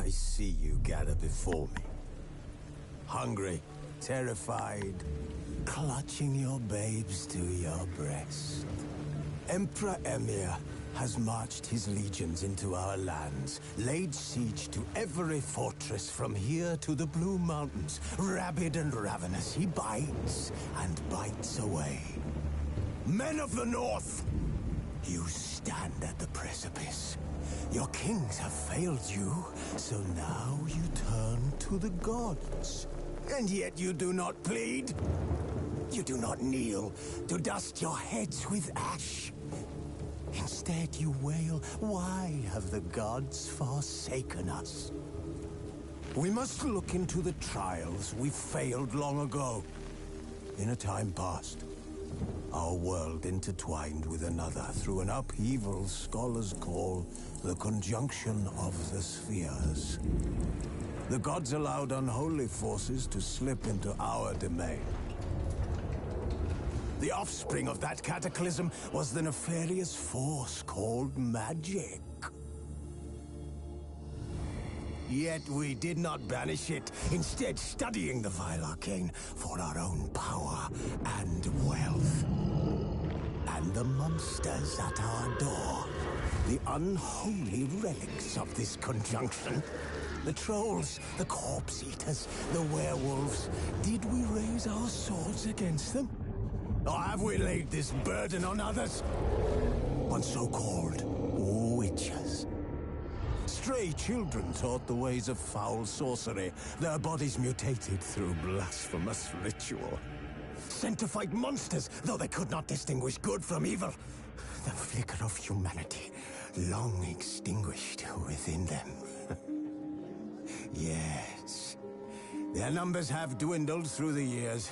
I see you gather before me. Hungry, terrified, clutching your babes to your breast. Emperor Emir has marched his legions into our lands, laid siege to every fortress from here to the Blue Mountains. Rabid and ravenous, he bites and bites away. Men of the North, you stand at the precipice. Your kings have failed you, so now you turn to the gods. And yet you do not plead. You do not kneel to dust your heads with ash. Instead you wail, why have the gods forsaken us? We must look into the trials we failed long ago. In a time past, our world intertwined with another through an upheaval scholars call the conjunction of the spheres. The gods allowed unholy forces to slip into our domain. The offspring of that cataclysm was the nefarious force called magic. Yet we did not banish it, instead studying the vile arcane for our own power and wealth. And the monsters at our door, the unholy relics of this conjunction. The trolls, the corpse-eaters, the werewolves. Did we raise our swords against them? Or have we laid this burden on others? On so-called witches. Stray children taught the ways of foul sorcery, their bodies mutated through blasphemous ritual. Sent to fight monsters, though they could not distinguish good from evil. The flicker of humanity, long extinguished within them. Yes, their numbers have dwindled through the years.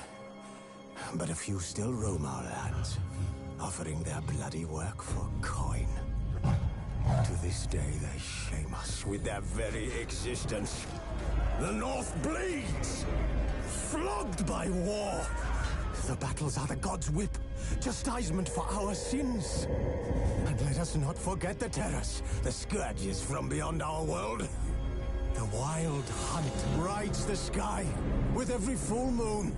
But a few still roam our lands, offering their bloody work for coin. To this day, they shame us with their very existence. The North bleeds, flogged by war. The battles are the gods' whip, chastisement for our sins. And let us not forget the terrors, the scourges from beyond our world. The wild hunt rides the sky with every full moon.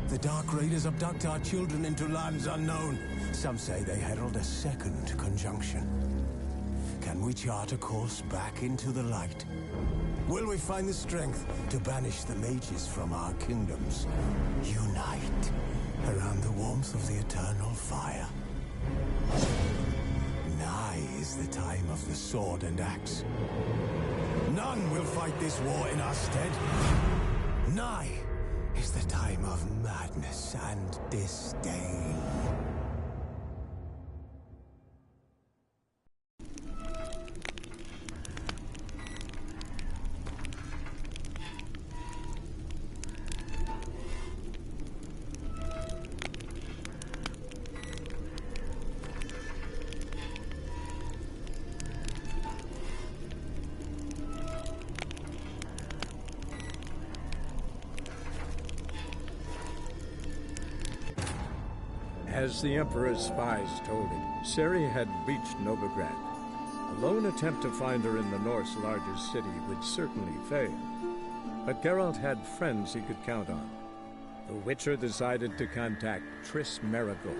The Dark Raiders abduct our children into lands unknown. Some say they herald a second conjunction. Can we chart a course back into the light? Will we find the strength to banish the mages from our kingdoms? Unite around the warmth of the eternal fire. Nigh is the time of the sword and axe. None will fight this war in our stead. Nigh is the time of madness and disdain. As the Emperor's spies told him, Ciri had reached Novigrad. A lone attempt to find her in the North's largest city would certainly fail. But Geralt had friends he could count on. The Witcher decided to contact Triss Merigold.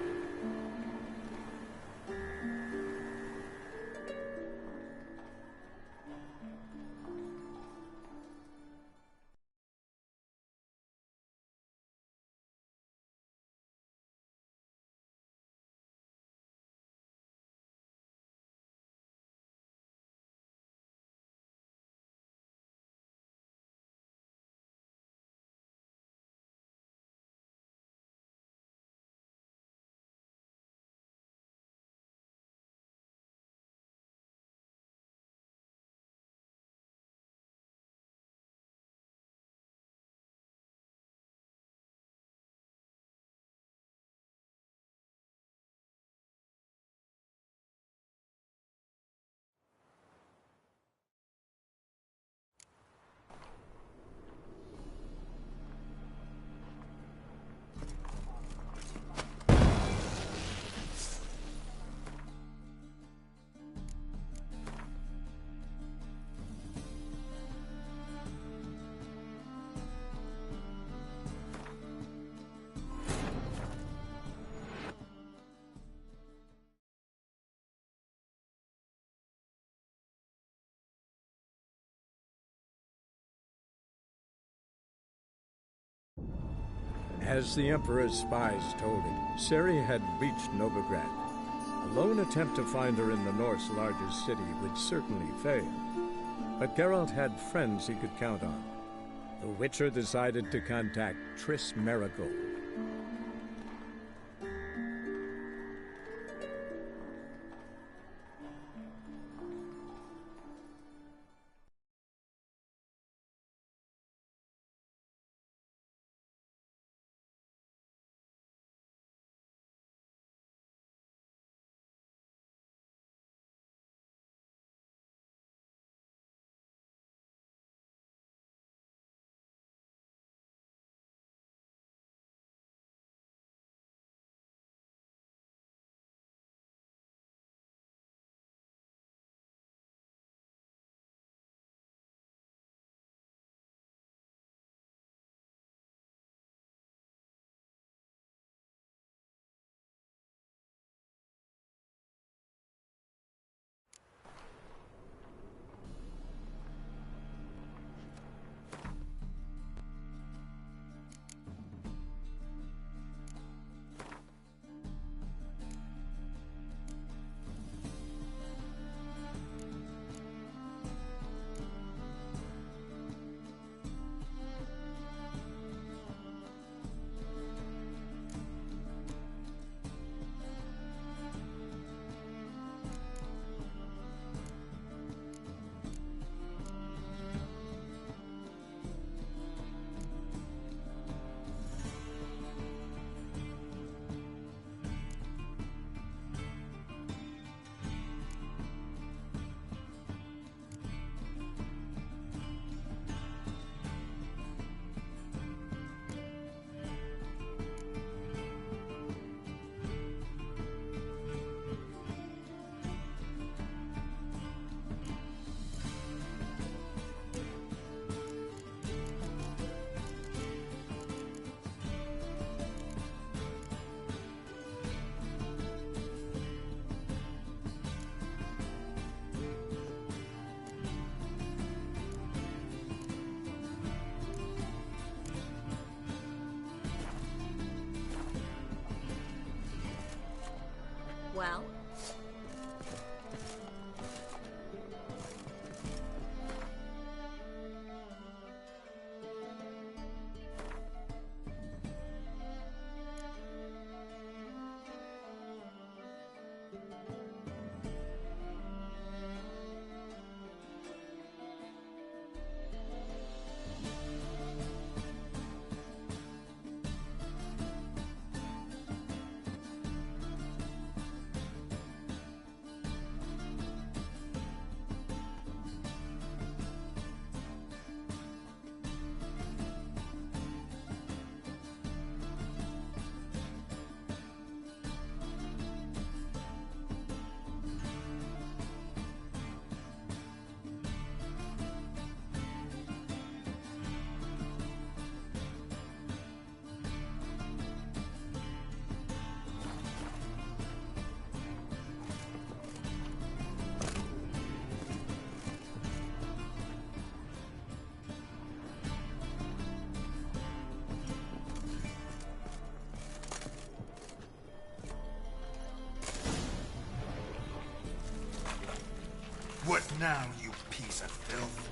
As the Emperor's spies told him, Ciri had reached Novigrad. A lone attempt to find her in the North's largest city would certainly fail. But Geralt had friends he could count on. The Witcher decided to contact Triss Merigold. Well? What now, you piece of filth?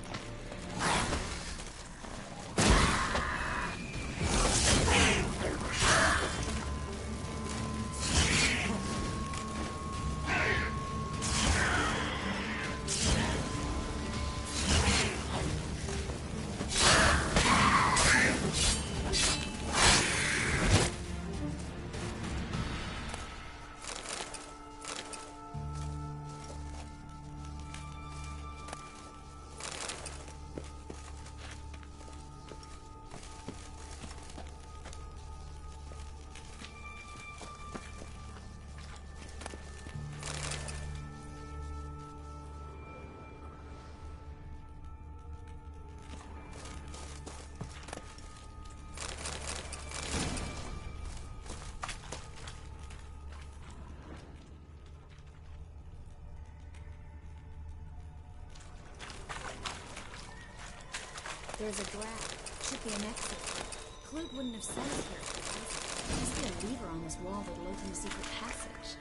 There's a draft. Should be an exit. Klug wouldn't have sent us here. There must be a lever on this wall that'll open the secret passage.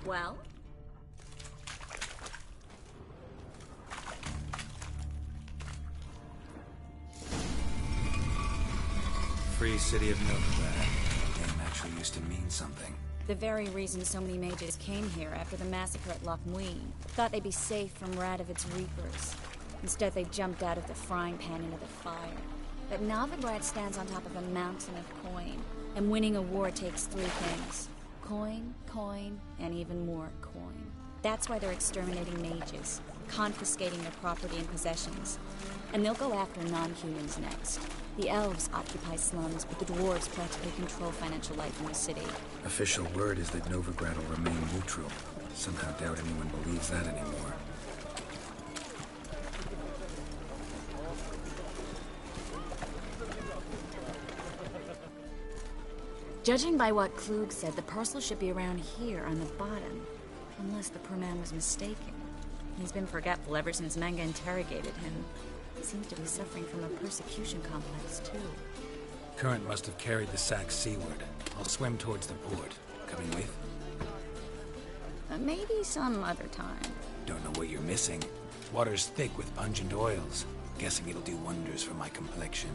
Well? Free City of Novigrad. That name actually used to mean something. The very reason so many mages came here after the massacre at Loch Muin. Thought they'd be safe from Radovic's reapers. Instead, they jumped out of the frying pan into the fire. But Novigrad stands on top of a mountain of coin. And winning a war takes three things. Coin, coin, and even more coin. That's why they're exterminating mages, confiscating their property and possessions. And they'll go after non-humans next. The elves occupy slums, but the dwarves practically control financial life in the city. Official word is that Novigrad will remain neutral. Somehow doubt anyone believes that anymore. Judging by what Klug said, the parcel should be around here on the bottom. Unless the poor man was mistaken. He's been forgetful ever since Manga interrogated him. He seems to be suffering from a persecution complex, too. Current must have carried the sack seaward. I'll swim towards the port. Coming with? Maybe some other time. Don't know what you're missing. Water's thick with pungent oils. Guessing it'll do wonders for my complexion.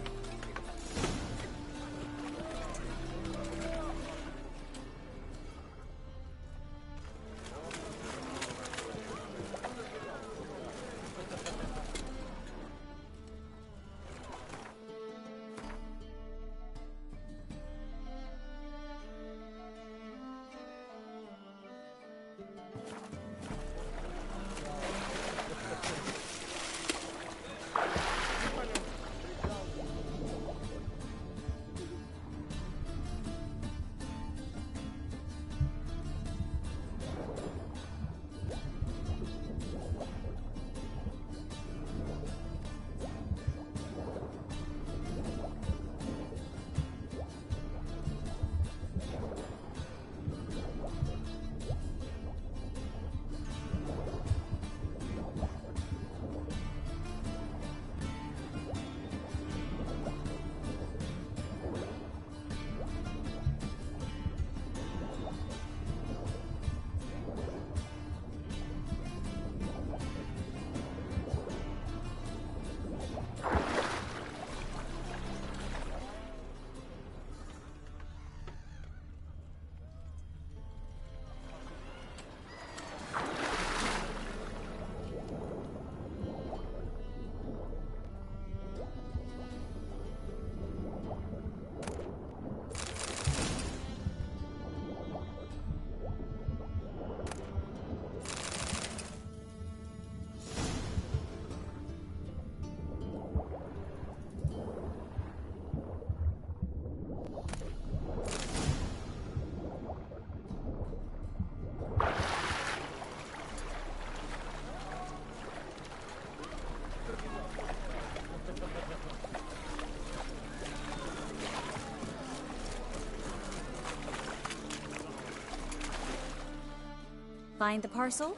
Find the parcel?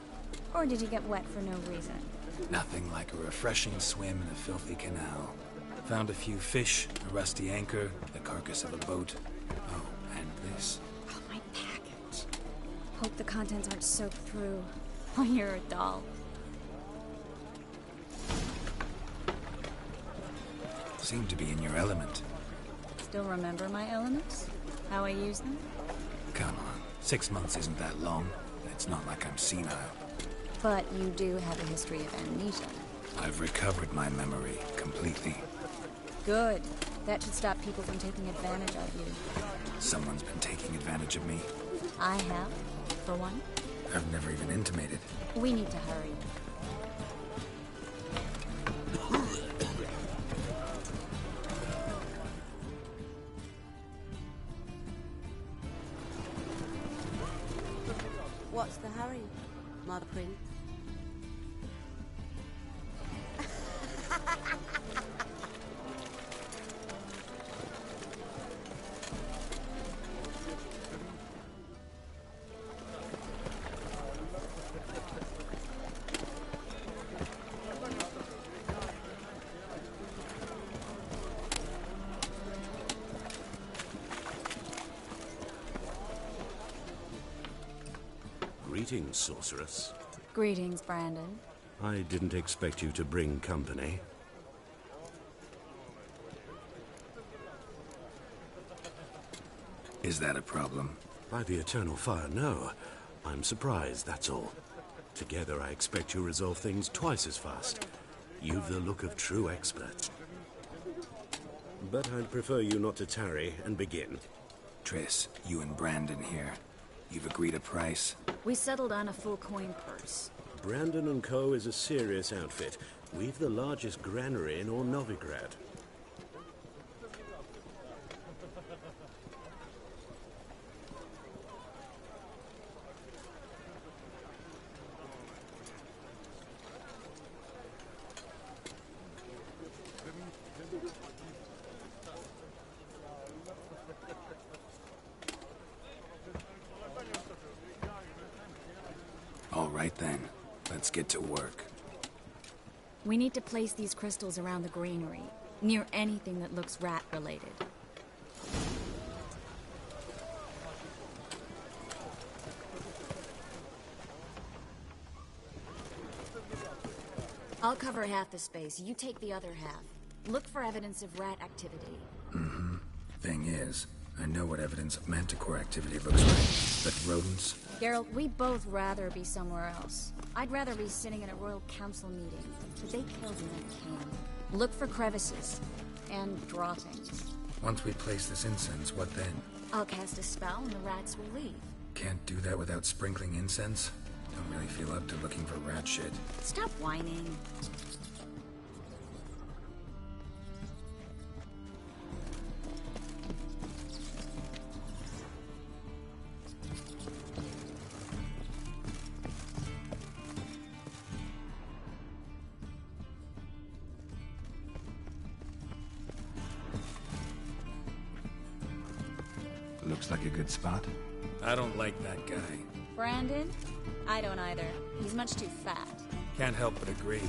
Or did you get wet for no reason? Nothing like a refreshing swim in a filthy canal. Found a few fish, a rusty anchor, the carcass of a boat. Oh, and this. Oh, my package. Hope the contents aren't soaked through. Oh, you're a doll. Seem to be in your element. Still remember my elements? How I use them? Come on, 6 months isn't that long. It's not like I'm senile. But you do have a history of amnesia. I've recovered my memory completely. Good. That should stop people from taking advantage of you. Someone's been taking advantage of me. I have, for one. I've never even intimated. We need to hurry. What's the hurry, Mother Prince? Greetings, sorceress. Greetings, Brandon. I didn't expect you to bring company. Is that a problem? By the eternal fire, no. I'm surprised, that's all. Together, I expect you resolve things twice as fast. You've the look of true expert. But I'd prefer you not to tarry and begin. Triss, you and Brandon here. You've agreed a price? We settled on a full coin purse. Brandon & Co. is a serious outfit. We've the largest granary in all Novigrad. All right then, let's get to work. We need to place these crystals around the granary, near anything that looks rat-related. I'll cover half the space, you take the other half. Look for evidence of rat activity. Thing is, I know what evidence of manticore activity looks like, but rodents? Geralt, we'd both rather be somewhere else. I'd rather be sitting in a royal council meeting, but they killed me in camp. Look for crevices and drottings. Once we place this incense, what then? I'll cast a spell and the rats will leave. Can't do that without sprinkling incense? Don't really feel up to looking for rat shit. Stop whining. Looks like a good spot. I don't like that guy. Brandon? I don't either. He's much too fat. Can't help but agree.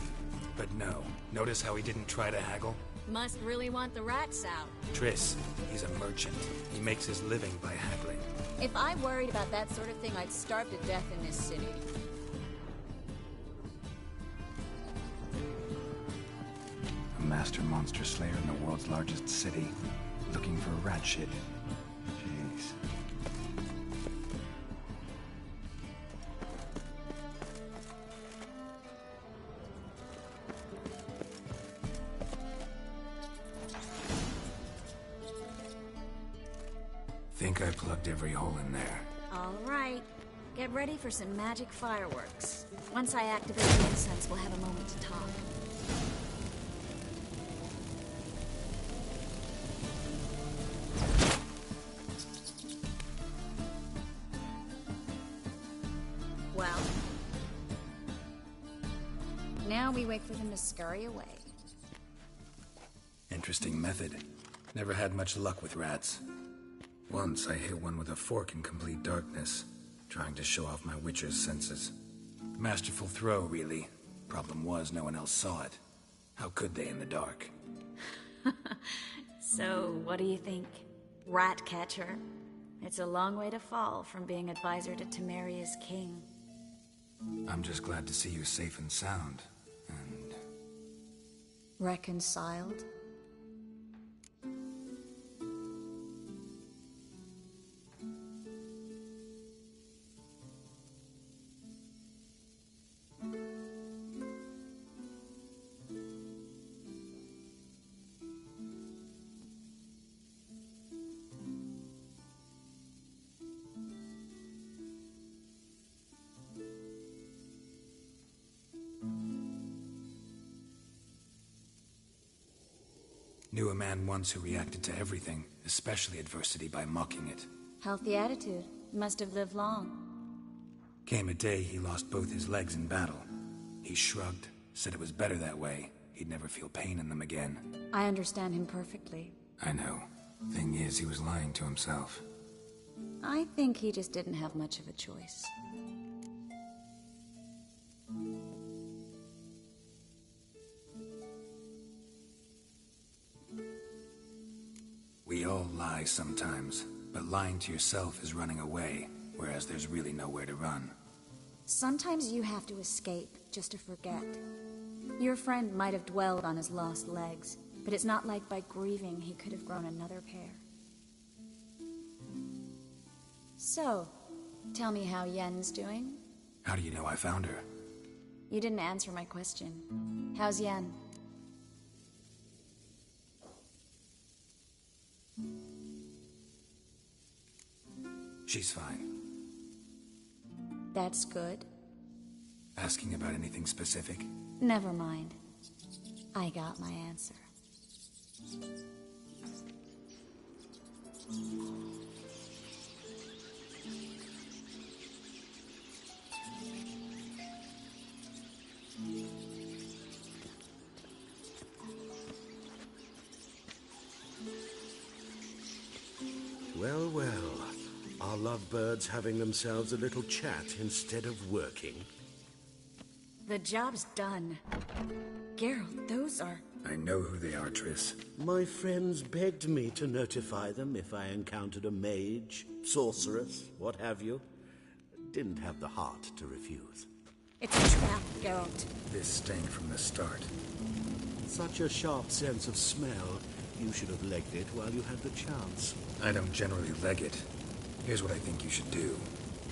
But no, notice how he didn't try to haggle? Must really want the rats out. Triss, he's a merchant. He makes his living by haggling. If I worried about that sort of thing, I'd starve to death in this city. A master monster slayer in the world's largest city. Looking for rat shit. Jeez. Think I plugged every hole in there. All right. Get ready for some magic fireworks. Once I activate the incense, we'll have a moment to talk. Well, now we wait for them to scurry away. Interesting method. Never had much luck with rats. Once I hit one with a fork in complete darkness, trying to show off my witcher's senses. Masterful throw, really. Problem was, no one else saw it. How could they in the dark? So, what do you think? Rat catcher? It's a long way to fall from being advisor to Temeria's king. I'm just glad to see you safe and sound. And Reconciled? knew a man once who reacted to everything, especially adversity, by mocking it. Healthy attitude. Must have lived long. Came a day he lost both his legs in battle. He shrugged, said it was better that way. He'd never feel pain in them again. I understand him perfectly. I know. Thing is, he was lying to himself. I think he just didn't have much of a choice. We all lie sometimes, but lying to yourself is running away, whereas there's really nowhere to run. Sometimes you have to escape just to forget. Your friend might have dwelled on his lost legs, but it's not like by grieving he could have grown another pair. So, tell me how Yen's doing? How do you know I found her? You didn't answer my question. How's Yen? She's fine. That's good. Asking about anything specific? Never mind. I got my answer. Well, well. Are lovebirds having themselves a little chat instead of working? The job's done. Geralt, those are... I know who they are, Triss. My friends begged me to notify them if I encountered a mage, sorceress, what have you. Didn't have the heart to refuse. It's a trap, Geralt. This stank from the start. Such a sharp sense of smell. You should have legged it while you had the chance. I don't generally leg it. Here's what I think you should do.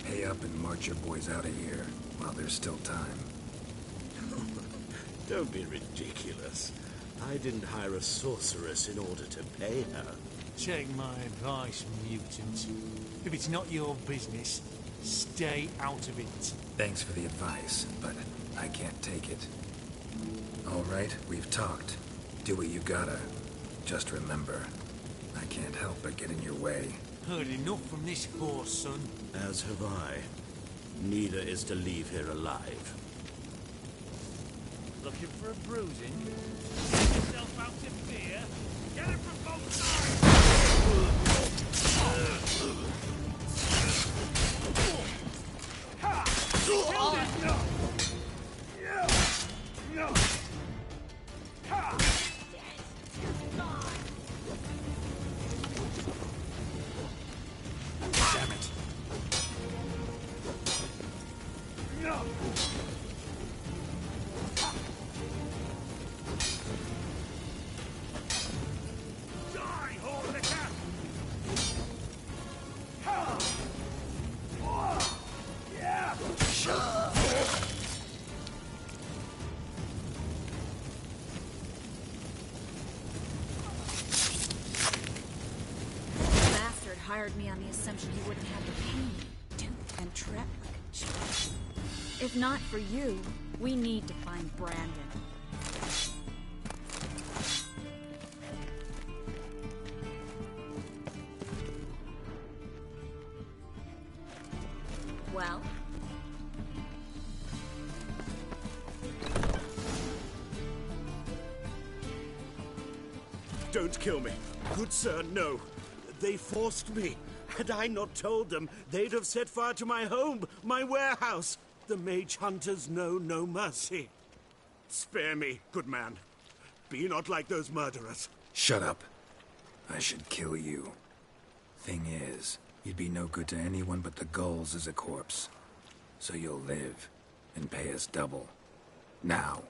Pay up and march your boys out of here while there's still time. Don't be ridiculous. I didn't hire a sorceress in order to pay her. Take my advice, mutant. If it's not your business, stay out of it. Thanks for the advice, but I can't take it. All right, we've talked. Do what you gotta. Just remember, I can't help but get in your way. Heard enough from this horse, son. As have I. Neither is to leave here alive. Looking for a bruising? Get yourself out to fear. Get it from both sides! Kill this dog! Damn it. Die, whore of the cat! Bastard hired me on the assumption he wouldn't have to pay me, duped and trapped like a child. If not for you, we need to find Brandon. Well? Don't kill me. Good sir, no. They forced me. Had I not told them, they'd have set fire to my home, my warehouse. The mage hunters know no mercy. Spare me, good man. Be not like those murderers. Shut up. I should kill you. Thing is, you'd be no good to anyone but the gulls as a corpse. So you'll live and pay us double. Now.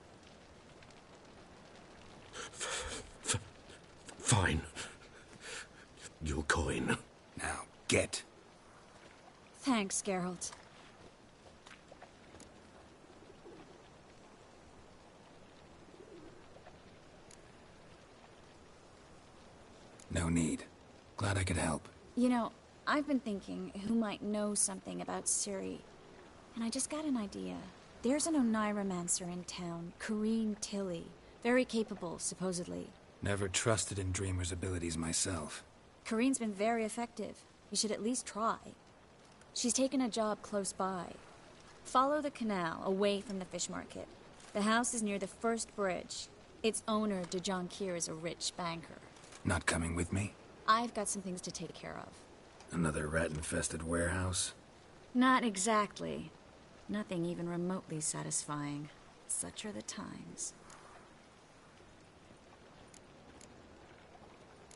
Fine. Your coin. Now, get. Thanks, Geralt. No need. Glad I could help. You know, I've been thinking who might know something about Ciri. And I just got an idea. There's an Oneiromancer in town, Corrine Tilly. Very capable, supposedly. Never trusted in Dreamer's abilities myself. Corrine's been very effective. You should at least try. She's taken a job close by. Follow the canal, away from the fish market. The house is near the first bridge. Its owner, DeJohn Kier, is a rich banker. Not coming with me? I've got some things to take care of. Another rat-infested warehouse? Not exactly. Nothing even remotely satisfying. Such are the times.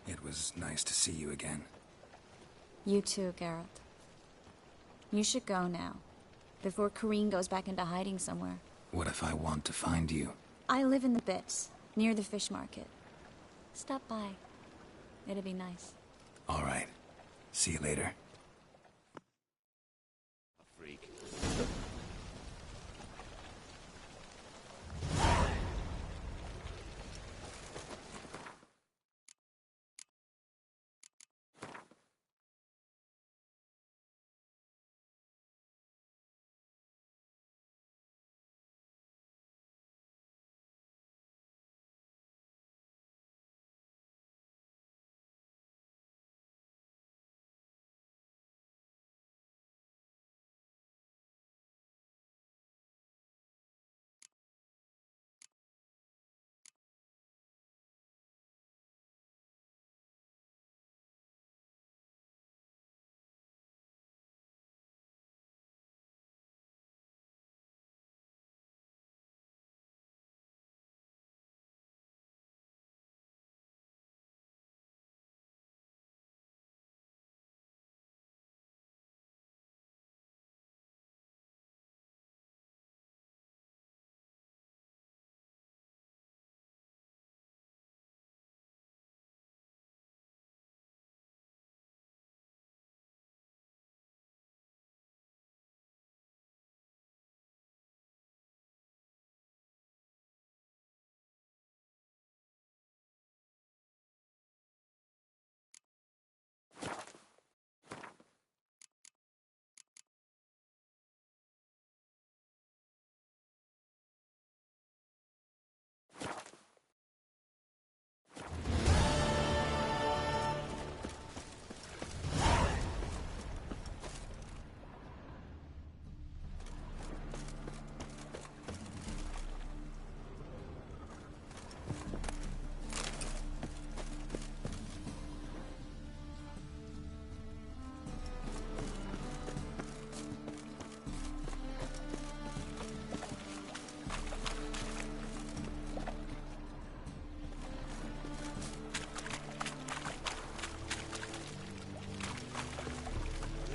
It was nice to see you again. You too, Geralt. You should go now. before Corrine goes back into hiding somewhere. What if I want to find you? I live in the Bits, near the fish market. Stop by. It'd be nice. All right. See you later. Freak.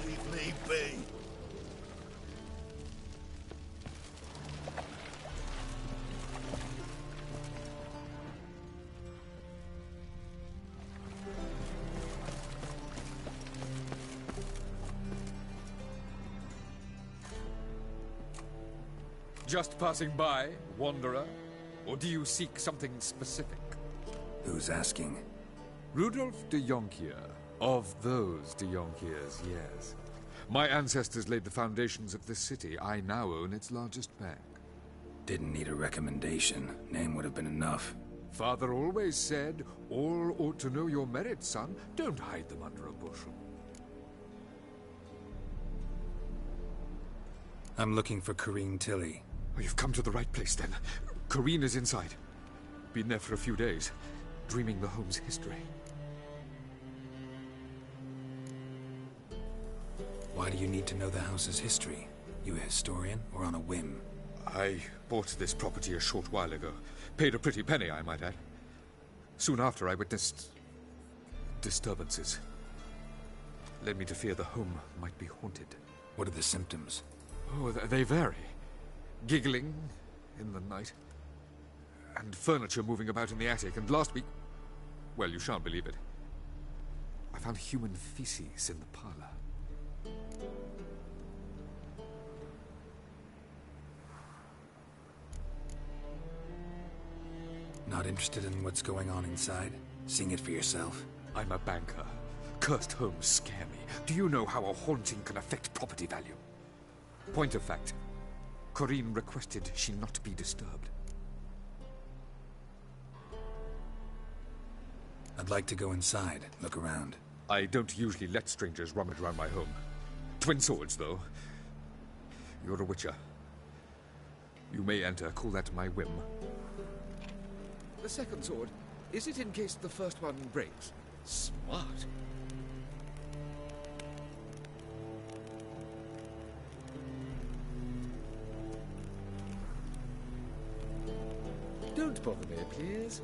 Leave me be. Just passing by, wanderer? Or do you seek something specific? Who's asking? Rudolf de Jonkier. Of those de Jonkiers, yes. My ancestors laid the foundations of this city. I now own its largest bank. Didn't need a recommendation. Name would have been enough. Father always said, all ought to know your merits, son. Don't hide them under a bushel. I'm looking for Corrine Tilly. Oh, you've come to the right place, then. Corrine is inside. Been there for a few days, dreaming the home's history. Why do you need to know the house's history? You a historian, or on a whim? I bought this property a short while ago. Paid a pretty penny, I might add. Soon after, I witnessed disturbances. Led me to fear the home might be haunted. What are the symptoms? Oh, they vary. Giggling in the night. And furniture moving about in the attic. And last week... well, you shan't believe it. I found human feces in the parlor. Not interested in what's going on inside? Seeing it for yourself? I'm a banker. Cursed homes scare me. Do you know how a haunting can affect property value? Point of fact. Corrine requested she not be disturbed. I'd like to go inside, look around. I don't usually let strangers rummage around my home. Twin swords, though. You're a witcher. You may enter, call that my whim. The second sword, is it in case the first one breaks? Smart. Don't bother me, please.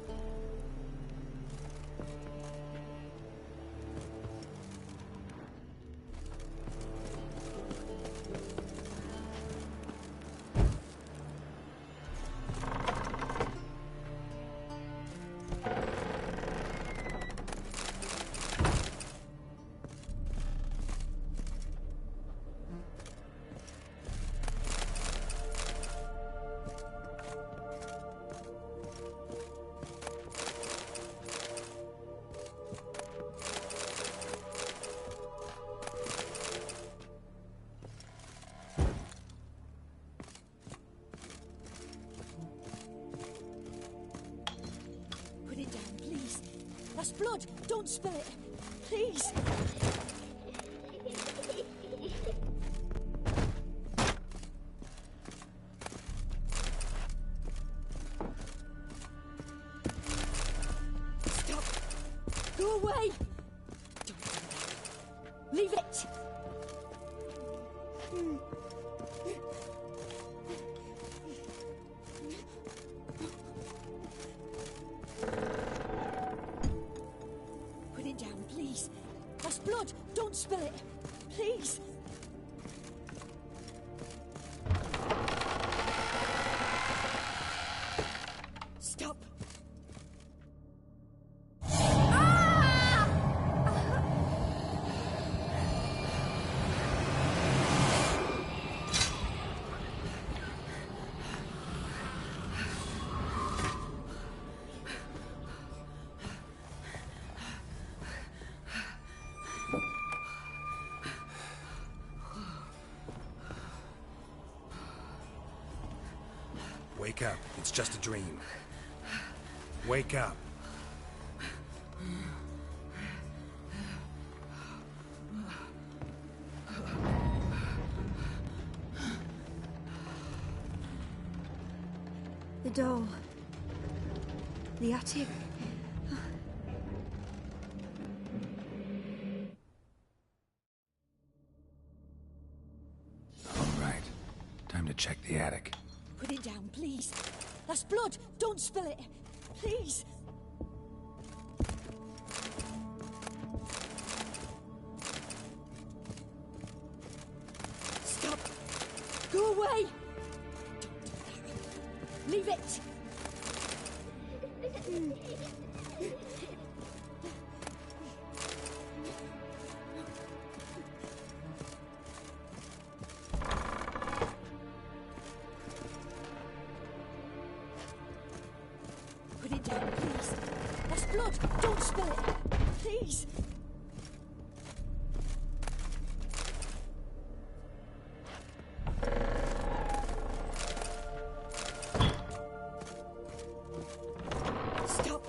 That's blood! Don't spill it! Please! Stop! Go away! Don't do that. Leave it! Put it down, please. That's blood. Don't spill it. Please. Stop. Wake up. It's just a dream. Wake up. The door. The attic. All right. Time to check the attic. Put it down, please. That's blood. Don't spill it. Please. Stop. Go away. Don't do that. Leave it. Put it down, please. That's blood. Don't spill it. Please. Stop.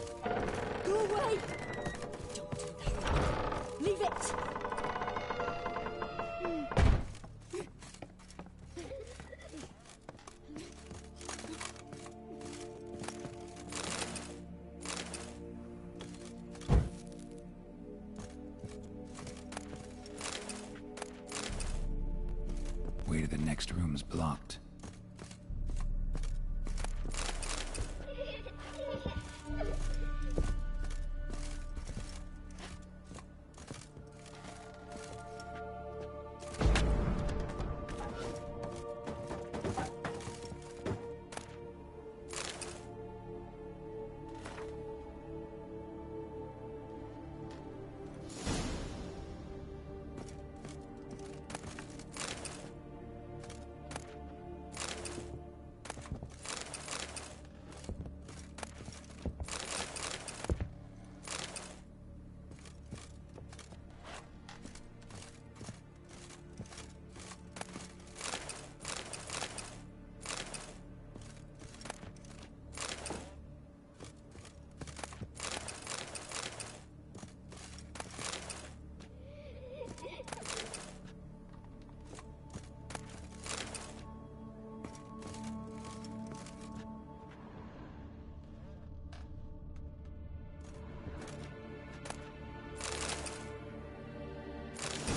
Go away. Don't do that. Leave it. Way to the next room's blocked.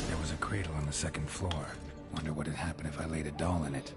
There was a cradle on the second floor. Wonder what had happened if I laid a doll in it.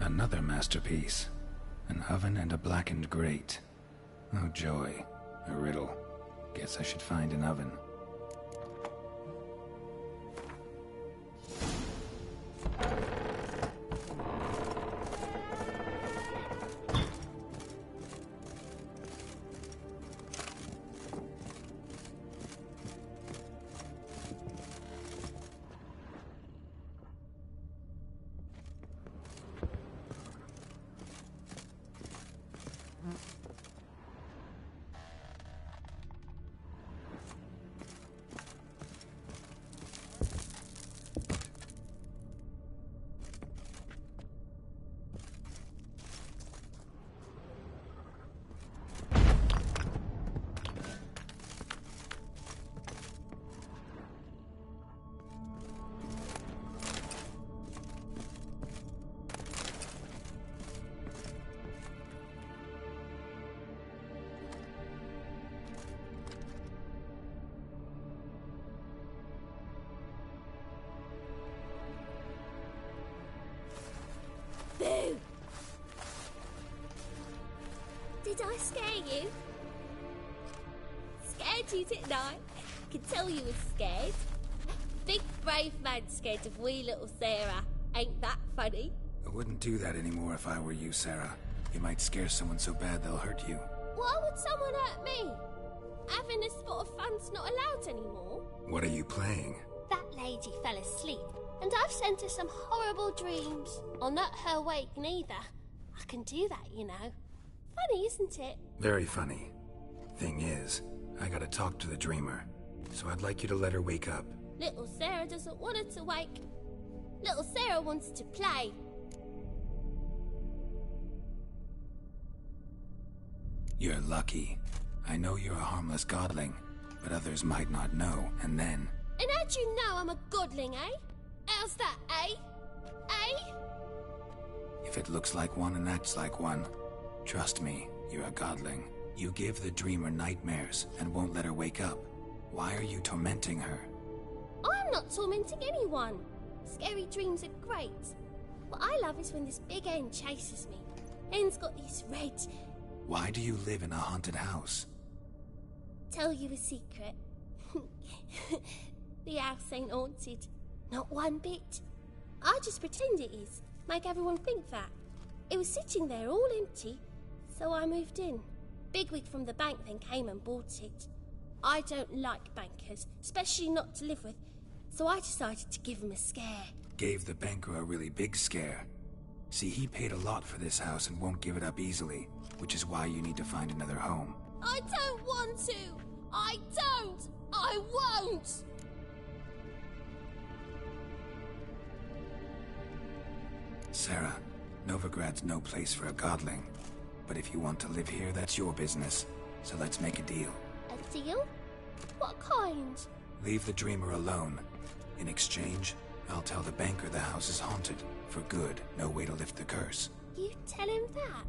Another masterpiece. An oven and a blackened grate. Oh joy. A riddle. Guess I should find an oven. Boo! Did I scare you? Scared you, didn't I? Can tell you was scared. Big brave man scared of wee little Sarah. Ain't that funny? I wouldn't do that anymore if I were you, Sarah. You might scare someone so bad they'll hurt you. Why would someone hurt me? Having a spot of fun's not allowed anymore. What are you playing? That lady fell asleep, and I've sent her some horrible dreams. I'll not her wake neither. I can do that, you know. Funny, isn't it? Very funny. Thing is, I gotta talk to the dreamer, so I'd like you to let her wake up. Little Sarah doesn't want her to wake. Little Sarah wants to play. You're lucky. I know you're a harmless godling, but others might not know, and then... And how'd you know I'm a godling, eh? How's that, eh? Eh? If it looks like one and acts like one, trust me, you're a godling. You give the dreamer nightmares and won't let her wake up. Why are you tormenting her? I'm not tormenting anyone. Scary dreams are great. What I love is when this big hen chases me. Hen's got these red... Why do you live in a haunted house? Tell you a secret. The house ain't haunted. Not one bit. I just pretend it is. Make everyone think that. It was sitting there all empty, so I moved in. Bigwig from the bank then came and bought it. I don't like bankers, especially not to live with, so I decided to give him a scare. Gave the banker a really big scare. See, he paid a lot for this house and won't give it up easily, which is why you need to find another home. I don't want to! I don't! I won't! Sarah, Novigrad's no place for a godling. But if you want to live here, that's your business. So let's make a deal. A deal? What kind? Leave the dreamer alone. In exchange, I'll tell the banker the house is haunted. For good, no way to lift the curse. You tell him that?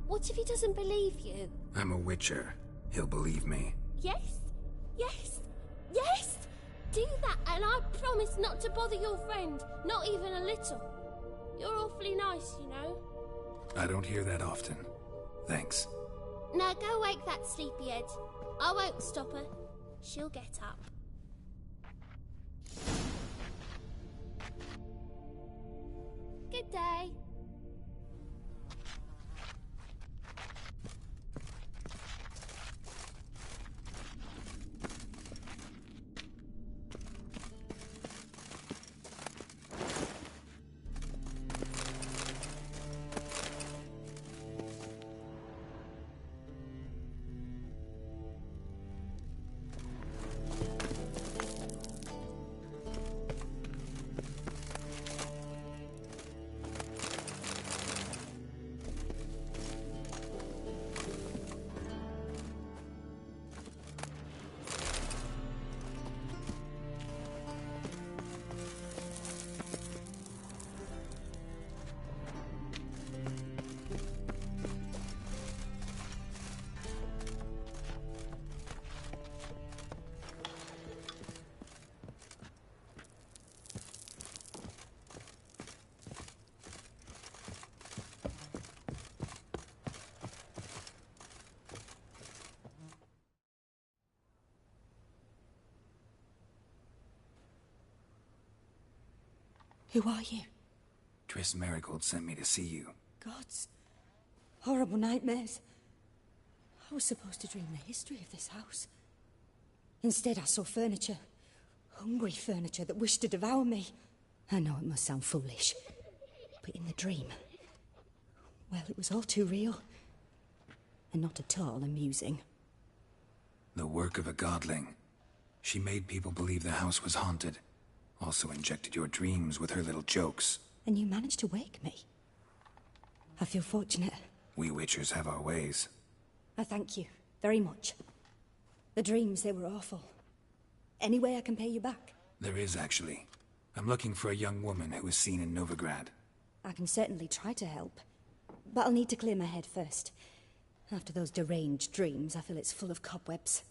What if he doesn't believe you? I'm a witcher. He'll believe me. Yes? Yes? Yes! Do that and I promise not to bother your friend. Not even a little. You're awfully nice, you know. I don't hear that often. Thanks. Now go wake that sleepyhead. I won't stop her. She'll get up. Good day. Who are you? Triss Marigold sent me to see you. Gods. Horrible nightmares. I was supposed to dream the history of this house. Instead, I saw furniture. Hungry furniture that wished to devour me. I know it must sound foolish, but in the dream, well, it was all too real. And not at all amusing. The work of a godling. She made people believe the house was haunted. Also injected your dreams with her little jokes. And you managed to wake me. I feel fortunate. We Witchers have our ways. I thank you very much. The dreams, they were awful. Any way I can pay you back? There is, actually. I'm looking for a young woman who was seen in Novigrad. I can certainly try to help. But I'll need to clear my head first. After those deranged dreams, I feel it's full of cobwebs.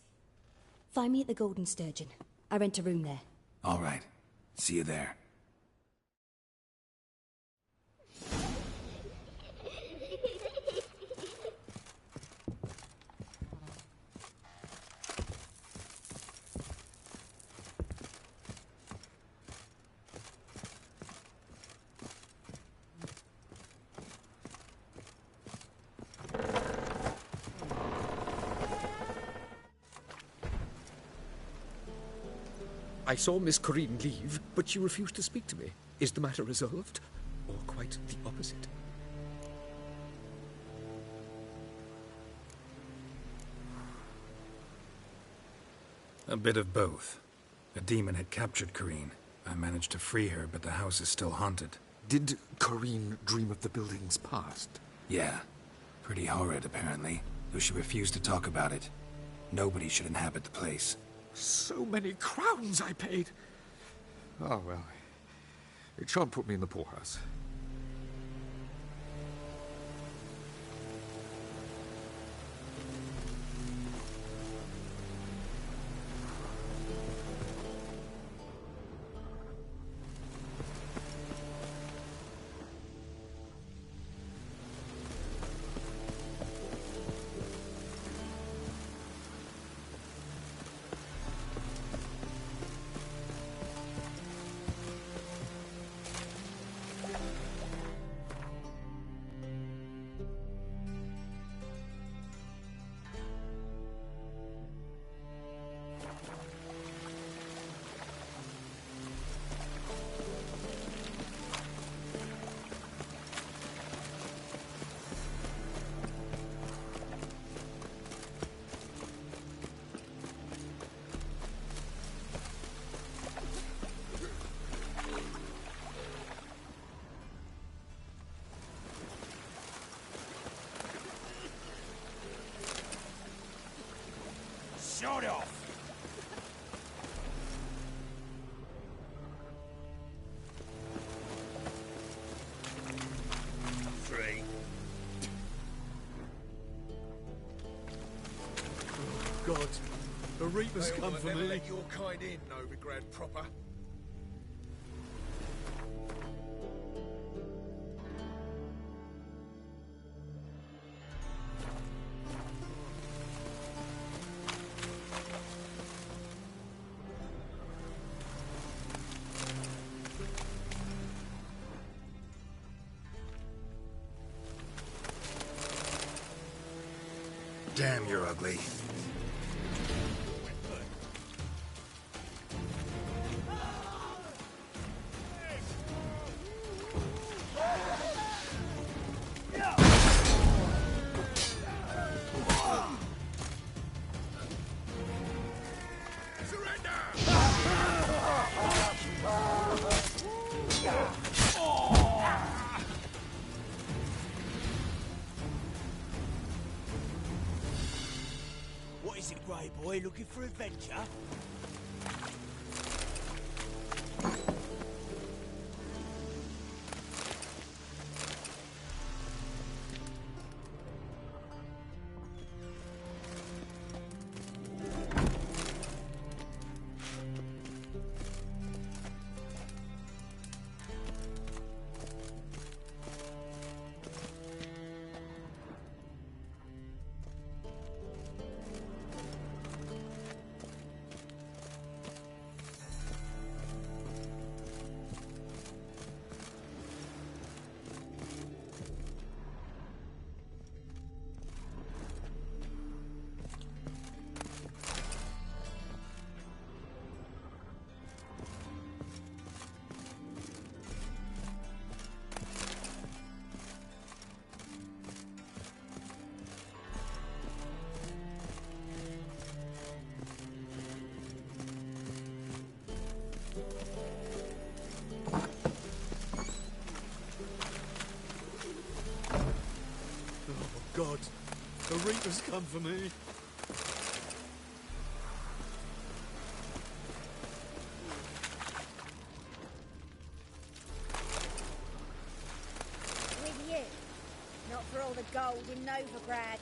Find me at the Golden Sturgeon. I rent a room there. All right. See you there. I saw Miss Corinne leave, but she refused to speak to me. Is the matter resolved? Or quite the opposite? A bit of both. A demon had captured Corinne. I managed to free her, but the house is still haunted. Did Corinne dream of the building's past? Yeah. Pretty horrid, apparently, though she refused to talk about it. Nobody should inhabit the place. So many crowns I paid. Oh, well. It shan't put me in the poorhouse. Shut off! Three. God, the Reaper's come for me. Let your kind in, Novigrad proper. Damn, you're ugly. What is it, Grey Boy? Looking for adventure? gods! The Reapers come for me! With you. Not for all the gold in Novigrad.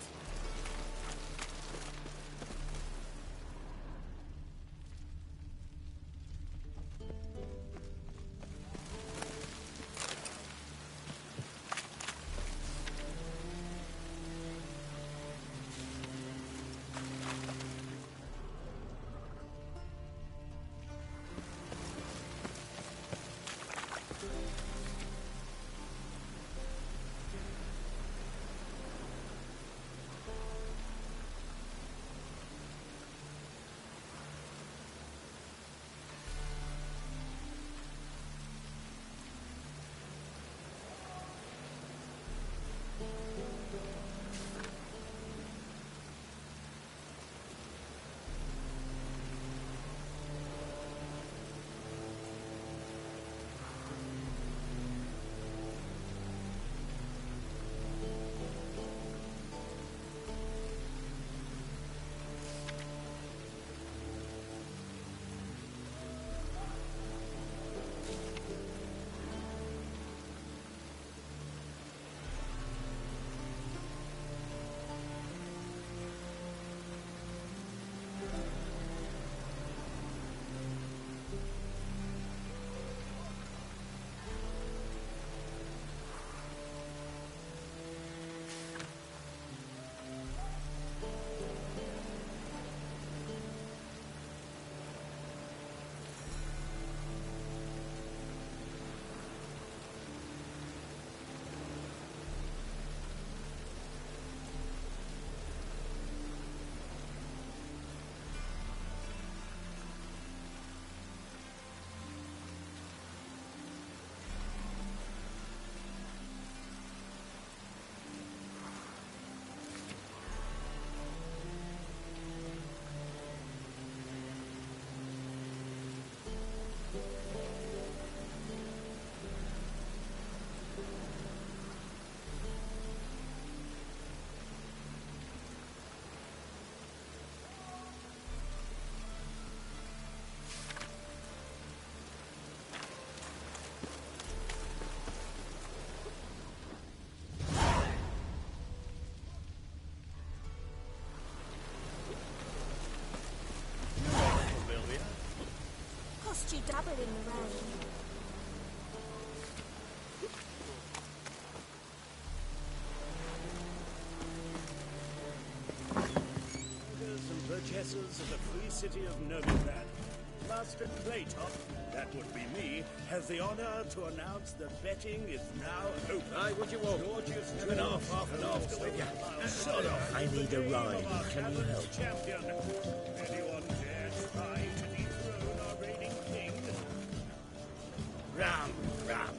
Cost you double in the round. And purchasers of the free city of Novigrad. Master Claytop, that would be me, has the honor to announce that betting is now open. Aye, would you walk? Georgius Two and a half and after with you. Shut up. I need a ride. Can you help? Champion. Anyone dare try to dethrone our reigning king? Ram, ram.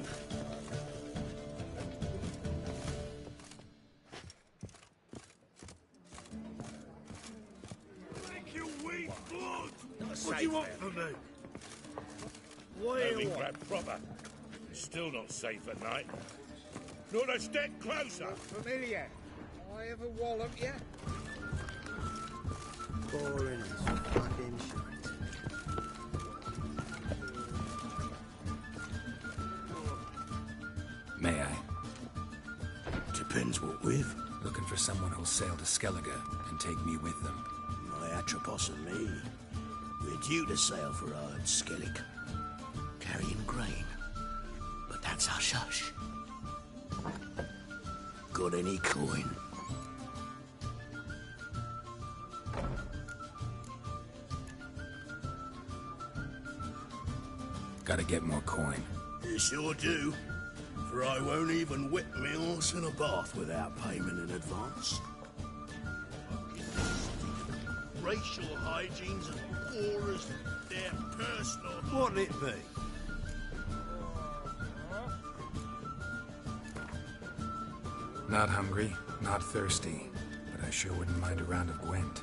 Make you weak blood! What do you want from me? Novigrad proper. Still not safe at night. Not a step closer. Familiar. I ever wallop you? Boring as fucking shit. May I? Depends what with. Looking for someone who'll sail to Skellige and take me with them. My Atropos and me. We're due to sail for Ard Skellig. Carrying grain. But that's hush-hush. Got any coin? Gotta get more coin. You sure do. For I won't even whip me horse in a bath without payment in advance. Racial hygiene's as poor as their personal. What'll it be? Not hungry, not thirsty, but I sure wouldn't mind a round of Gwent.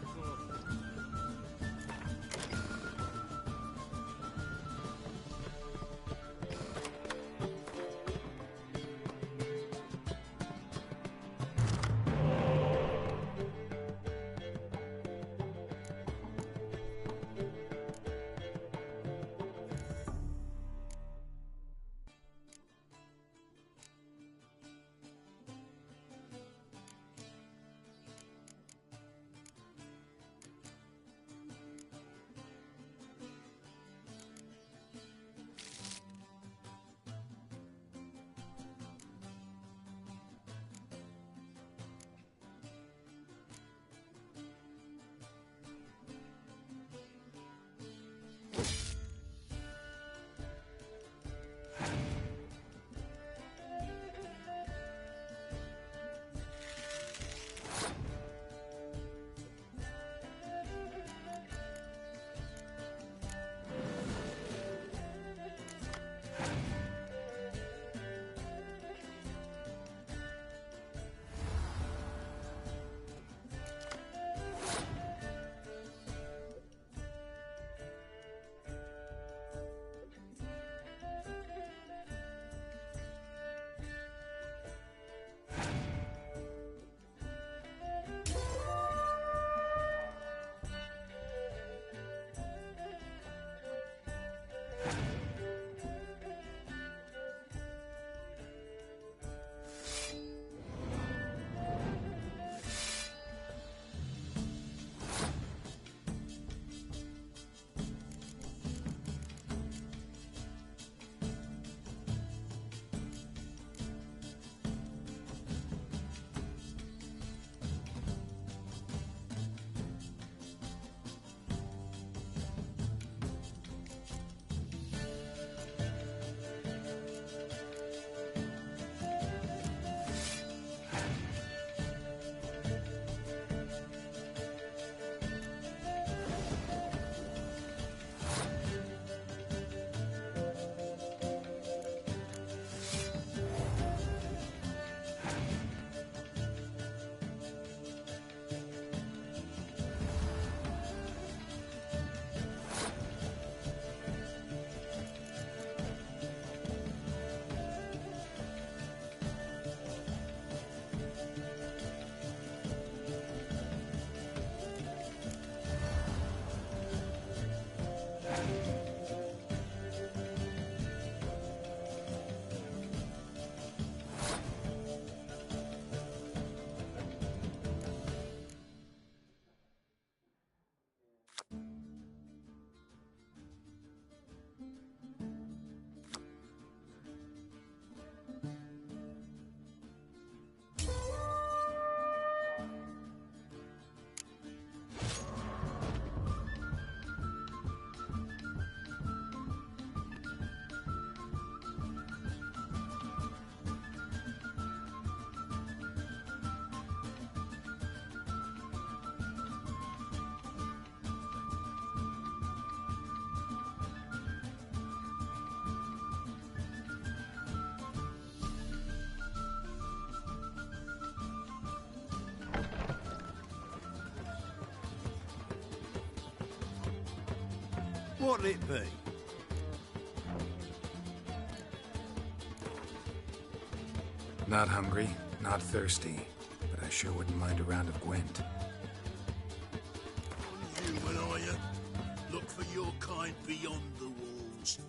What'll it be? Not hungry, not thirsty, but I sure wouldn't mind a round of Gwent. Human, are you? Look for your kind beyond the walls.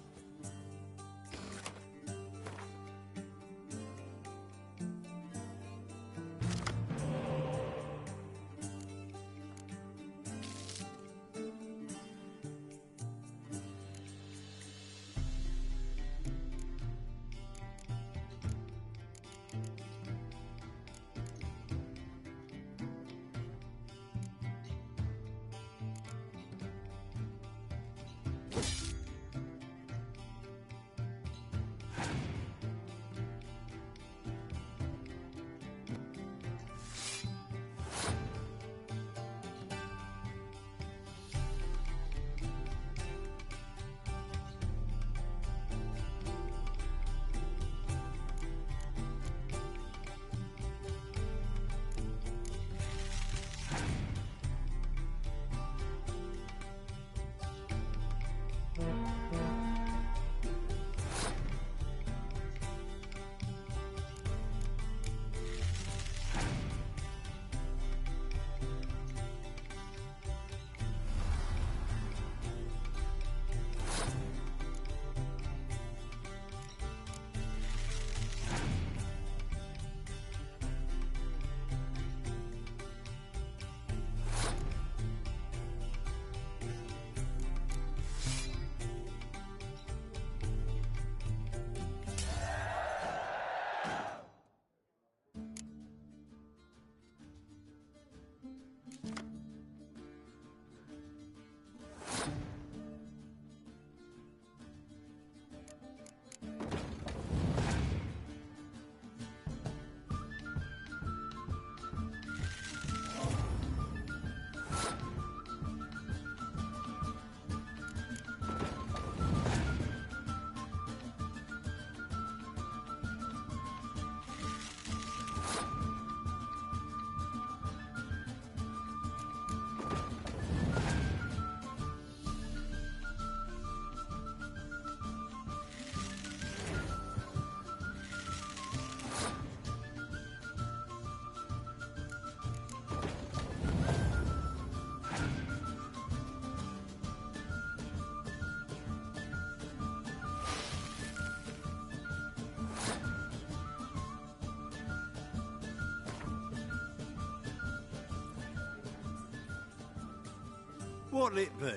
What'll it be?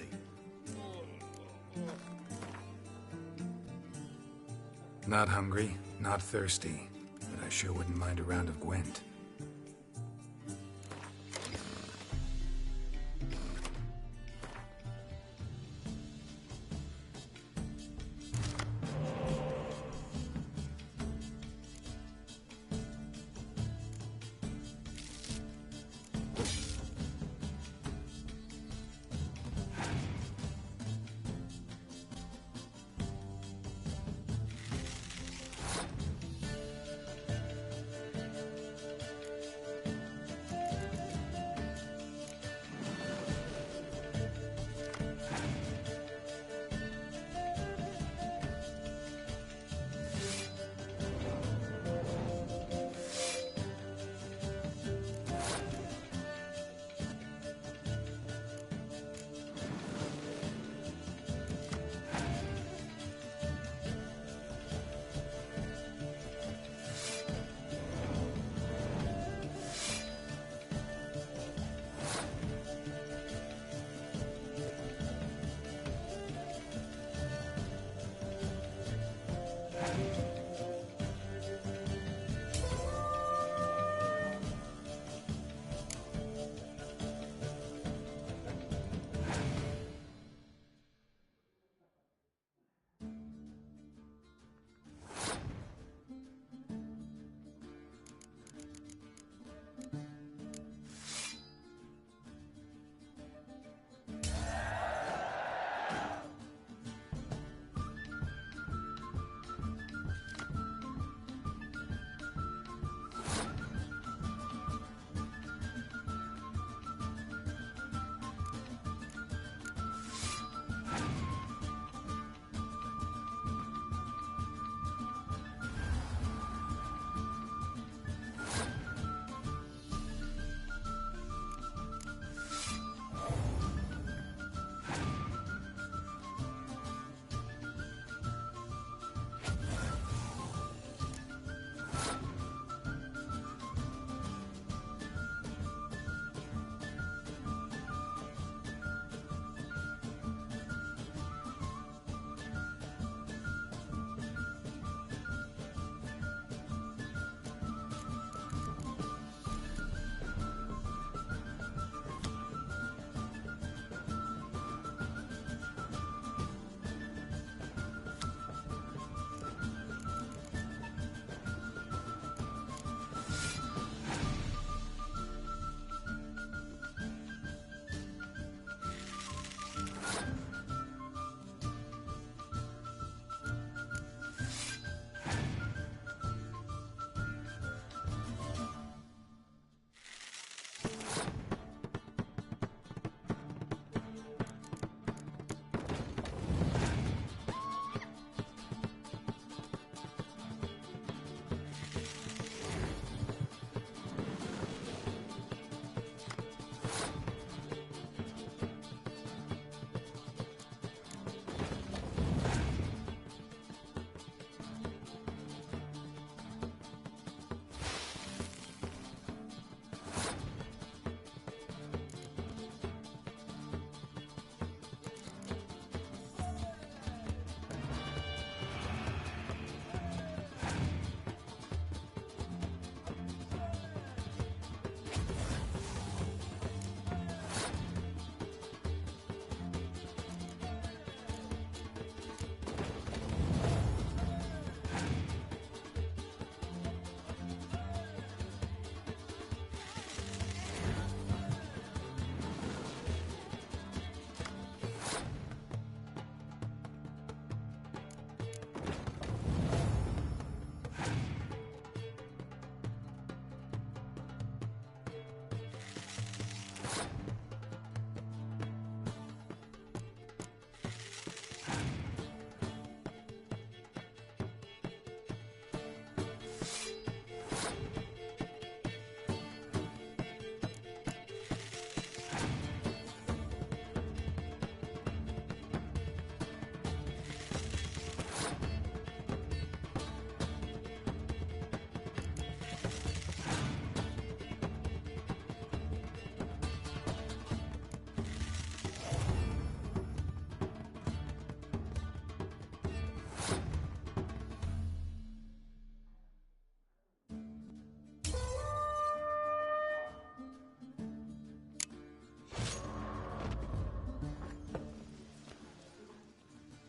Not hungry, not thirsty, but I sure wouldn't mind a round of Gwent.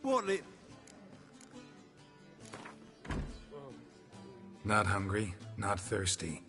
What Not hungry, not thirsty.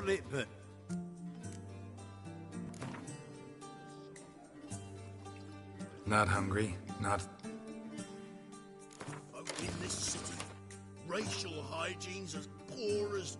it but... Not hungry, not... Folk in this city, racial hygiene's as poor as...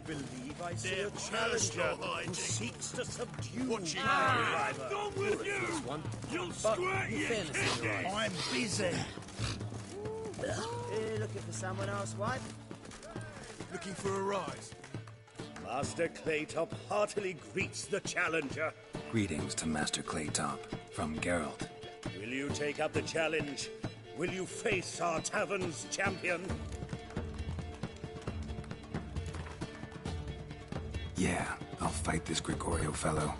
believe I see They're a challenger who hiding. seeks to subdue Watching my you. rival. Gone with you. This one. You'll But squirt in your fairness, kidneys. I'm busy. Looking for someone else, wife? Looking for a rise. Master Claytop heartily greets the challenger. Greetings to Master Claytop from Geralt. Will you take up the challenge? Will you face our tavern's champion? Yeah, I'll fight this Gregorio fellow.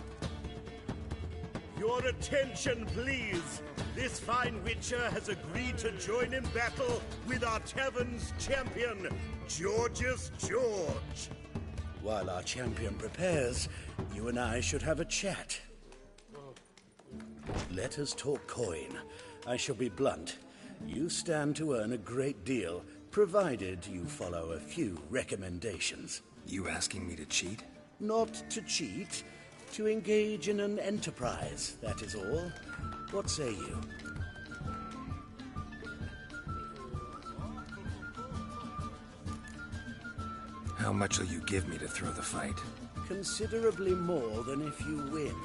Your attention, please. This fine witcher has agreed to join in battle with our tavern's champion, George's George. While our champion prepares, you and I should have a chat. Let us talk coin. I shall be blunt. You stand to earn a great deal, provided you follow a few recommendations. You asking me to cheat? Not to cheat, to engage in an enterprise, that is all. What say you? How much will you give me to throw the fight? Considerably more than if you win.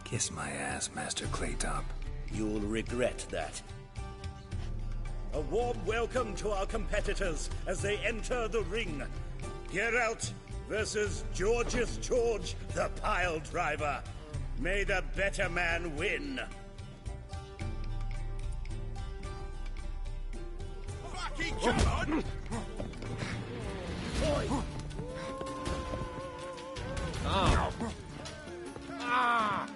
Kiss my ass, Master Claytop. You'll regret that. A warm welcome to our competitors as they enter the ring. Geralt versus George's George, the pile driver. May the better man win. Fucking come on! Boy. Ah! Ah!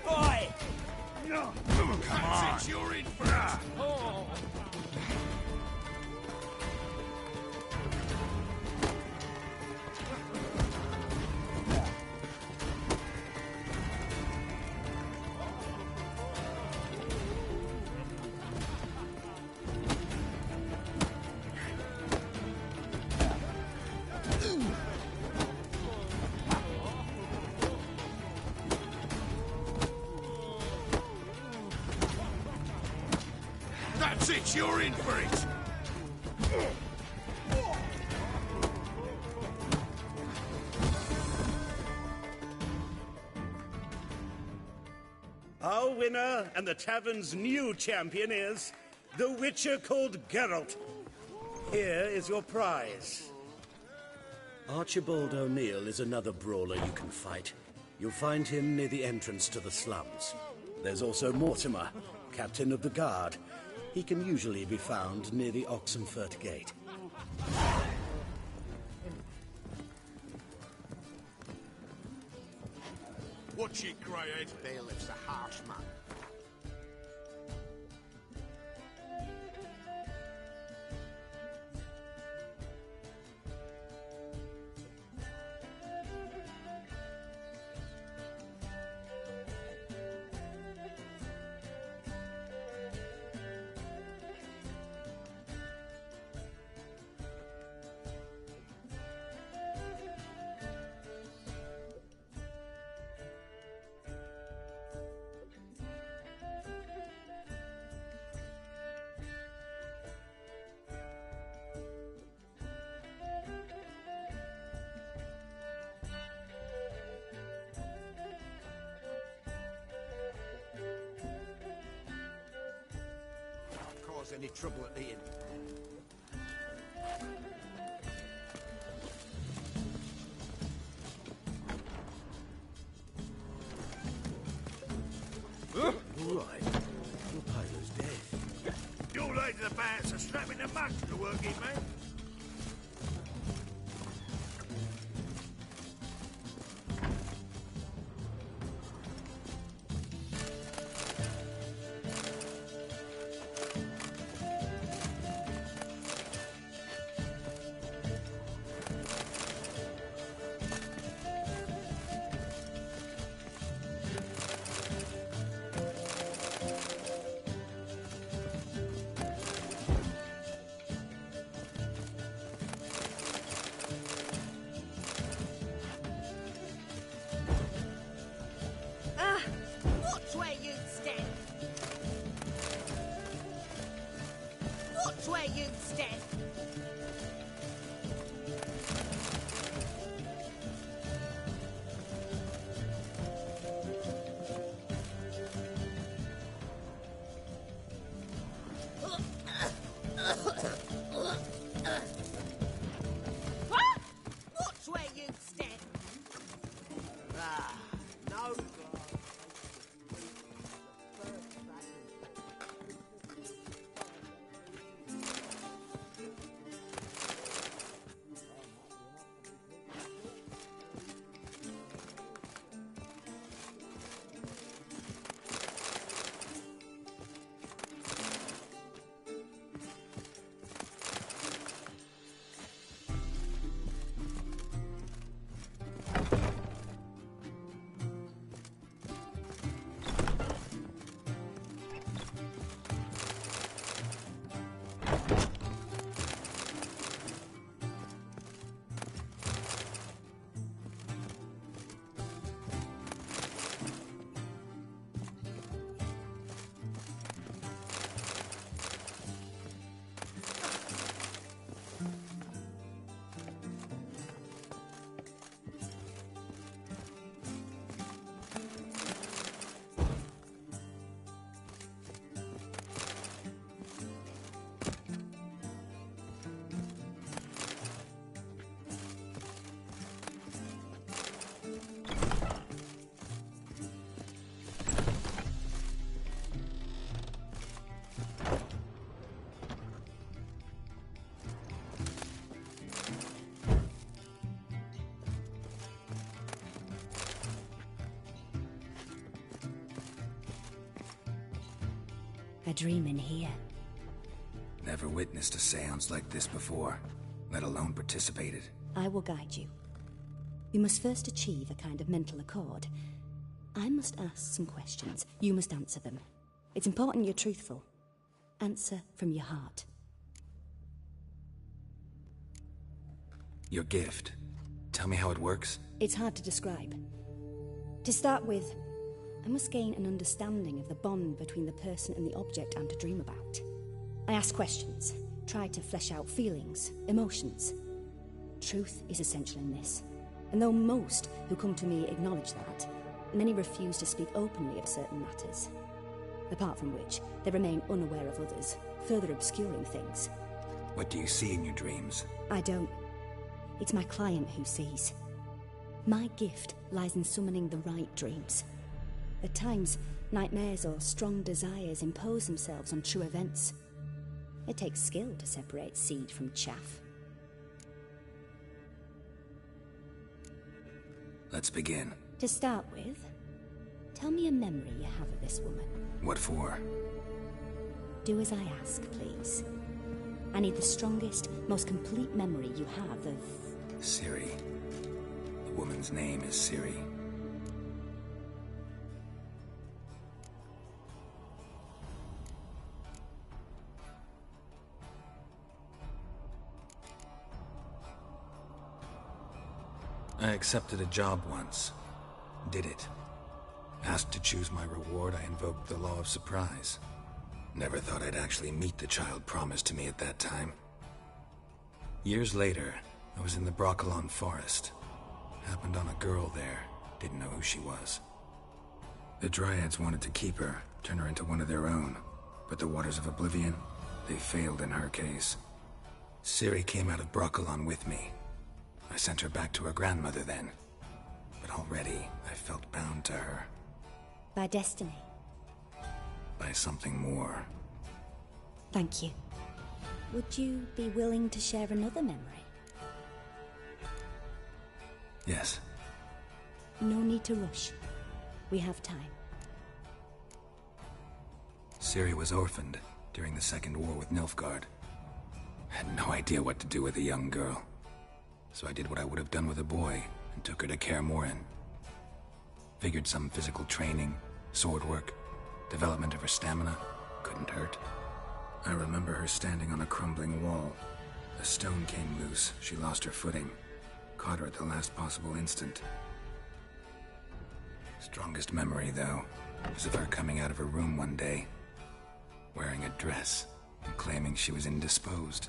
Boy! No! Come on! Since you're in front! Oh! That's it, you're in for it! Our winner and the tavern's new champion is the Witcher called Geralt. Here is your prize. Archibald O'Neill is another brawler you can fight. You'll find him near the entrance to the slums. There's also Mortimer, captain of the guard. He can usually be found near the Oxenfurt Gate. Watch it, Greyhead. Bailiff's a harsh man. Cause any trouble at the inn. All right. Your pilot's dead. Your lady the bats are snapping the mug to the working man. Watch where you step. Watch where you step. Watch where you step. Ah, no. A dream in here. Never witnessed a seance like this before, let alone participated. I will guide you. We must first achieve a kind of mental accord. I must ask some questions. You must answer them. It's important you're truthful. Answer from your heart. Your gift. Tell me how it works. It's hard to describe. To start with, I must gain an understanding of the bond between the person and the object I'm to dream about. I ask questions, try to flesh out feelings, emotions. Truth is essential in this, and though most who come to me acknowledge that, many refuse to speak openly of certain matters. Apart from which, they remain unaware of others, further obscuring things. What do you see in your dreams? I don't. It's my client who sees. My gift lies in summoning the right dreams. At times, nightmares or strong desires impose themselves on true events. It takes skill to separate seed from chaff. Let's begin. To start with, tell me a memory you have of this woman. What for? Do as I ask, please. I need the strongest, most complete memory you have of... Ciri. The woman's name is Ciri. I accepted a job once. Did it. Asked to choose my reward, I invoked the law of surprise. Never thought I'd actually meet the child promised to me at that time. Years later, I was in the Broccolon forest. Happened on a girl there. Didn't know who she was. The Dryads wanted to keep her, turn her into one of their own. But the Waters of Oblivion, they failed in her case. Ciri came out of Broccolon with me. I sent her back to her grandmother then. But already, I felt bound to her. By destiny. By something more. Thank you. Would you be willing to share another memory? Yes. No need to rush. We have time. Ciri was orphaned during the Second War with Nilfgaard. Had no idea what to do with a young girl. So I did what I would have done with a boy and took her to Kaer Morhen. Figured some physical training, sword work, development of her stamina couldn't hurt. I remember her standing on a crumbling wall. A stone came loose, she lost her footing. Caught her at the last possible instant. Strongest memory, though, was of her coming out of her room one day, wearing a dress and claiming she was indisposed.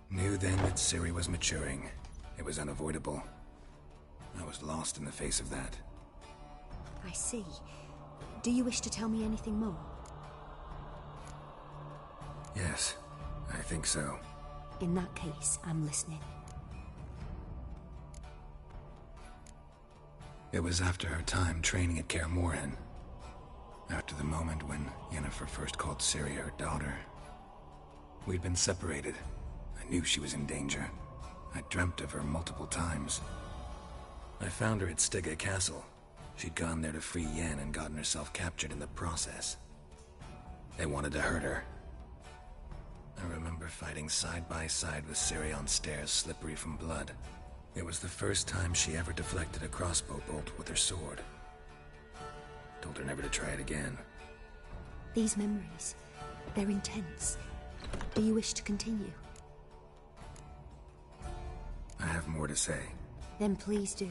Knew then that Ciri was maturing. It was unavoidable. I was lost in the face of that. I see. Do you wish to tell me anything more? Yes, I think so. In that case, I'm listening. It was after her time training at Kaer Morhen. After the moment when Yennefer first called Ciri her daughter. We'd been separated. I knew she was in danger. I dreamt of her multiple times. I found her at Stygga Castle. She'd gone there to free Yen and gotten herself captured in the process. They wanted to hurt her. I remember fighting side by side with Ciri on stairs slippery from blood. It was the first time she ever deflected a crossbow bolt with her sword. Told her never to try it again. These memories, they're intense. Do you wish to continue? I have more to say. Then please do.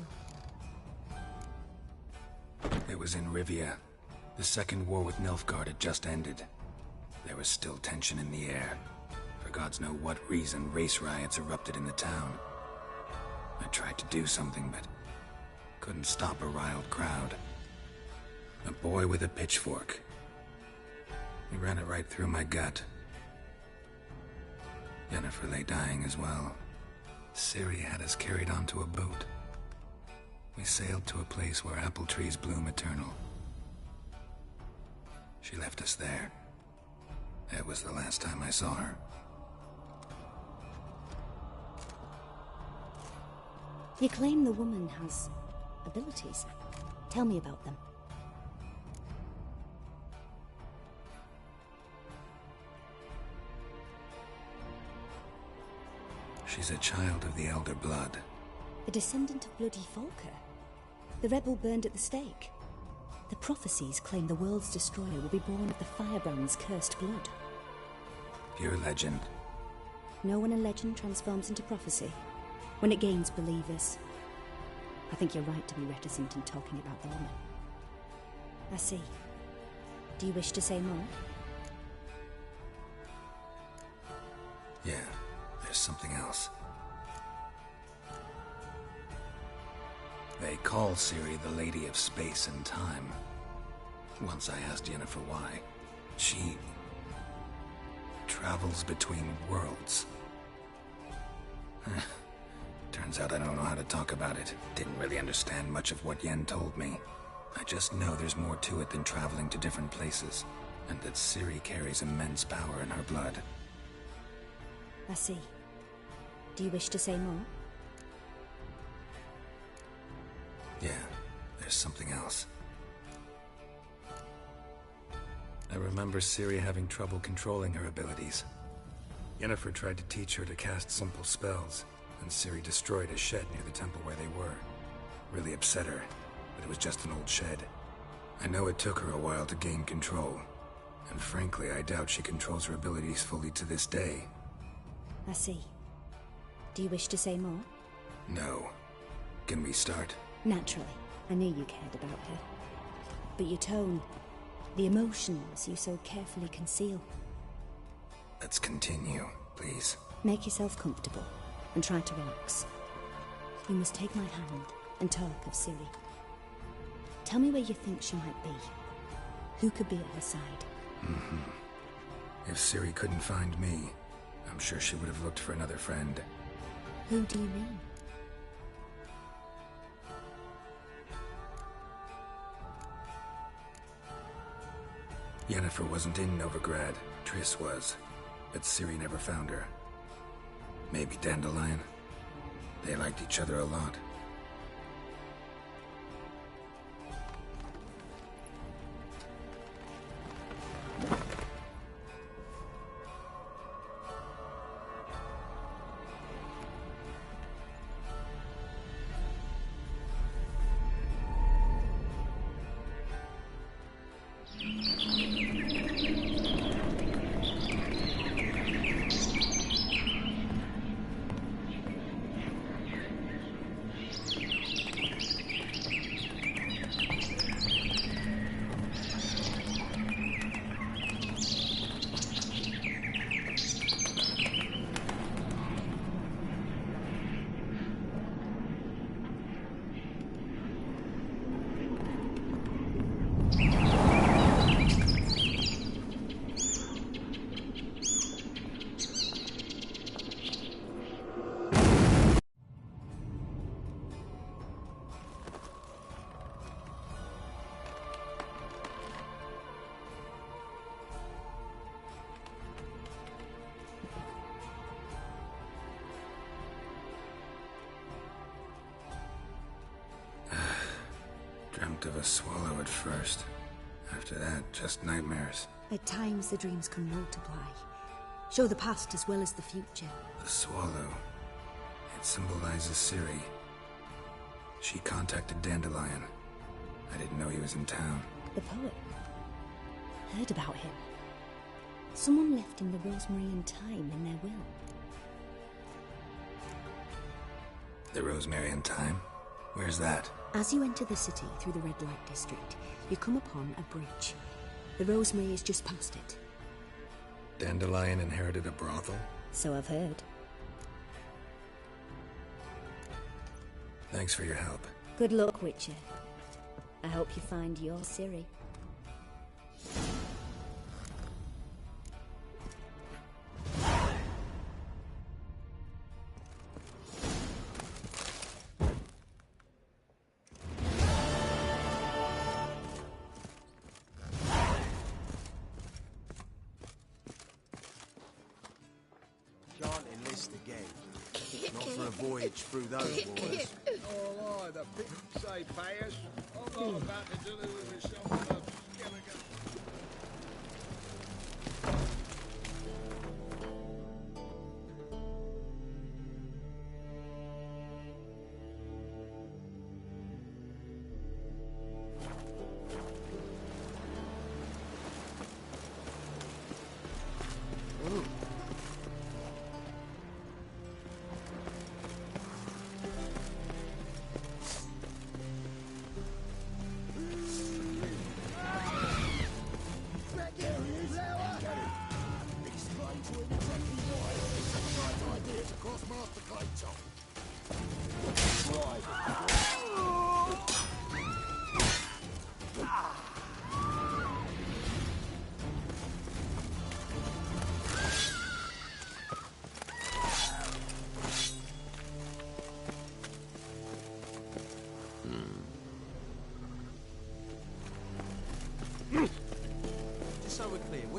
It was in Rivia. The Second War with Nilfgaard had just ended. There was still tension in the air. For gods know what reason, race riots erupted in the town. I tried to do something, but couldn't stop a riled crowd. A boy with a pitchfork. He ran it right through my gut. Yennefer lay dying as well. Ciri had us carried onto a boat. We sailed to a place where apple trees bloom eternal. She left us there. That was the last time I saw her. You claim the woman has abilities. Tell me about them. She's a child of the Elder Blood. A descendant of bloody Volker. The rebel burned at the stake. The prophecies claim the world's destroyer will be born of the Firebrand's cursed blood. Pure legend. No one in legend transforms into prophecy. When it gains believers. I think you're right to be reticent in talking about the woman. I see. Do you wish to say more? Yeah, there's something else. They call Ciri the Lady of Space and Time. Once I asked Yennefer why. She travels between worlds. Turns out I don't know how to talk about it. Didn't really understand much of what Yen told me. I just know there's more to it than traveling to different places, and that Ciri carries immense power in her blood. I see. Do you wish to say more? Yeah, there's something else. I remember Ciri having trouble controlling her abilities. Yennefer tried to teach her to cast simple spells, and Ciri destroyed a shed near the temple where they were. Really upset her, but it was just an old shed. I know it took her a while to gain control, and frankly, I doubt she controls her abilities fully to this day. I see. Do you wish to say more? No. Can we start? Naturally. I knew you cared about her. But your tone, the emotions you so carefully conceal. Let's continue, please. Make yourself comfortable and try to relax. You must take my hand and talk of Ciri. Tell me where you think she might be. Who could be at her side? If Ciri couldn't find me, I'm sure she would have looked for another friend. Who do you mean? Yennefer wasn't in Novigrad. Triss was. But Ciri never found her. Maybe Dandelion? They liked each other a lot. Dreamt of a swallow at first. After that, just nightmares. At times the dreams can multiply. Show the past as well as the future. The swallow. It symbolizes Ciri. She contacted Dandelion. I didn't know he was in town. The poet. Heard about him. Someone left him the rosemary and thyme in their will. The rosemary and thyme? Where's that? As you enter the city through the red light district, you come upon a bridge. The rosemary is just past it. Dandelion inherited a brothel? So I've heard. Thanks for your help. Good luck, Witcher. I hope you find your Ciri. Through those waters. Oh, aye, the big say payers. I'm not about to deliver myself with a skeleton.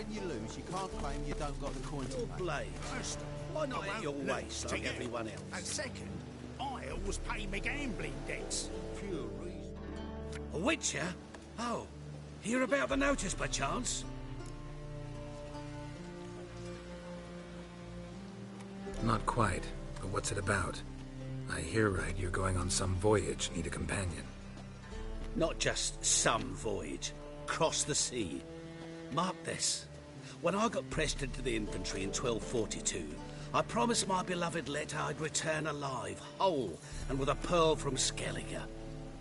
when you lose, you can't claim you don't got the coin to pay. Blade. First, why not at your waist like everyone else? And second, I always pay me gambling debts. Pure reason. A witcher? Oh, hear about the notice by chance? Not quite, but what's it about? I hear right you're going on some voyage, need a companion. Not just some voyage. Cross the sea. Mark this. When I got pressed into the infantry in 1242, I promised my beloved Letta I'd return alive, whole, and with a pearl from Skellige.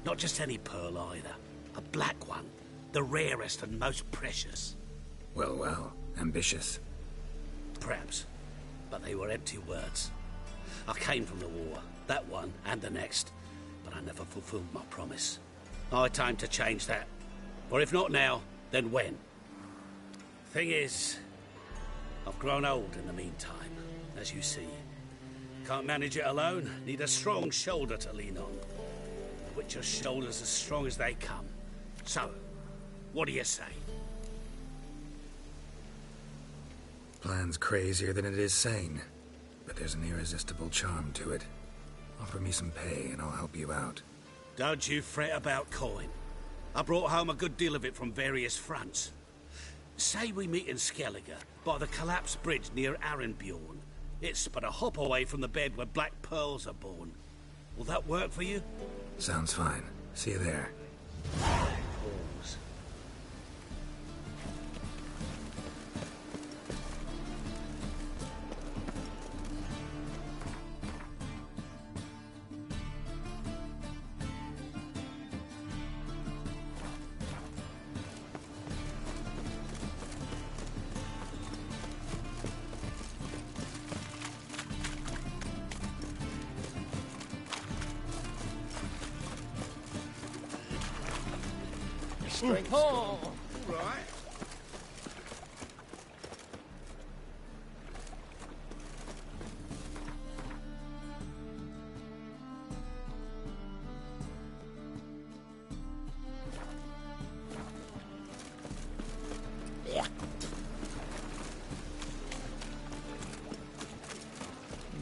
Not just any pearl either. A black one. The rarest and most precious. Well, well. Ambitious. Perhaps. But they were empty words. I came from the war. That one and the next. But I never fulfilled my promise. High time to change that. Or if not now, then when? Thing is, I've grown old in the meantime, as you see. Can't manage it alone, need a strong shoulder to lean on. The Witcher's shoulders as strong as they come. So, what do you say? Plan's crazier than it is sane, but there's an irresistible charm to it. Offer me some pay and I'll help you out. Don't you fret about coin. I brought home a good deal of it from various fronts. Say we meet in Skellige, by the collapsed bridge near Arenbjorn. It's but a hop away from the bed where black pearls are born. Will that work for you? Sounds fine. See you there. Pause. Strength. Oh, right. Yeah.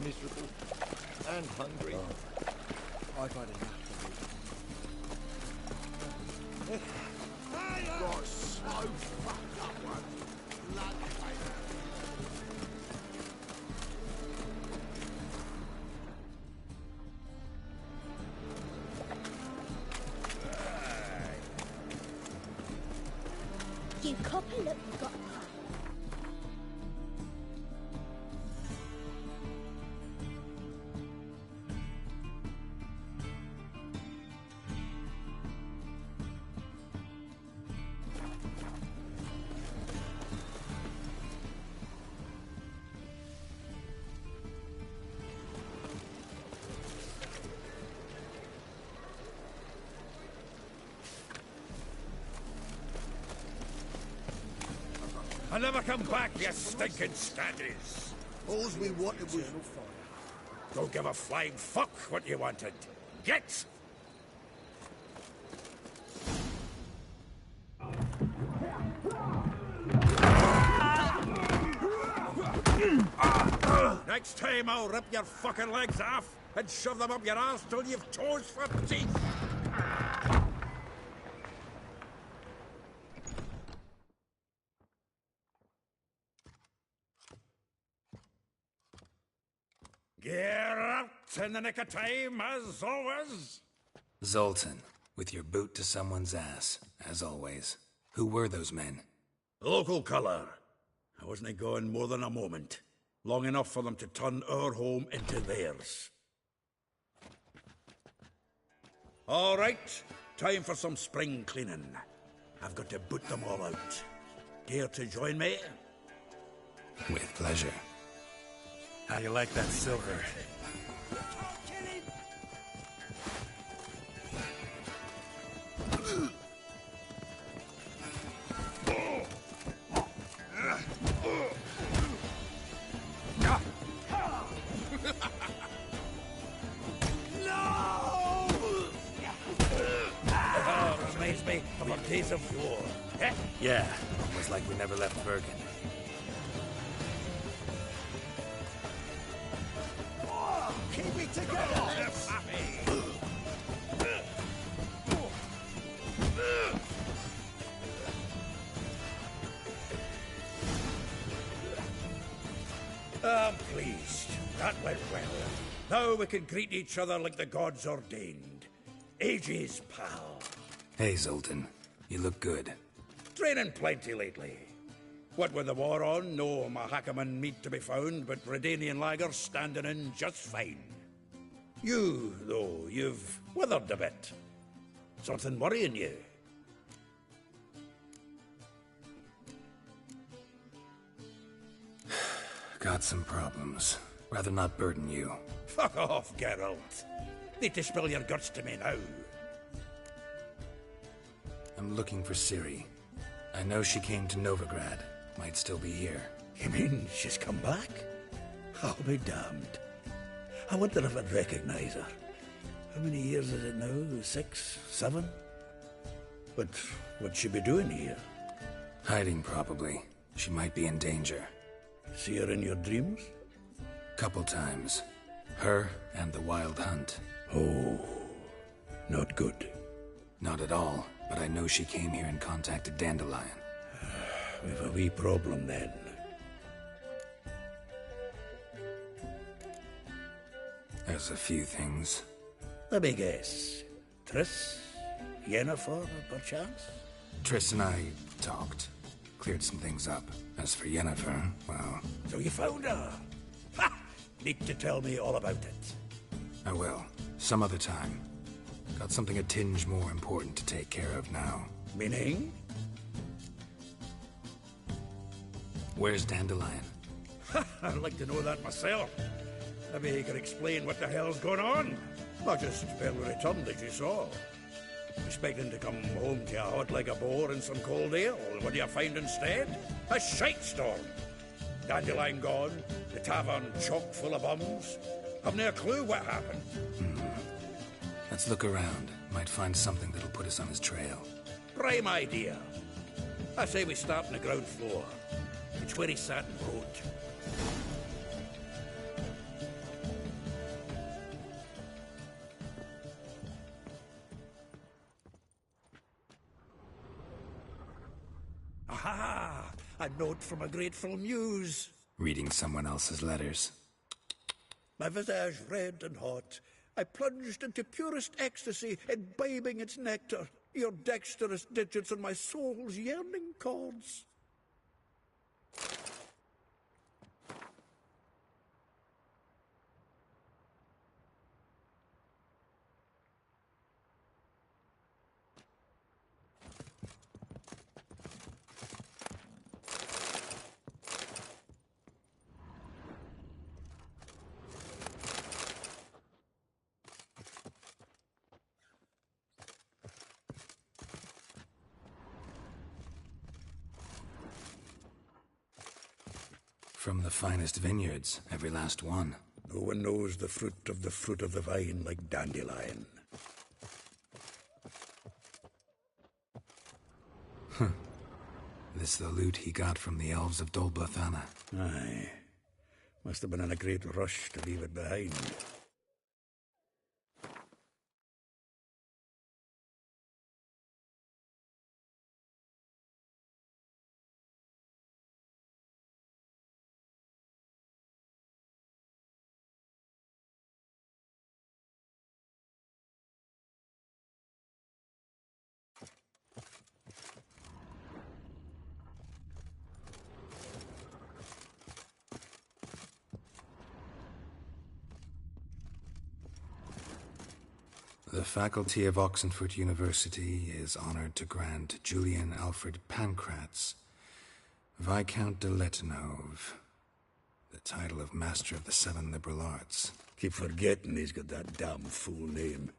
Miserable and hungry. I've had enough of it. Got so fucked up one. Blood You copper, look, you got a pie. I never come back, you stinking standies. All we wanted was... Don't give a flying fuck what you wanted. Get! Next time I'll rip your fucking legs off and shove them up your ass till you've toes for teeth. Get out in the nick of time, as always. Zoltan, with your boot to someone's ass, as always. Who were those men? Local colour. I wasn't going more than a moment. Long enough for them to turn our home into theirs. All right, time for some spring cleaning. I've got to boot them all out. Care to join me? With pleasure. How you like that silver? Reminds me of a days of war. Yeah, almost like we never left Bergen. I'm pleased. That went well. Now we can greet each other like the gods ordained. Ages, pal. Hey, Zoltan. You look good. Training plenty lately. What with the war on, no Mahakaman meat to be found, but Redanian lagers standing in just fine. You, though, you've withered a bit. Something worrying you? Got some problems. Rather not burden you. Fuck off, Geralt. Need to spill your guts to me now. I'm looking for Ciri. I know she came to Novigrad. Might still be here. You mean she's come back? I'll be damned. I wonder if I'd recognize her. How many years is it now? 6? 7? But what'd she be doing here? Hiding, probably. She might be in danger. See her in your dreams? Couple times. Her and the Wild Hunt. Oh, not good. Not at all, but I know she came here and contacted Dandelion. We've a wee problem then. There's a few things. Let me guess. Triss? Yennefer, perchance? Triss and I talked. Cleared some things up. As for Yennefer, well... So you found her? Ha! Need to tell me all about it. I will. Some other time. Got something a tinge more important to take care of now. Meaning? Where's Dandelion? I'd like to know that myself. Maybe he could explain what the hell's going on. Not just barely returned, as you saw. Expecting to come home to you hot like a boar and some cold ale. What do you find instead? A shite storm. Dandelion gone, the tavern chock full of bums. Haven't a clue what happened. Let's look around. Might find something that'll put us on his trail. Prime idea. I say we start on the ground floor. It's where he sat and wrote. Aha! A note from a grateful muse. Reading someone else's letters. My visage red and hot, I plunged into purest ecstasy, imbibing its nectar, your dexterous digits on my soul's yearning chords. From the finest vineyards, every last one. No one knows the fruit of the vine like Dandelion. This the loot he got from the elves of Dol Blathanna. Aye. Must have been in a great rush to leave it behind. The faculty of Oxenford University is honored to grant Julian Alfred Pancratz, Viscount de Letenhove, the title of Master of the Seven Liberal Arts. Keep forgetting he's got that damn fool name.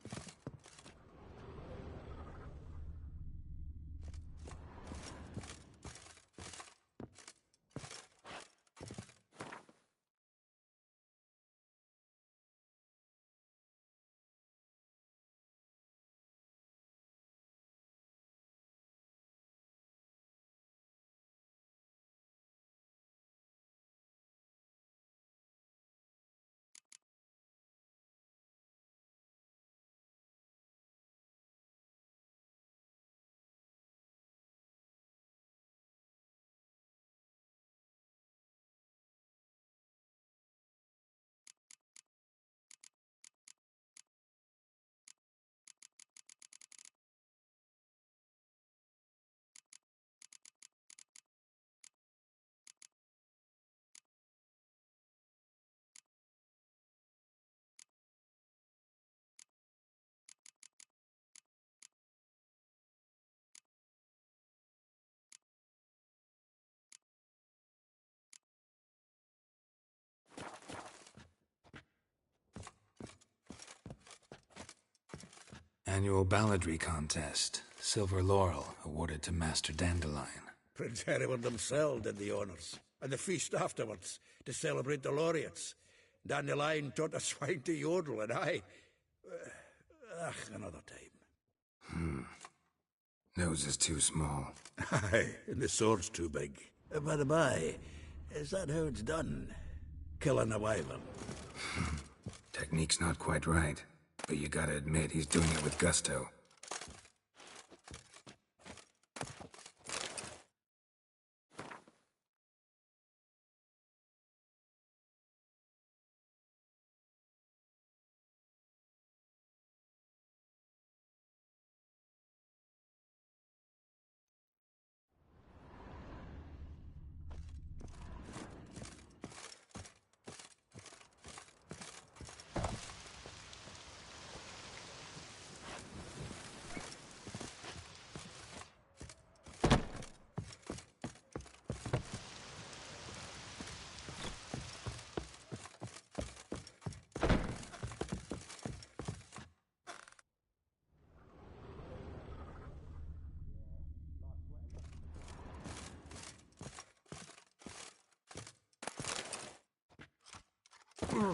Annual balladry contest. Silver laurel awarded to Master Dandelion. Prince Hereward himself did the honours, and the feast afterwards, to celebrate the laureates. Dandelion taught a swine to yodel, and I... another time. Nose is too small. Aye, and the sword's too big. By the by, is that how it's done? Killing a wyvern? Technique's not quite right, but you gotta admit he's doing it with gusto. Hmm.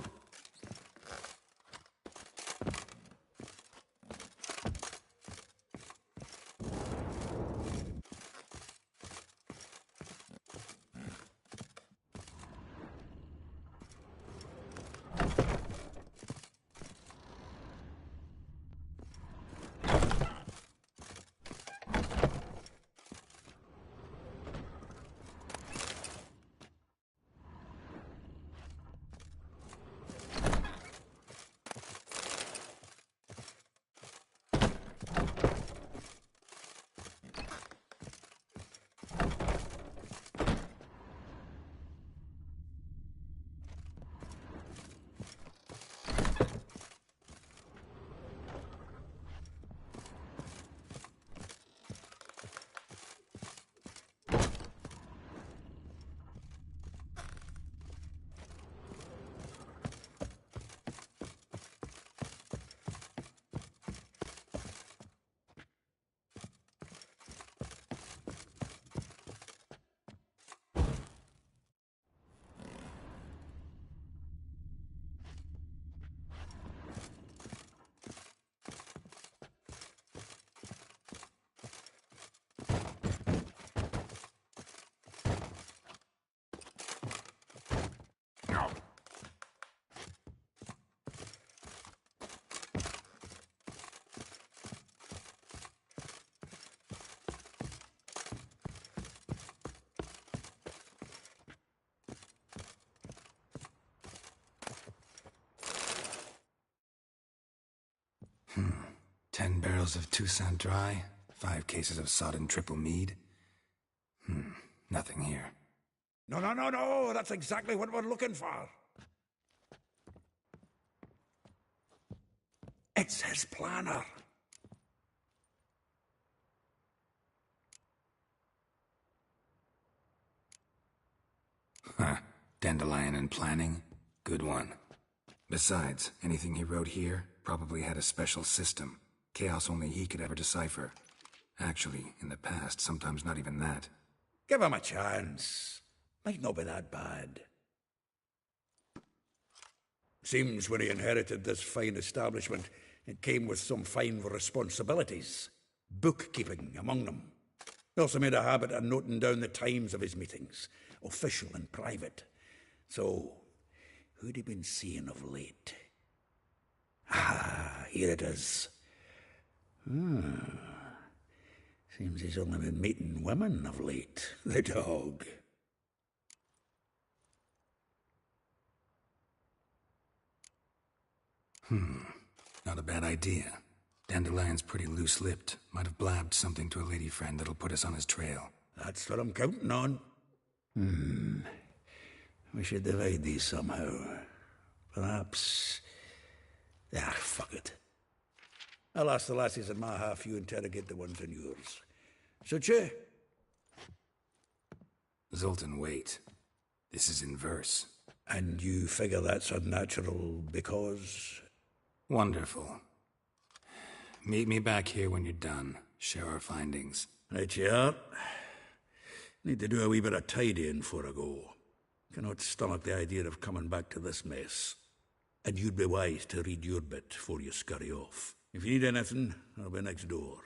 10 barrels of Toussaint Dry, 5 cases of sodden triple mead. Nothing here. No, that's exactly what we're looking for. It's his planner. Huh. Dandelion and planning? Good one. Besides, anything he wrote here probably had a special system. Chaos only he could ever decipher. Actually, in the past, sometimes not even that. Give him a chance. Might not be that bad. Seems when he inherited this fine establishment, it came with some fine responsibilities. Bookkeeping among them. He also made a habit of noting down the times of his meetings, official and private. So, who'd he been seeing of late? Ah, here it is. Seems he's only been meeting women of late. The dog. Not a bad idea. Dandelion's pretty loose-lipped. Might have blabbed something to a lady friend that'll put us on his trail. That's what I'm counting on. We should divide these somehow. Perhaps... fuck it. I'll ask the lassies in my half, you interrogate the ones in yours. Should you? Zoltan, wait. This is in verse. And you figure that's unnatural because... Wonderful. Meet me back here when you're done. Share our findings. Right you are. Need to do a wee bit of tidying before I go. Cannot stomach the idea of coming back to this mess. And you'd be wise to read your bit before you scurry off. If you need anything, I'll be next door.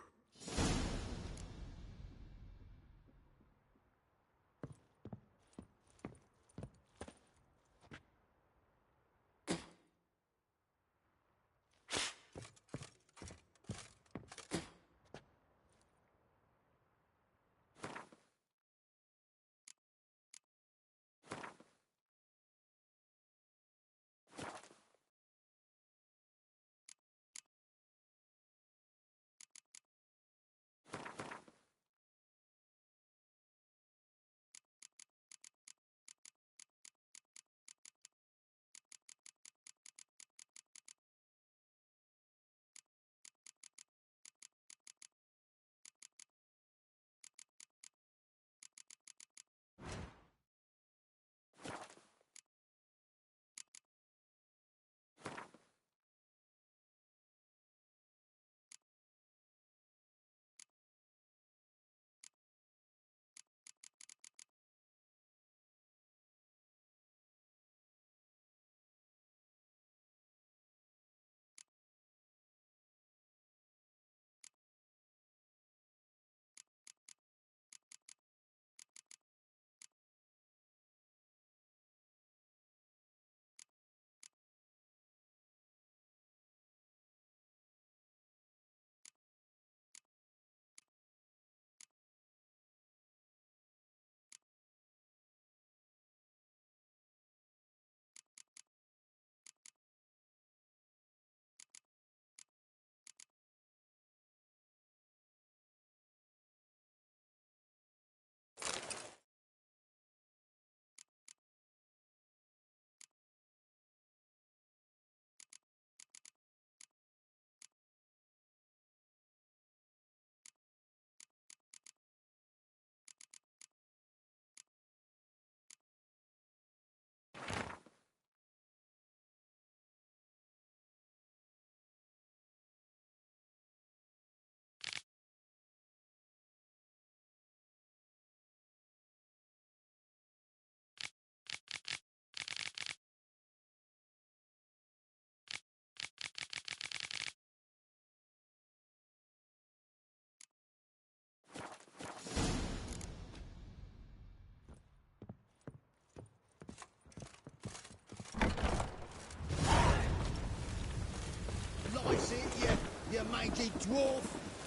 Lice it, you mangy dwarf!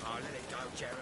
Oh, let it go, Jared.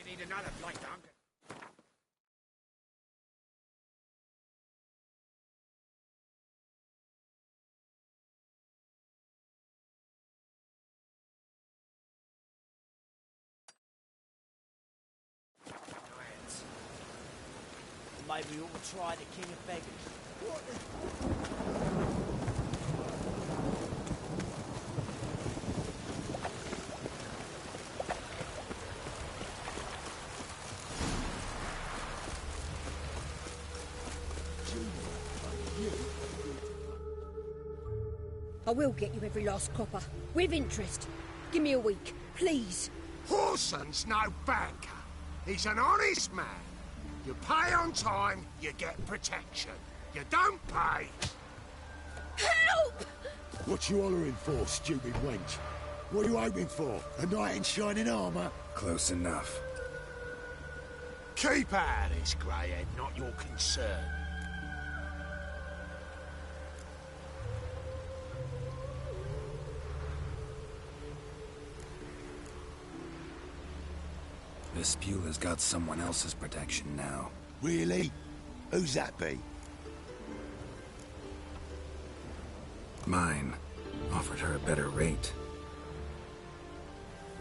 We need another plate, Duncan. Maybe we ought to try the King of Beggars. What I will get you every last copper. With interest. Give me a week, please. Horson's no banker. He's an honest man. You pay on time, you get protection. You don't pay. Help! What you hollering for, stupid wench? What are you hoping for? A knight in shining armour? Close enough. Keep out of this, greyhead, not your concern. This Beulah's got someone else's protection now. Really? Who's that be? Mine. Offered her a better rate.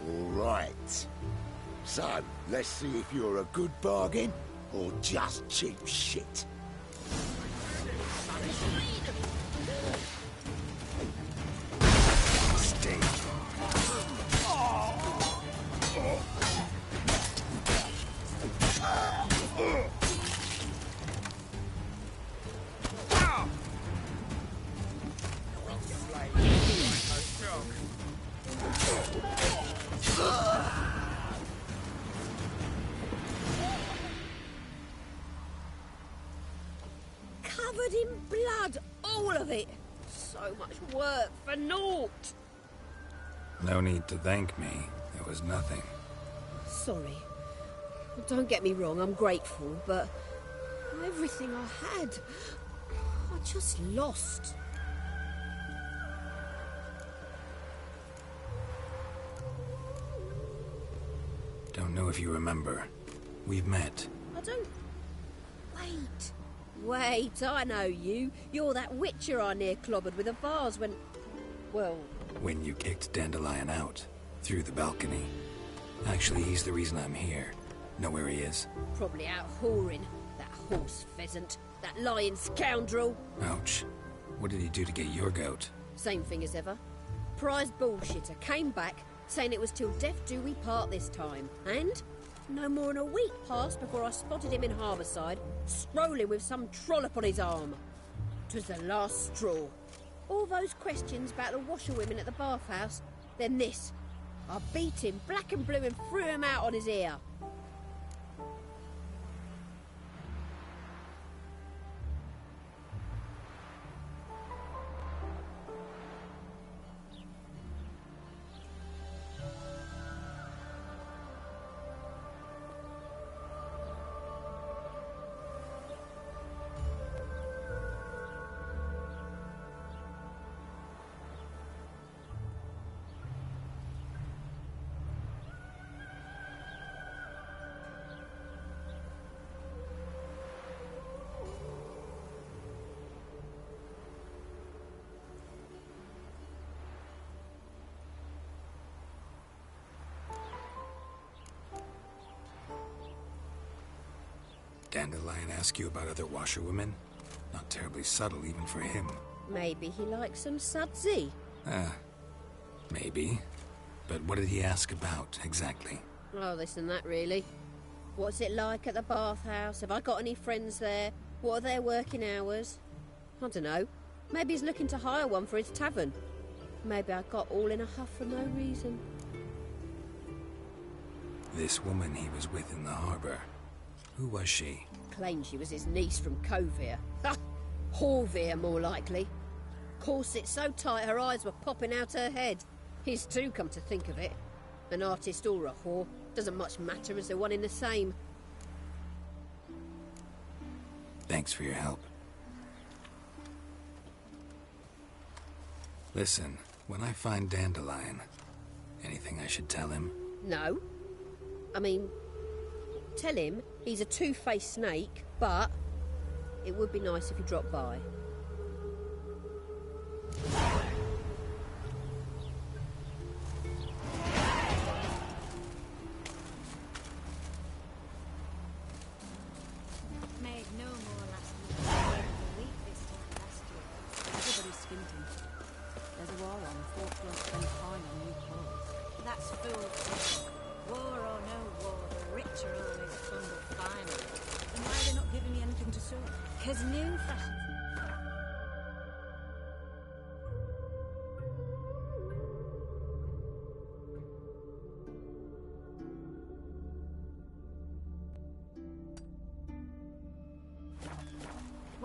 All right. So, let's see if you're a good bargain or just cheap shit. Stay. Covered in blood, all of it. So much work for naught. No need to thank me. It was nothing. Sorry. Don't get me wrong, I'm grateful, but everything I had, I just lost. Don't know if you remember. We've met. I don't... Wait. Wait, I know you. You're that witcher I near clobbered with a vase when... Well... When you kicked Dandelion out. Through the balcony. Actually, he's the reason I'm here. Know where he is? Probably out whoring. That horse pheasant. That lying scoundrel. Ouch. What did he do to get your goat? Same thing as ever. Prize bullshitter came back, saying it was till death do we part this time. And no more than a week passed before I spotted him in Harbourside, strolling with some trollop on his arm. 'Twas the last straw. All those questions about the washerwomen at the bathhouse, then this. I beat him black and blue and threw him out on his ear. Dandelion ask you about other washerwomen? Not terribly subtle even for him. Maybe he likes some sudsy. Maybe. But what did he ask about, exactly? Oh, this and that, really. What's it like at the bathhouse? Have I got any friends there? What are their working hours? I don't know. Maybe he's looking to hire one for his tavern. Maybe I got all in a huff for no reason. This woman he was with in the harbour. Who was she? Claimed she was his niece from Covere. Ha! Horvere, more likely. Corset so tight her eyes were popping out her head. His too, come to think of it. An artist or a whore. Doesn't much matter as they're one in the same. Thanks for your help. Listen, when I find Dandelion, anything I should tell him? No. I mean, tell him he's a two-faced snake, but it would be nice if he dropped by. Made no more last week. A week this time last year. Everybody's squinting. There's a war on. Folks won't spend time on new clothes. That's fool. War or no war, the rich are always funded finally. And why are they not giving me anything to sew? 'Cause new fashions...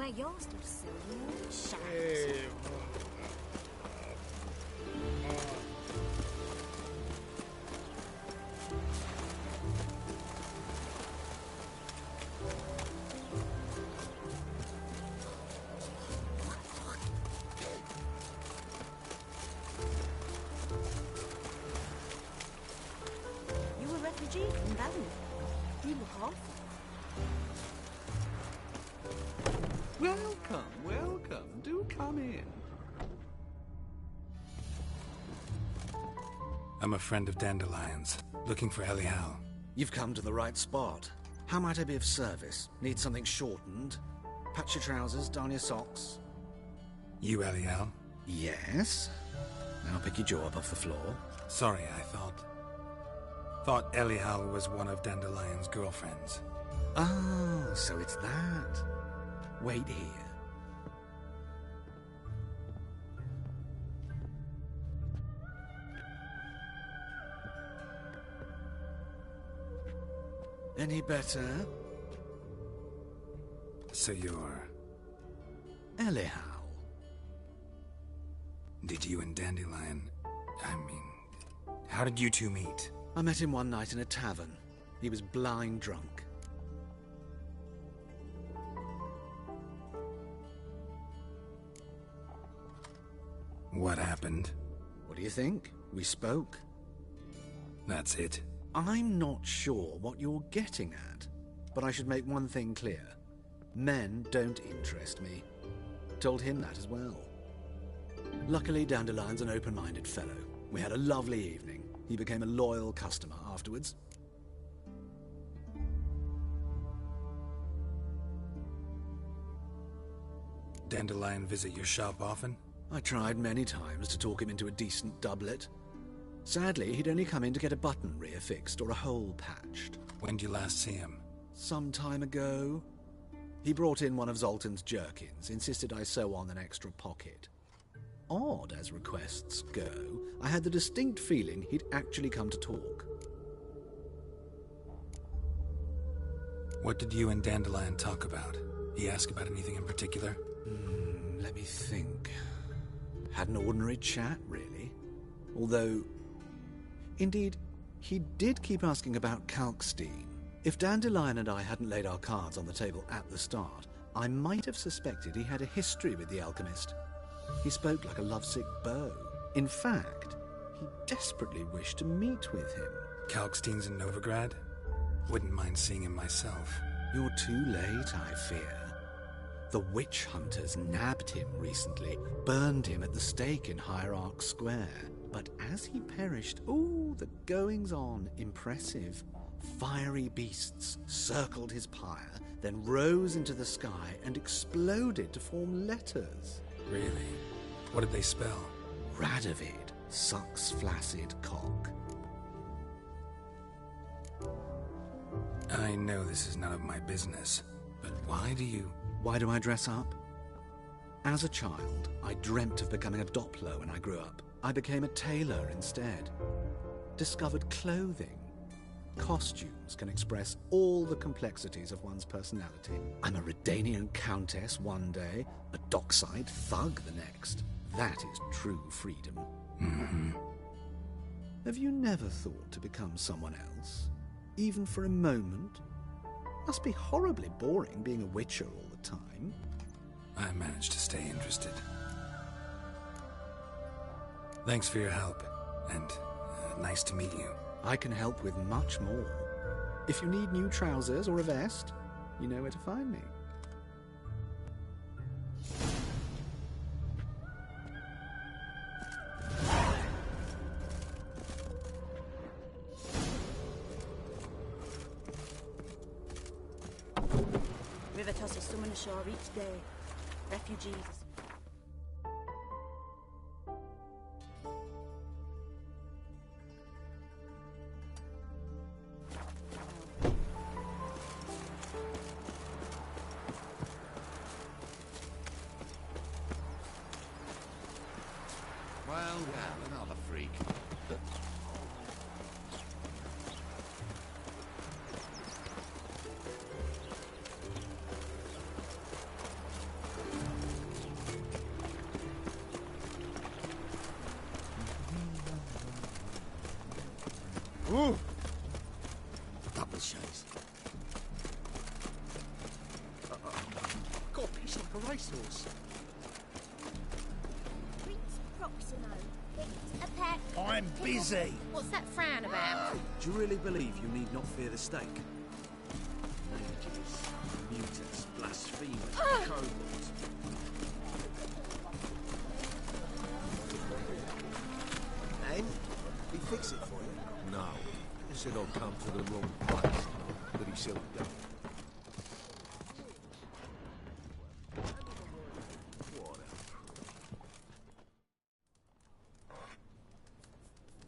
Anyway, you're still silly. Hey. You a refugee from Valley? You look awful. Welcome, welcome. Do come in. I'm a friend of Dandelion's, looking for Elial. You've come to the right spot. How might I be of service? Need something shortened? Patch your trousers, darn your socks. You Elial? Yes? Now pick your jaw up off the floor. Sorry, I thought Elial was one of Dandelion's girlfriends. Oh, so it's that. Wait here. Any better? So you're... Elial. Did you and Dandelion... how did you two meet? I met him one night in a tavern. He was blind drunk. What happened? What do you think? We spoke. That's it. I'm not sure what you're getting at, but I should make one thing clear. Men don't interest me. Told him that as well. Luckily, Dandelion's an open-minded fellow. We had a lovely evening. He became a loyal customer afterwards. Dandelion visit your shop often? I tried many times to talk him into a decent doublet. Sadly, he'd only come in to get a button reaffixed or a hole patched. When did you last see him? Some time ago. He brought in one of Zoltan's jerkins, insisted I sew on an extra pocket. Odd as requests go, I had the distinct feeling he'd actually come to talk. What did you and Dandelion talk about? He asked about anything in particular? Let me think. Had an ordinary chat, really. Although, indeed, he did keep asking about Kalkstein. If Dandelion and I hadn't laid our cards on the table at the start, I might have suspected he had a history with the alchemist. He spoke like a lovesick beau. In fact, he desperately wished to meet with him. Kalkstein's in Novigrad? Wouldn't mind seeing him myself. You're too late, I fear. The witch hunters nabbed him recently, burned him at the stake in Hierarch Square. But as he perished, the goings-on, impressive. Fiery beasts circled his pyre, then rose into the sky and exploded to form letters. Really? What did they spell? Radovid, sucks flaccid cock. I know this is none of my business, but why do I dress up? As a child, I dreamt of becoming a Doppler when I grew up. I became a tailor instead. Discovered clothing. Costumes can express all the complexities of one's personality. I'm a Redanian countess one day, a dockside thug the next. That is true freedom. Mm-hmm. Have you never thought to become someone else? Even for a moment? Must be horribly boring being a witcher all the time. I managed to stay interested. Thanks for your help, and nice to meet you. I can help with much more. If you need new trousers or a vest, you know where to find me. River-tosses summon ashore each day. Refugees. Well, another freak. Ooh! Double chase. Got a piece like a racehorse. Prince Proximo. It's a pack. I'm busy. What's that frown about? Do you really believe you need not fear the stake? Mages, mutants, blasphemers, kobolds. And he fix it for you? No. He said I'd come to the wrong place. But he seldom does.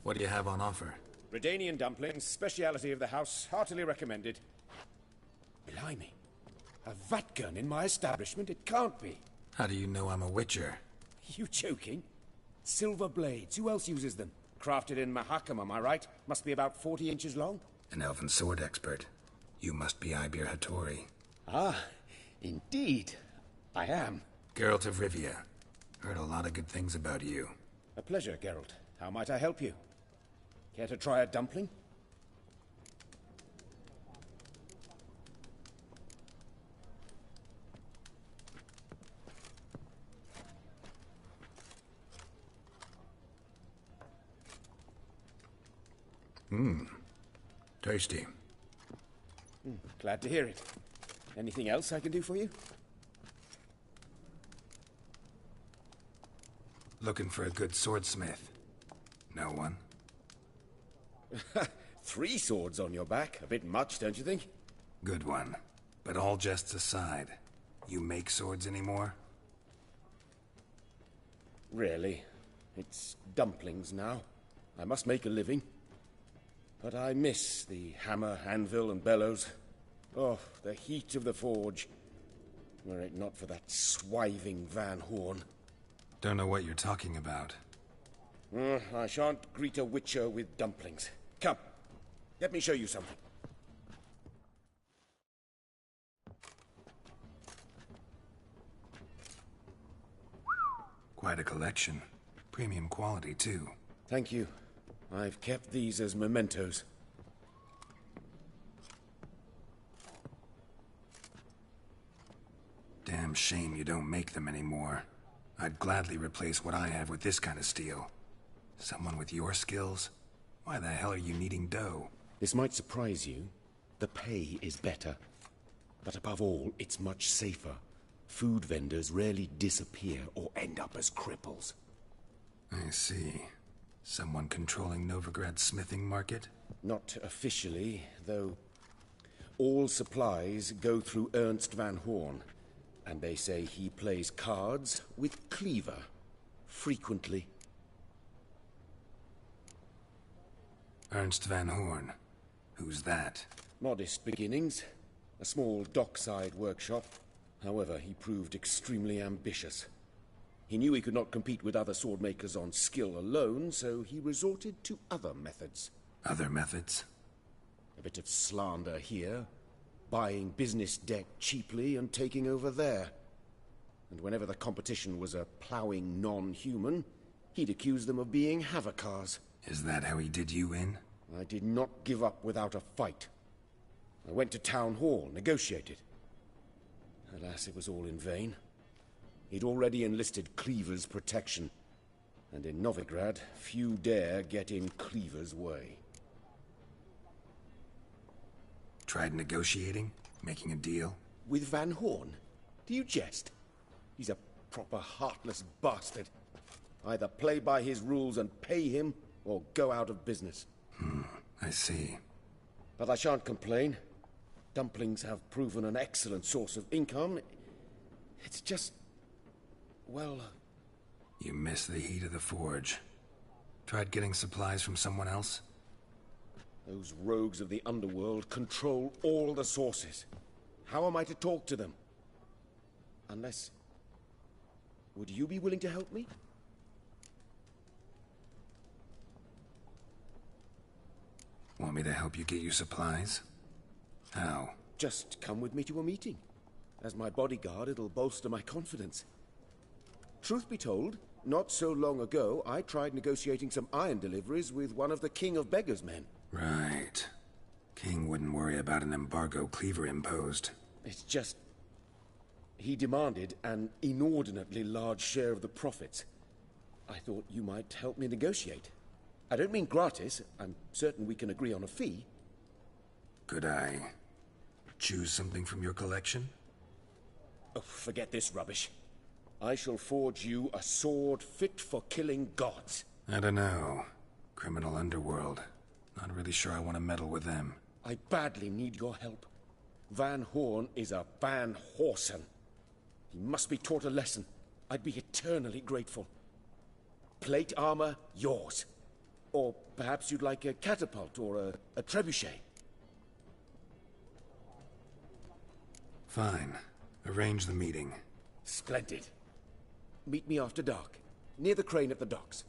What do you have on offer? Redanian dumplings, speciality of the house, heartily recommended. Blimey. A vat gun in my establishment? It can't be. How do you know I'm a witcher? You joking? Silver blades. Who else uses them? Crafted in Mahakam, am I right? Must be about 40 inches long. An elven sword expert. You must be Ibir Hattori. Ah, indeed. I am. Geralt of Rivia. Heard a lot of good things about you. A pleasure, Geralt. How might I help you? Care to try a dumpling? Tasty. Glad to hear it. Anything else I can do for you? Looking for a good swordsmith. No one? 3 swords on your back. A bit much, don't you think? Good one. But all jests aside, you make swords anymore? Really. It's dumplings now. I must make a living. But I miss the hammer, anvil, and bellows. Oh, the heat of the forge. Were it not for that swiving Van Horn. Don't know what you're talking about. I shan't greet a witcher with dumplings. Come, let me show you something. Quite a collection. Premium quality, too. Thank you. I've kept these as mementos. Damn shame you don't make them anymore. I'd gladly replace what I have with this kind of steel. Someone with your skills? Why the hell are you needing dough? This might surprise you. The pay is better. But above all, it's much safer. Food vendors rarely disappear or end up as cripples. I see. Someone controlling Novigrad's smithing market? Not officially, though all supplies go through Ernst Van Horn. And they say he plays cards with Cleaver. Frequently. Ernst Van Horn. Who's that? Modest beginnings. A small dockside workshop. However, he proved extremely ambitious. He knew he could not compete with other swordmakers on skill alone, so he resorted to other methods. Other methods? A bit of slander here, buying business deck cheaply and taking over there. And whenever the competition was a ploughing non-human, he'd accuse them of being Havocars. Is that how he did you in? I did not give up without a fight. I went to Town Hall, negotiated. Alas, it was all in vain. He'd already enlisted Cleaver's protection. And in Novigrad, few dare get in Cleaver's way. Tried negotiating? Making a deal? With Van Horn? Do you jest? He's a proper heartless bastard. Either play by his rules and pay him, or go out of business. I see. But I shan't complain. Dumplings have proven an excellent source of income. It's just... well... You miss the heat of the forge. Tried getting supplies from someone else? Those rogues of the underworld control all the sources. How am I to talk to them? Unless... would you be willing to help me? Want me to help you get you supplies? How? Just come with me to a meeting. As my bodyguard, it'll bolster my confidence. Truth be told, Not so long ago, I tried negotiating some iron deliveries with one of the King of Beggars' men. Right. King wouldn't worry about an embargo Cleaver imposed. It's just... he demanded an inordinately large share of the profits. I thought you might help me negotiate. I don't mean gratis. I'm certain we can agree on a fee. Could I choose something from your collection? Oh, forget this rubbish. I shall forge you a sword fit for killing gods. I don't know. Criminal underworld. Not really sure I want to meddle with them. I badly need your help. Van Horn is a Van Horsen. He must be taught a lesson. I'd be eternally grateful. Plate armor, yours. Or perhaps you'd like a catapult or a trebuchet. Fine. Arrange the meeting. Splendid. Meet me after dark, near the crane at the docks.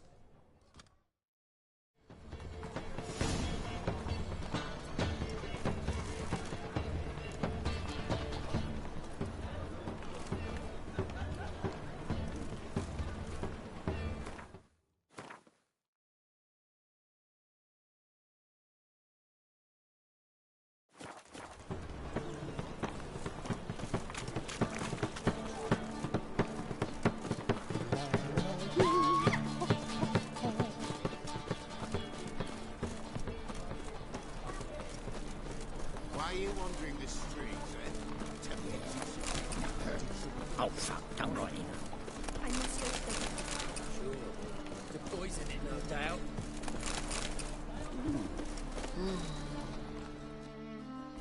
Why are you wandering the streets, eh? Tell me. Oh, fuck, don't write it. I must go think. Sure. To poison it, no doubt.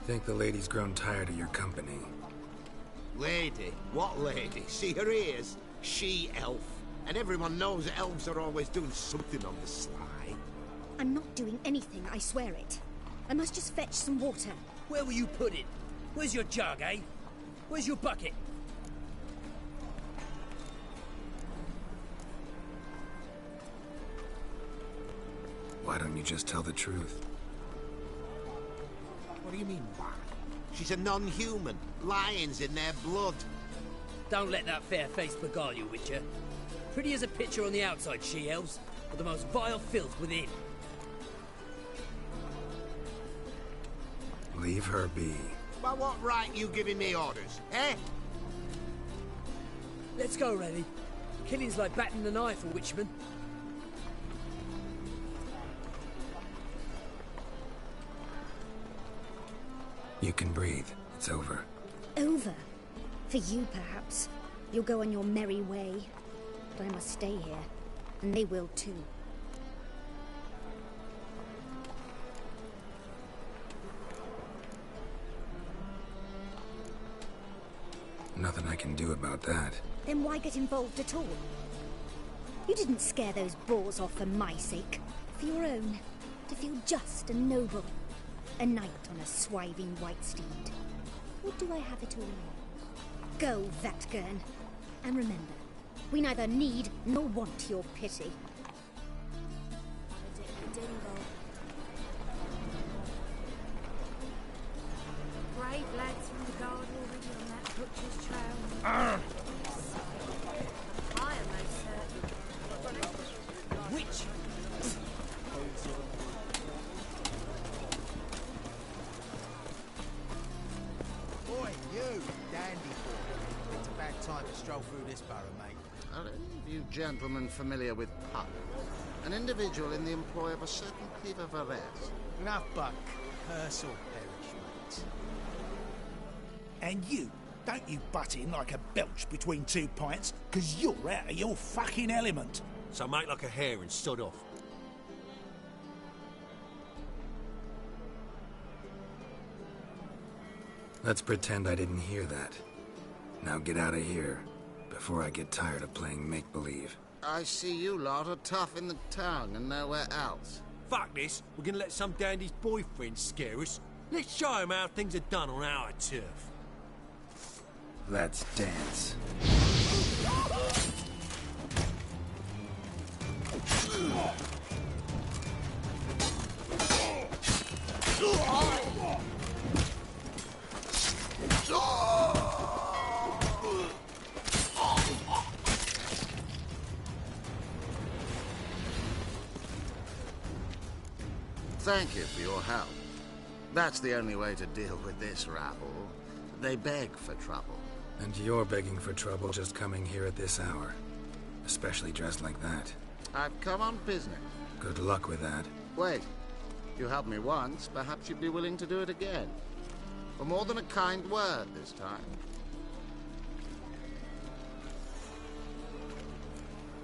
Think the lady's grown tired of your company. Lady? What lady? See her ears? She-elf. And everyone knows that elves are always doing something on the sly. I'm not doing anything, I swear it. I must just fetch some water. Where will you put it? Where's your jug, eh? Where's your bucket? Why don't you just tell the truth? What do you mean, why? She's a non-human. Lions in their blood. Don't let that fair face beguile you, Witcher. Pretty as a picture on the outside, she-elves, but the most vile filth within. Leave her be. By what right you giving me orders, eh? Let's go, Rennie. Killing's like batting an eye for Witchman. You can breathe. It's over. Over? For you, perhaps. You'll go on your merry way. But I must stay here. And they will too. Nothing I can do about that. Then why get involved at all? You didn't scare those boars off for my sake. For your own. To feel just and noble. A knight on a swiving white steed. Or do I have it all wrong? Go, Vatgern. And remember, we neither need nor want your pity. Brave lads from the guard already on that butcher's trail. Arr! I am most certain. Witch! Boy, you, dandy boy. It's about time to stroll through this borough, mate. Are any of you gentlemen familiar with Puck? An individual in the employ of a certain Cleaver Varese. Enough, Buck. Curse or perish, mate. And you, don't you butt in like a belch between 2 pints, because you're out of your fucking element. So make like a hare and sod off. Let's pretend I didn't hear that. Now get out of here, before I get tired of playing make-believe. I see you lot are tough in the tongue and nowhere else. Fuck this. We're gonna let some dandy's boyfriend scare us. Let's show him how things are done on our turf. Let's dance. Thank you for your help. That's the only way to deal with this rabble. They beg for trouble. And you're begging for trouble just coming here at this hour. Especially dressed like that. I've come on business. Good luck with that. Wait. You helped me once, perhaps you'd be willing to do it again. For more than a kind word this time.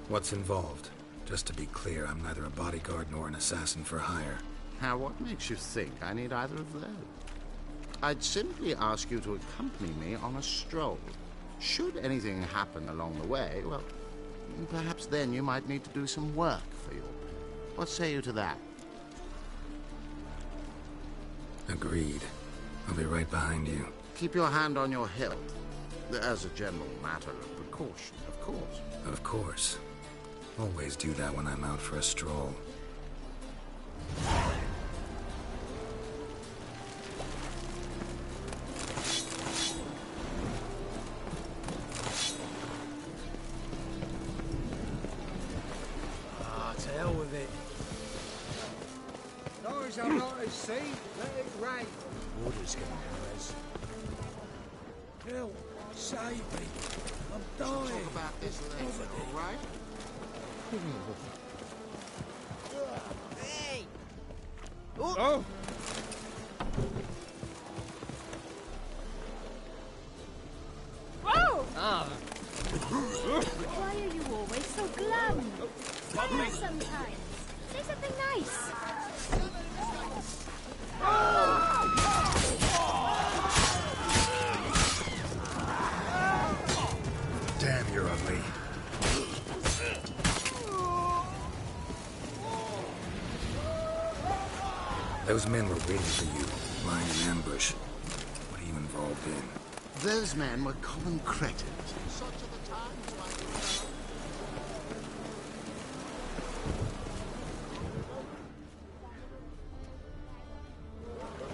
What's involved? Just to be clear, I'm neither a bodyguard nor an assassin for hire. Now, what makes you think I need either of those? I'd simply ask you to accompany me on a stroll. Should anything happen along the way, well, perhaps then you might need to do some work for your pay. What say you to that? Agreed. I'll be right behind you. Keep your hand on your hilt. As a general matter of precaution, of course. Of course. Always do that when I'm out for a stroll. To hell with it. Those are not at sea. Let it rain. Orders getting Perez. Help! Save me! I'm dying. Talk about this later, all right? Hey! Oh! Whoa! Ah. Why are you always so glum? Smile sometimes. Say something nice. Damn, you're ugly. Those men were waiting for you, lying in ambush. What are you involved in? Those men were common cretins. Such are the times, my good fellow.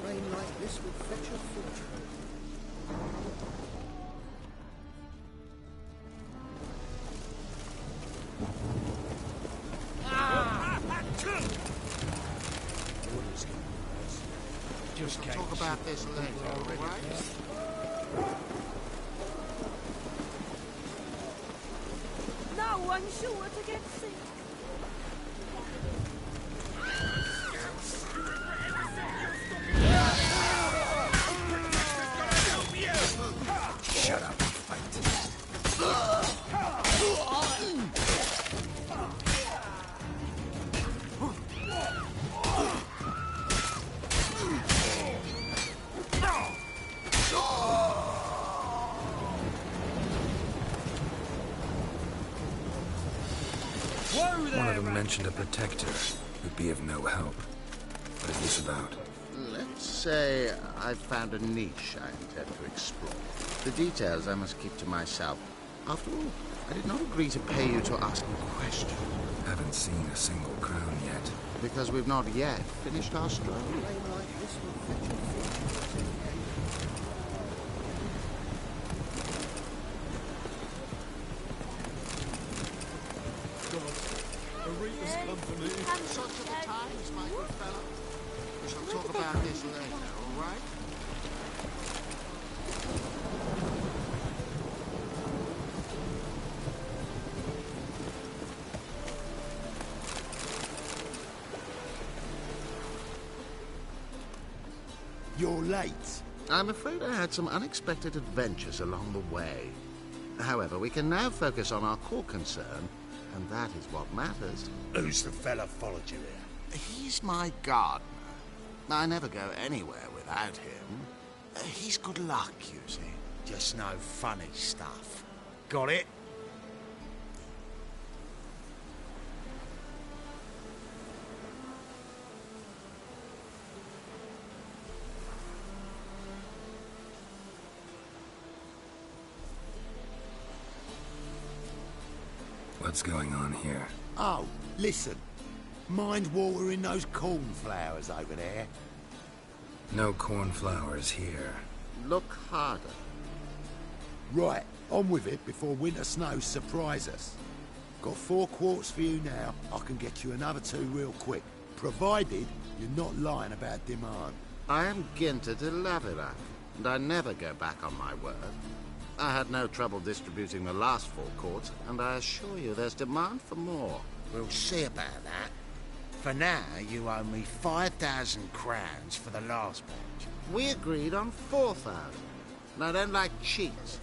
Rain like this would fetch a fortune. Just We'll talk about this later, all right? No, I'm sure to get sick. Shut up and fight. One of them mentioned a protector who'd be of no help. What is this about? Let's say I've found a niche I intend to explore. The details I must keep to myself. After all, I did not agree to pay you to ask me questions. Haven't seen a single crown yet. Because we've not yet finished our stroll. Such are the times, my good fellow. We shall talk about this later, all right? You're late. I'm afraid I had some unexpected adventures along the way. However, we can now focus on our core concern, and that is what matters. Who's the fella followed you here? He's my gardener. I never go anywhere without him. He's good luck, you see. Just no funny stuff. Got it? What's going on here? Oh, listen. Mind watering those cornflowers over there? No cornflowers here. Look harder. Right, on with it before winter snows surprise us. Got 4 quarts for you now. I can get you another 2 real quick. Provided you're not lying about demand. I am Ginter de Laverack, and I never go back on my word. I had no trouble distributing the last 4 quarts, and I assure you there's demand for more. We'll see about that. For now, you owe me 5,000 crowns for the last batch. We agreed on 4,000, and I don't like cheats.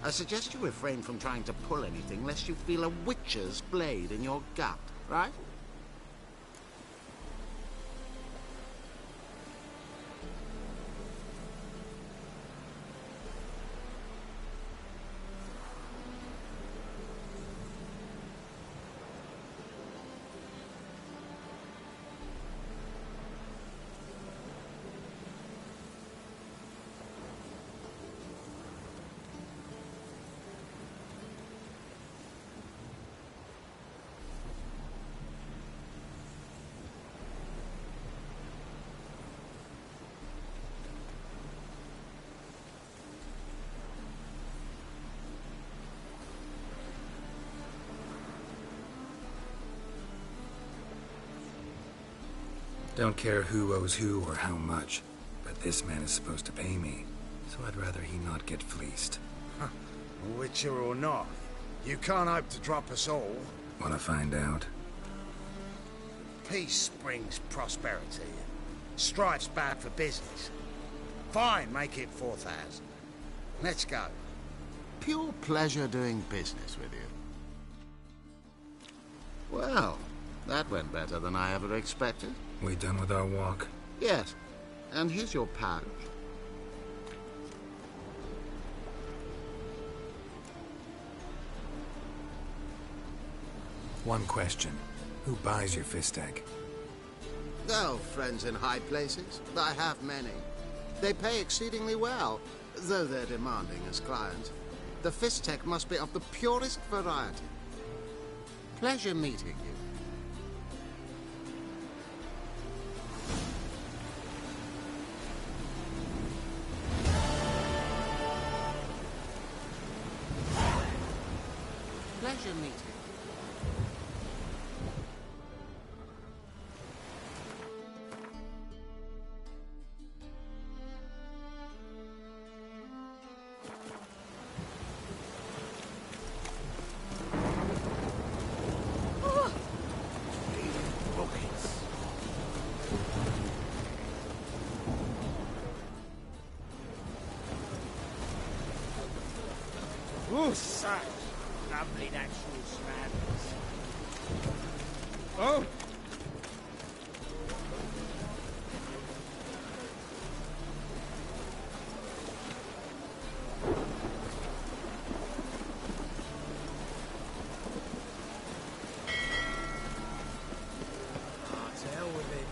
I suggest you refrain from trying to pull anything lest you feel a witcher's blade in your gut, right? Don't care who owes who or how much, but this man is supposed to pay me, so I'd rather he not get fleeced. Huh. Witcher or not, you can't hope to drop us all. Wanna find out? Peace brings prosperity. Strife's bad for business. Fine, make it 4,000. Let's go. Pure pleasure doing business with you. Well, that went better than I ever expected. We done with our walk? Yes. And here's your pouch. One question. Who buys your fistek? Oh, friends in high places. I have many. They pay exceedingly well, though they're demanding as clients. The fistek must be of the purest variety. Pleasure meeting you. Pleasure meeting. Oh, such lovely natural surroundings. Oh! To hell with it.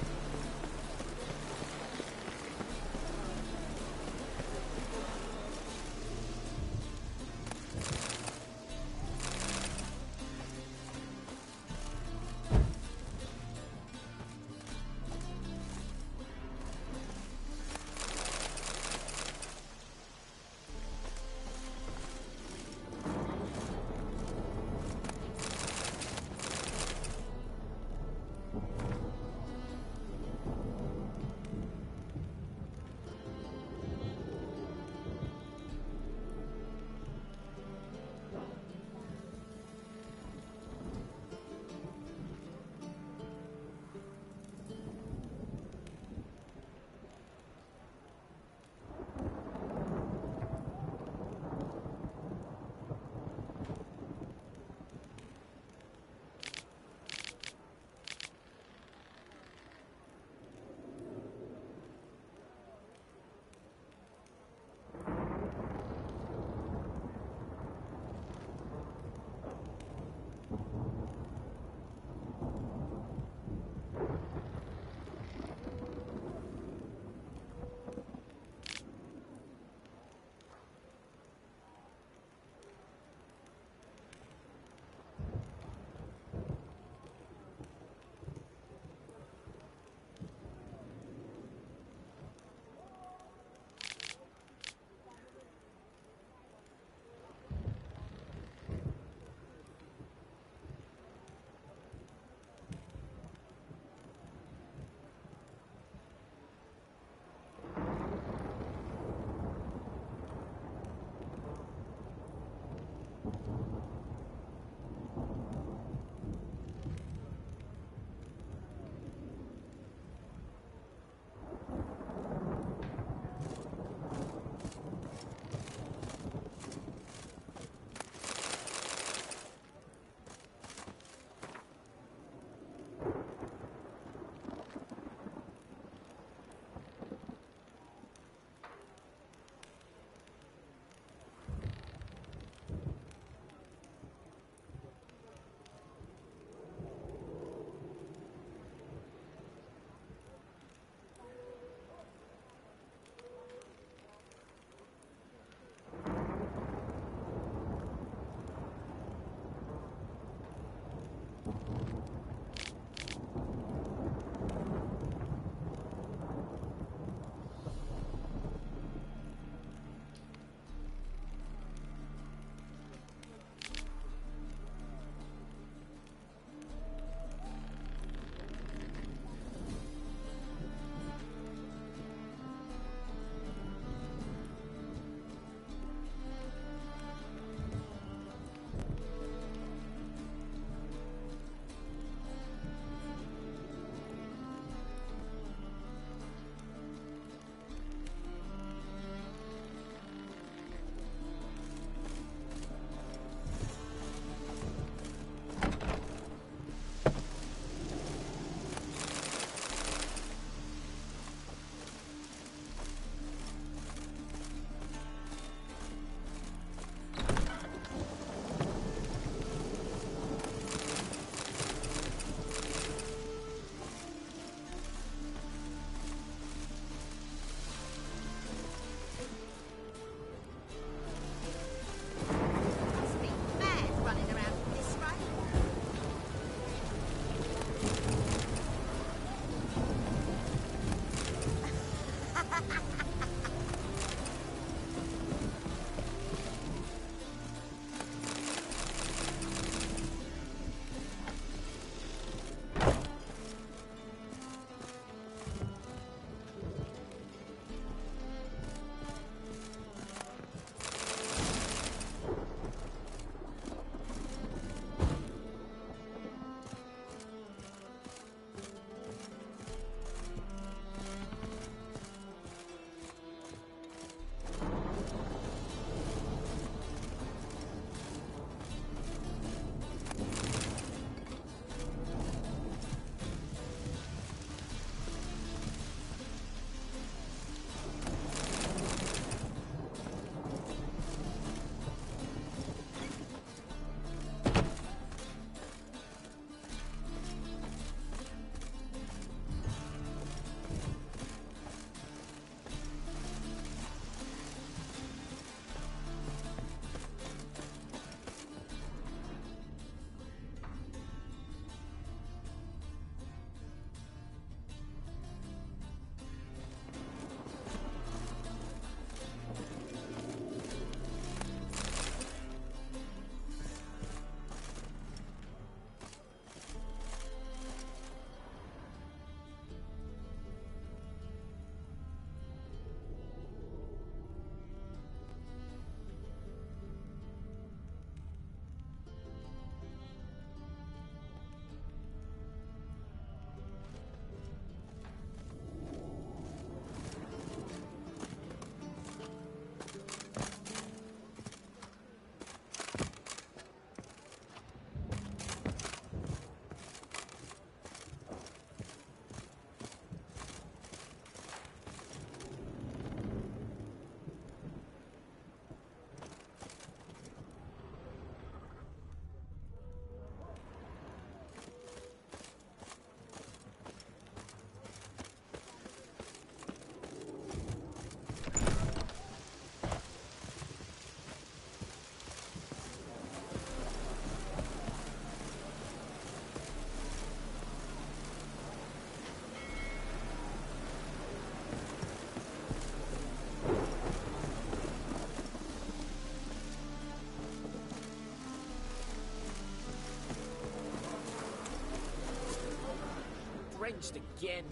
Punched again.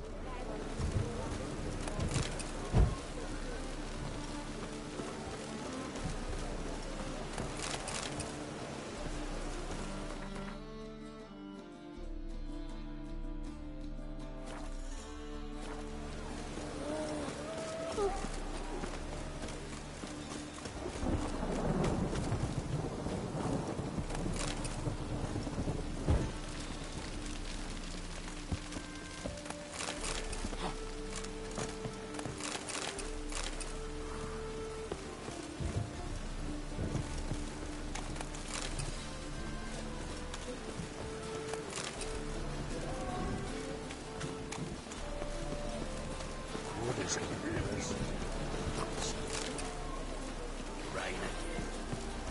Rain again.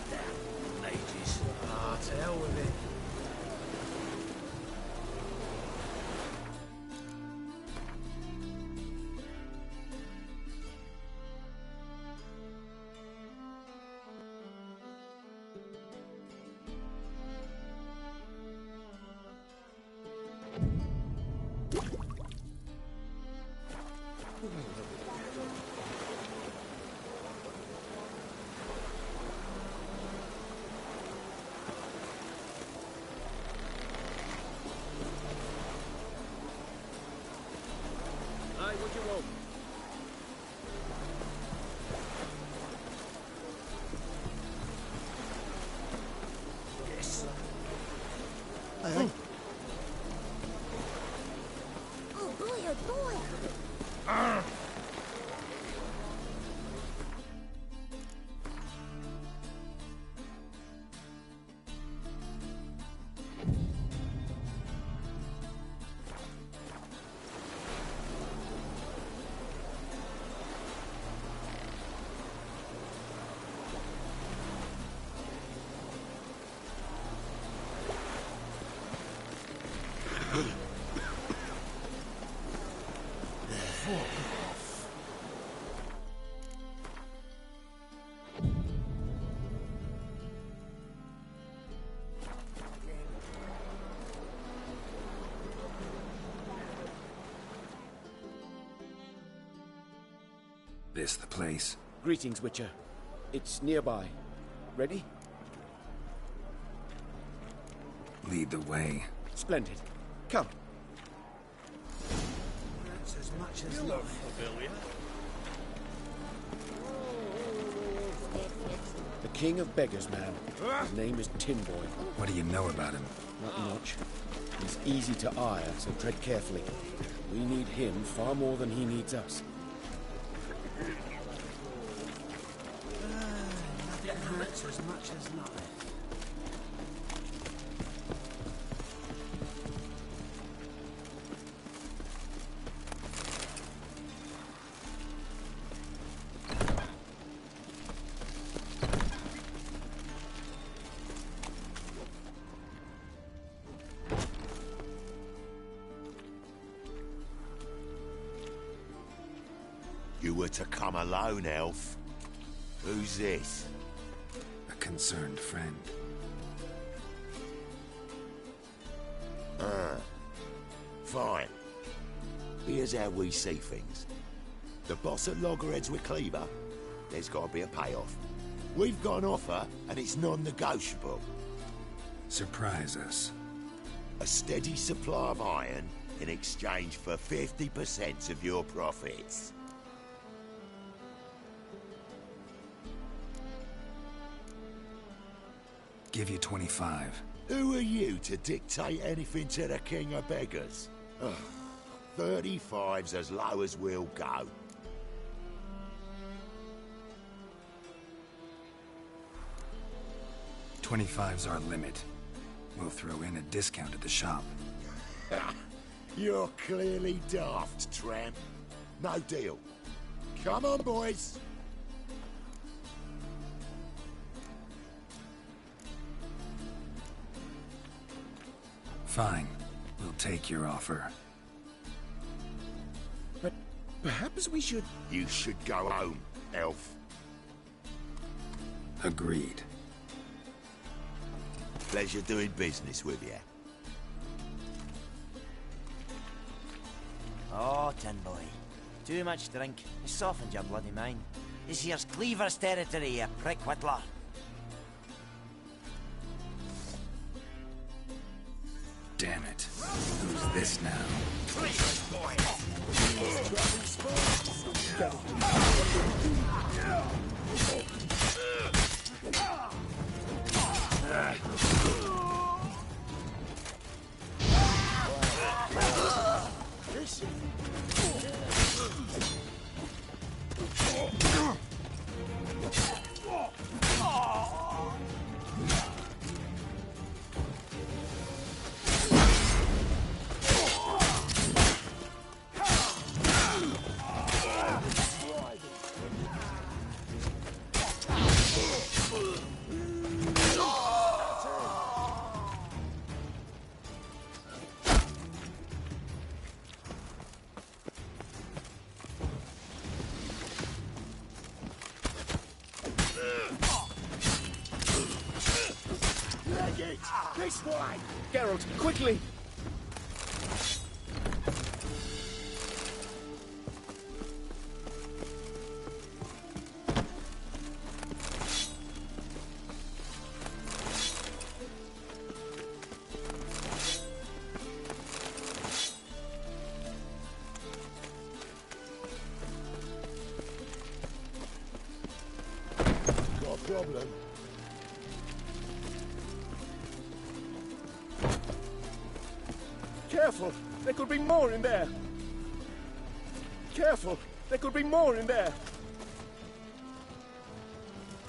Damn mages. Ah, to hell with it. Hey, what do you want? Yes. Hey, Oh boy, oh boy! This the place? Greetings, Witcher. It's nearby. Ready? Lead the way. Splendid. Come. That's as much as You look life. familiar. The king of beggars, man. His name is Tin Boy. What do you know about him? Not much. He's easy to ire, so tread carefully. We need him far more than he needs us. Nothing hurts as much as life. You were to come alone, elf. Who's this? A concerned friend. Fine. Here's how we see things. The boss at Loggerheads with Cleaver, there's got to be a payoff. We've got an offer, and it's non-negotiable. Surprise us. A steady supply of iron in exchange for 50% of your profits. Give you 25. Who are you to dictate anything to the king of beggars? Ugh, 35's as low as we'll go. $25's our limit. We'll throw in a discount at the shop. You're clearly daft, tramp. No deal. Come on, boys. Fine. We'll take your offer. But perhaps we should... You should go home, elf. Agreed. Pleasure doing business with you. Oh, tin boy. Too much drink has softened your bloody mind. This here's Cleaver's territory, you prick whittler. Damn it. Who's this now? Cleaver's boy! This way! Geralt, quickly! Got a problem? Careful! There could be more in there! Careful! There could be more in there!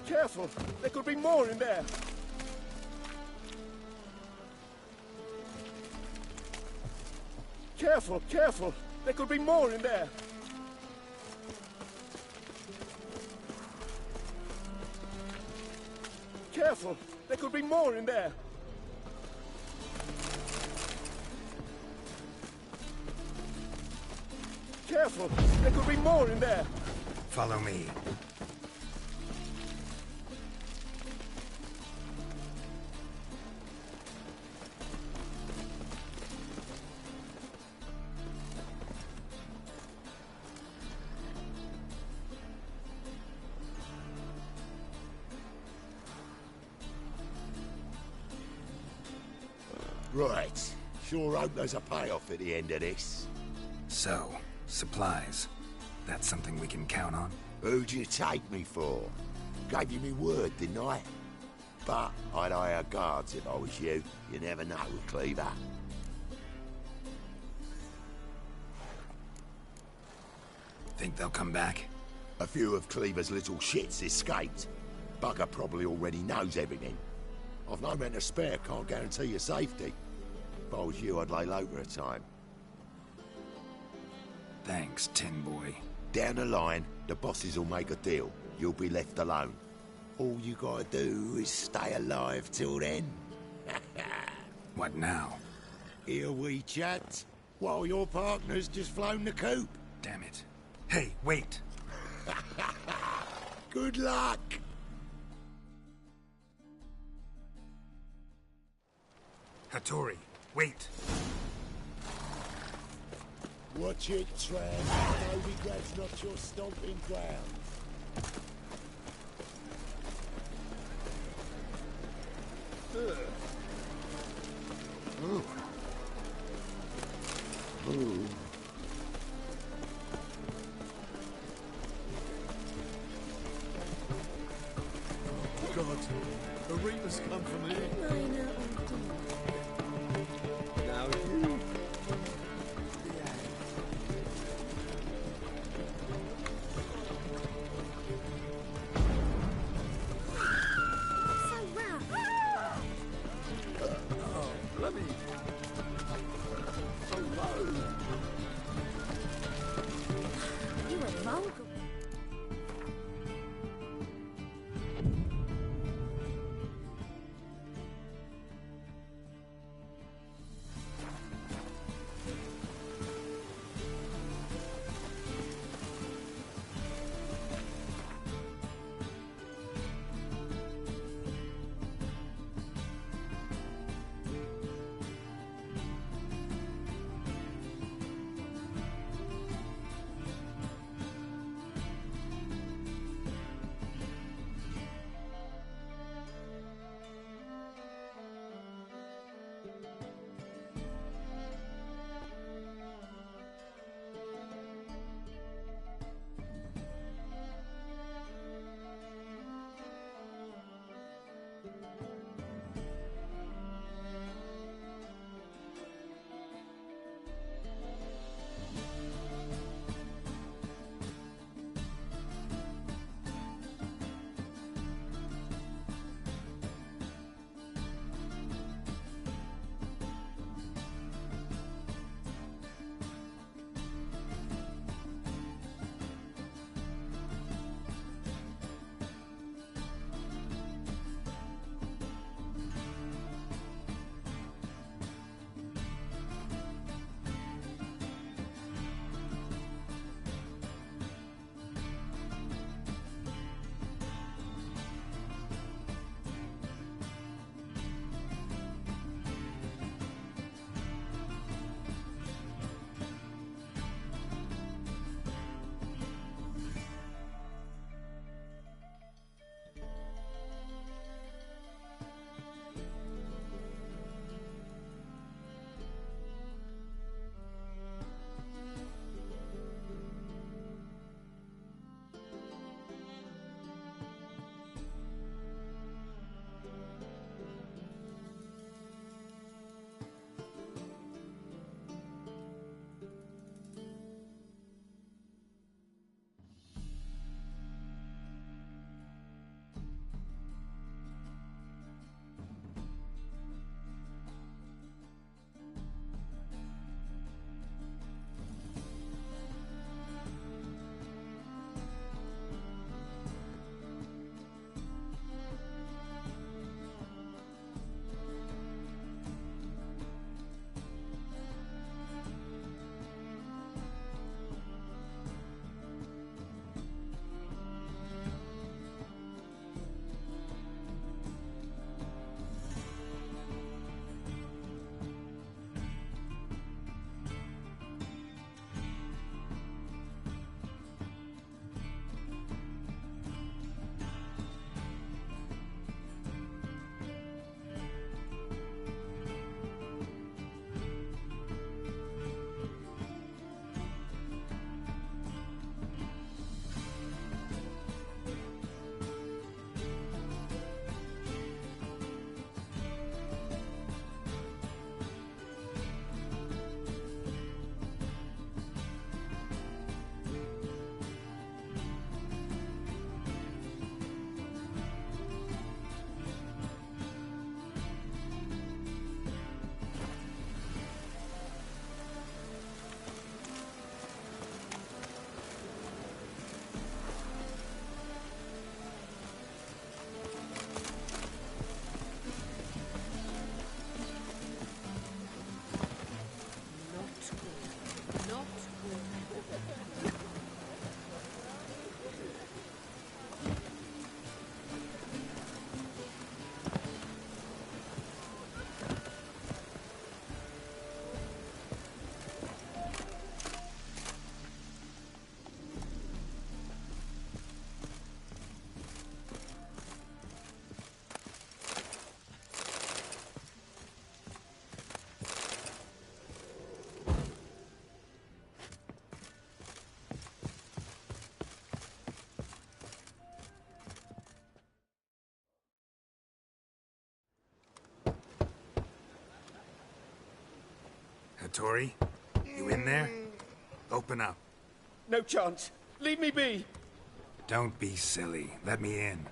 Careful! There could be more in there! Careful! Careful! There could be more in there! Careful! There could be more in there! Careful! There could be more in there! Follow me. Right. Sure hope there's a payoff at the end of this. So, supplies. That's something we can count on? Who'd you take me for? Gave you me word, didn't I? But I'd hire guards if I was you. You never know with Cleaver. Think they'll come back? A few of Cleaver's little shits escaped. Bugger probably already knows everything. I've no men to spare, can't guarantee your safety. If I was you, I'd lay low for a time. Thanks, Tin Boy. Down the line, the bosses will make a deal. You'll be left alone. All you gotta do is stay alive till then. What now? Here we chat, while your partner's just flown the coop. Damn it. Hey, wait! Good luck! Hattori, wait! Watch it, Tram. Maybe that's not your stomping ground. Ooh. Ooh. God, the Reapers come for me. Now you. Bloody. So low. You were vulgar. Tori? You in there? Open up. No chance. Leave me be. Don't be silly. Let me in.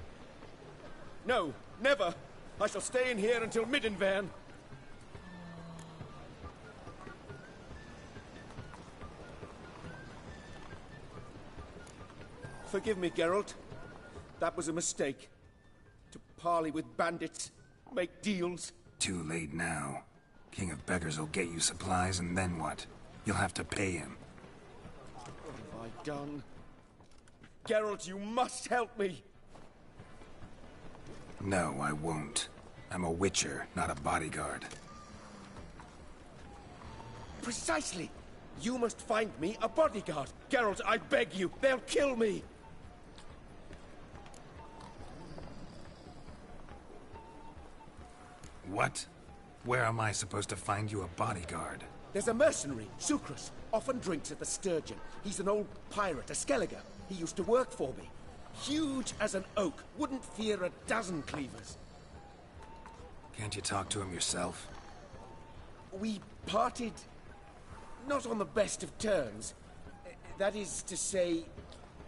No, never. I shall stay in here until Middenvern. Forgive me, Geralt. That was a mistake. To parley with bandits, make deals. Too late now. King of Beggars will get you supplies, and then what? You'll have to pay him. What have I done? Geralt, you must help me! No, I won't. I'm a witcher, not a bodyguard. Precisely! You must find me a bodyguard. Geralt, I beg you, they'll kill me! What? Where am I supposed to find you a bodyguard? There's a mercenary, Sucrus. Often drinks at the Sturgeon. He's an old pirate, a Skelliger. He used to work for me. Huge as an oak. Wouldn't fear a dozen cleavers. Can't you talk to him yourself? We parted... not on the best of terms. That is to say,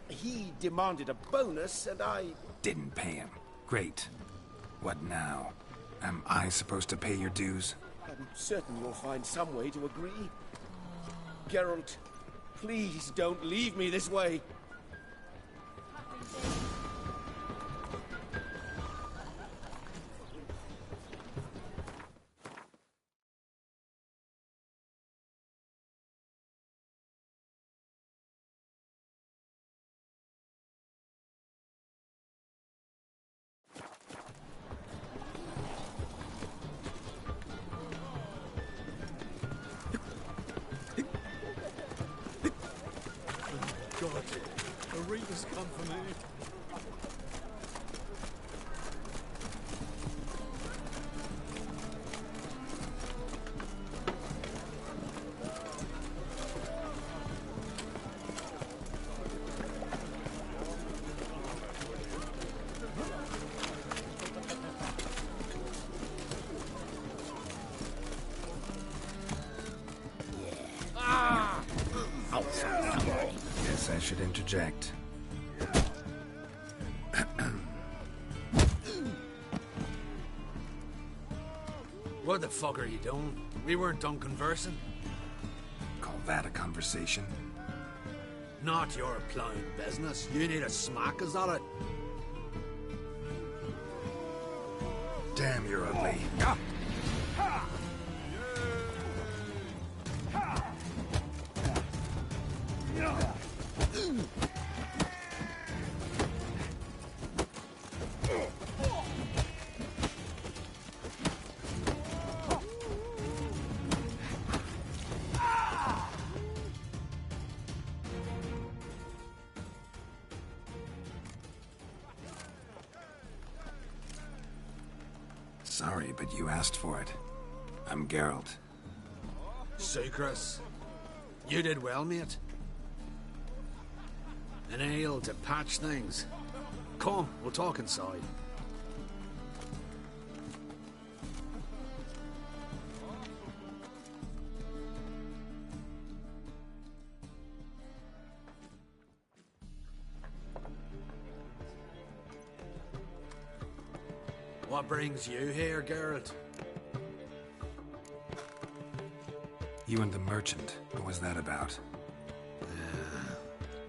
he demanded a bonus, and I... Didn't pay him. Great. What now? Am I supposed to pay your dues? I'm certain you'll find some way to agree. Geralt, please don't leave me this way. God, the Reapers come for me. Guess I should interject. What the fuck are you doing? We weren't done conversing. Call that a conversation? Not your plain business. You need a smack, is that it? Damn, you're ugly. Sorry, but you asked for it. I'm Geralt. Sucrus. You did well, mate. An ale to patch things. Come, we'll talk inside. What brings you here, Geralt? You and the merchant. What was that about?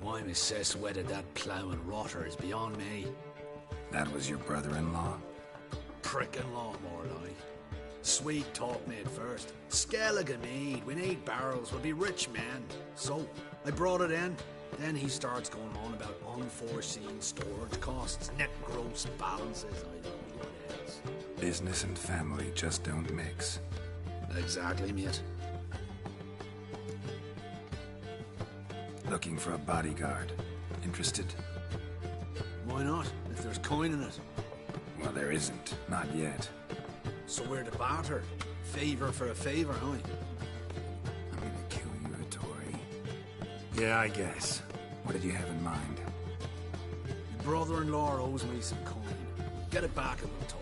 Why my sis wedded that plough and rotter is beyond me. That was your brother-in-law? Prick-in-law, more like. Sweet talk made first. Skelligan mead, we need barrels, we'll be rich men. So, I brought it in. Then he starts going on about unforeseen storage costs, net gross balances, I don't know what else. Business and family just don't mix. Exactly, mate. Looking for a bodyguard. Interested? Why not, if there's coin in it? Well, there isn't. Not yet. So we're to barter. Favor for a favor, aye? I'm gonna kill you, Tori. Yeah, I guess. What did you have in mind? Your brother-in-law owes me some coin. Get it back and we'll talk.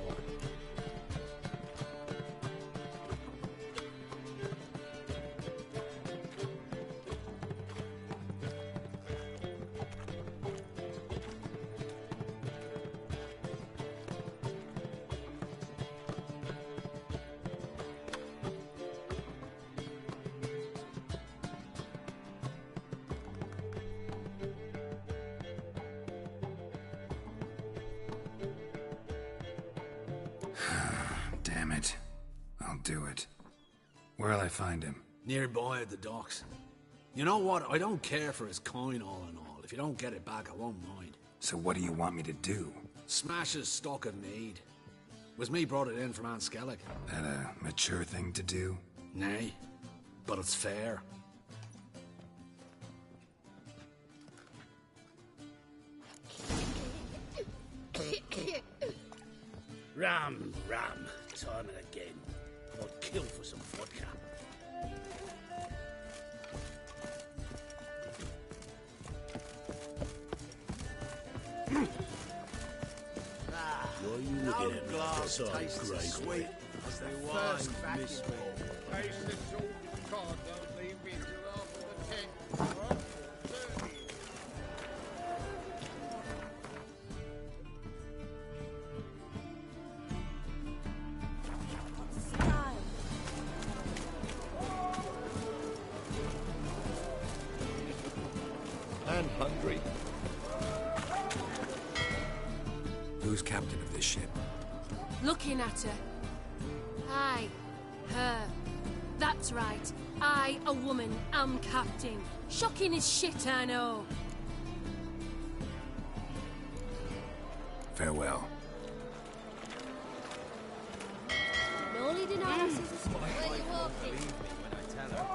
I'll do it. Where'll I find him? Nearby at the docks. You know what? I don't care for his coin all in all. If you don't get it back, I won't mind. So what do you want me to do? Smash his stock of mead. Was me brought it in from Aunt Skellig. That a mature thing to do? Nay, but it's fair. Ram, time and again. I'd kill for some vodka. What are you looking at me glass outside, tastes Grey as Boy? sweet as the first vacuum ball. Taste the salt cod, don't leave me till after the tent. And hungry. Who's captain of this ship? Looking at her. Aye, her. That's right. I, a woman, am captain. Shocking as shit, I know. Farewell. Nolly denied us as a spy. Where you walking? When I tell her.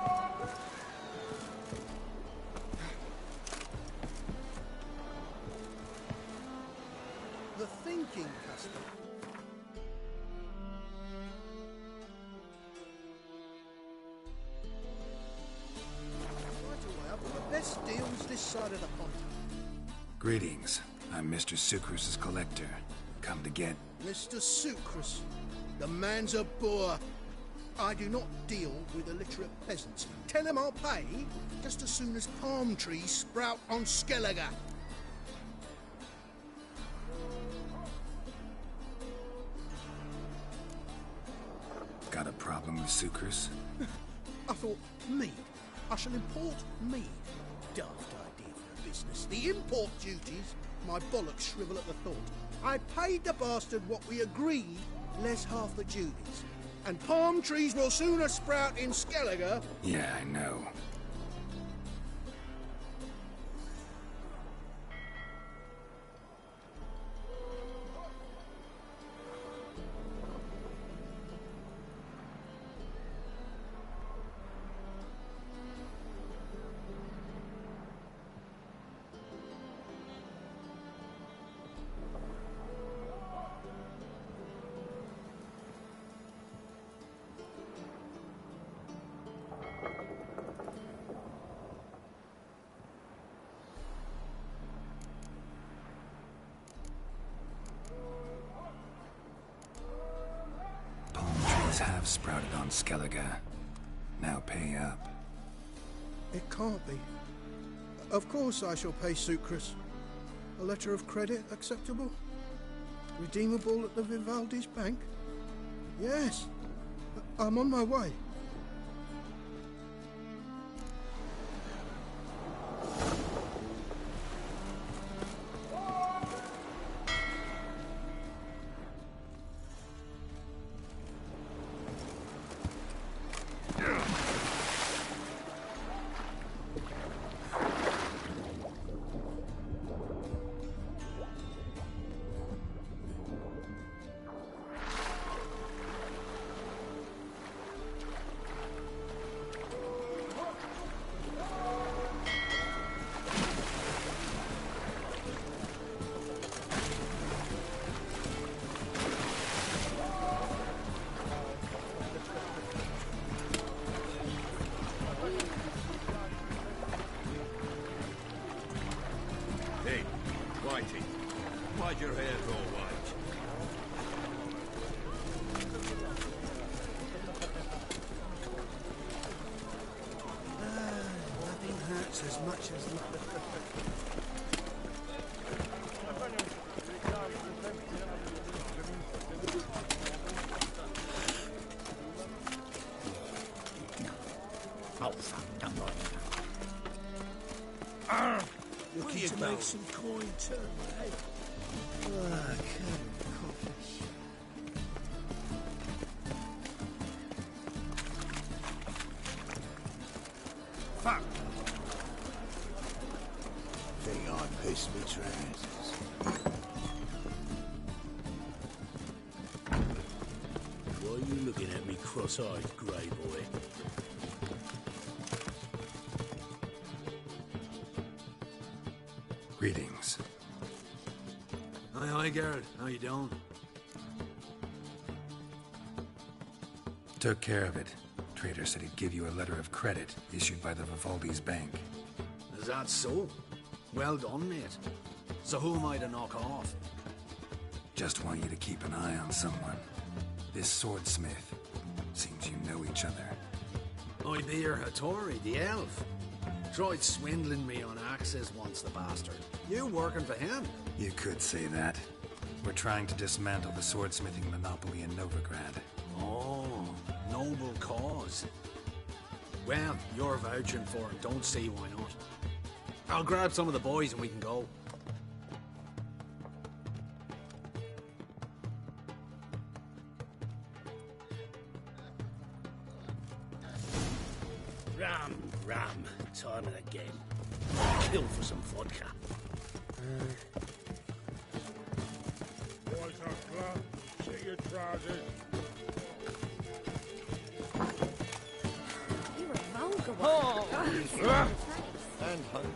The thinking custom. Right away, I've got the best deals this side of the pond. Greetings. I'm Mr. Sucrus's collector. Come to get... Mr. Sucrus, the man's a boor. I do not deal with illiterate peasants. Tell him I'll pay just as soon as palm trees sprout on Skellige. Got a problem with Sucrus? I thought, mead. I shall import mead. Daft idea for a business. The import duties, my bollocks shrivel at the thought. I paid the bastard what we agreed, less half the duties. And palm trees will sooner sprout in Skellige. Yeah, I know. Have sprouted on Skellige. Now pay up. It can't be. Of course I shall pay Sucrus. A letter of credit acceptable? Redeemable at the Vivaldi's bank? Yes. I'm on my way. Why'd your hair go white? Nothing hurts as much as Looking to make some coin turn, eh? fuck? Think I piss me trousers. Why are you looking at me cross-eyed, grey boy? Greetings. Hi, Garrett. How you doing? Took care of it. Trader said he'd give you a letter of credit issued by the Vivaldi's bank. Is that so? Well done, mate. So who am I to knock off? Just want you to keep an eye on someone. This swordsmith. Seems you know each other. I be your Hattori, the elf. Tried swindling me on axes once, the bastard. You working for him? You could say that. We're trying to dismantle the swordsmithing monopoly in Novigrad. Oh, noble cause. Well, you're vouching for it. Don't see why not. I'll grab some of the boys and we can go. Ram. Time and again. Kill for some vodka. Boys are club. See your trousers. You're a vulgar one. And hungry.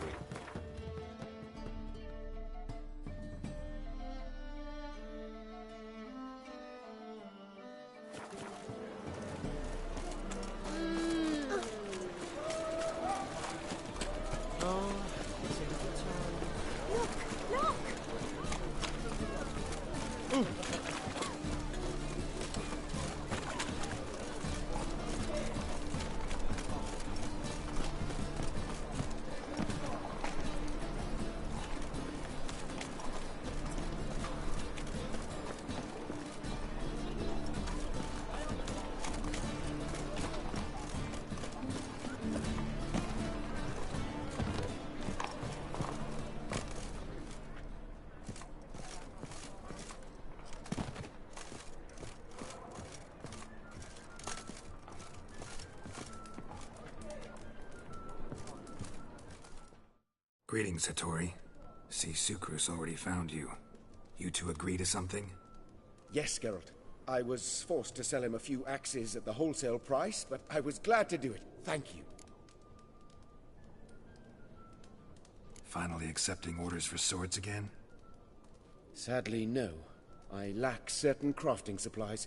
Greetings, Hattori. See, Sucrus already found you. You two agree to something? Yes, Geralt. I was forced to sell him a few axes at the wholesale price, but I was glad to do it. Thank you. Finally accepting orders for swords again? Sadly, no. I lack certain crafting supplies.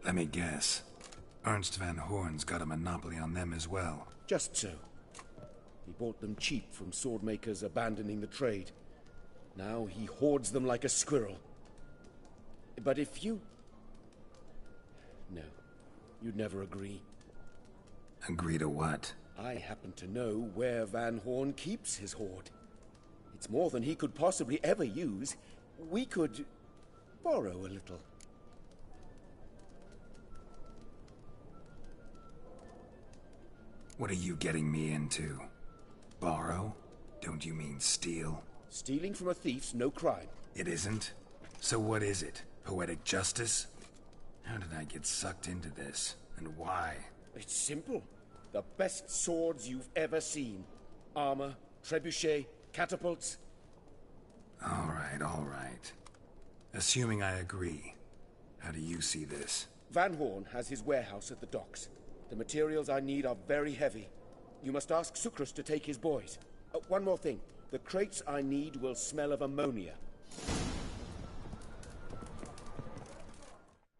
Let me guess. Ernst van Horn's got a monopoly on them as well. Just so. He bought them cheap from swordmakers abandoning the trade. Now he hoards them like a squirrel. But if you... No, you'd never agree. Agree to what? I happen to know where Van Horn keeps his hoard. It's more than he could possibly ever use. We could borrow a little. What are you getting me into? Borrow? Don't you mean steal? Stealing from a thief's no crime. It isn't? So what is it? Poetic justice? How did I get sucked into this? And why? It's simple. The best swords you've ever seen. Armor, trebuchet, catapults. All right. Assuming I agree, how do you see this? Van Horn has his warehouse at the docks. The materials I need are very heavy. You must ask Sucrus to take his boys. One more thing. The crates I need will smell of ammonia.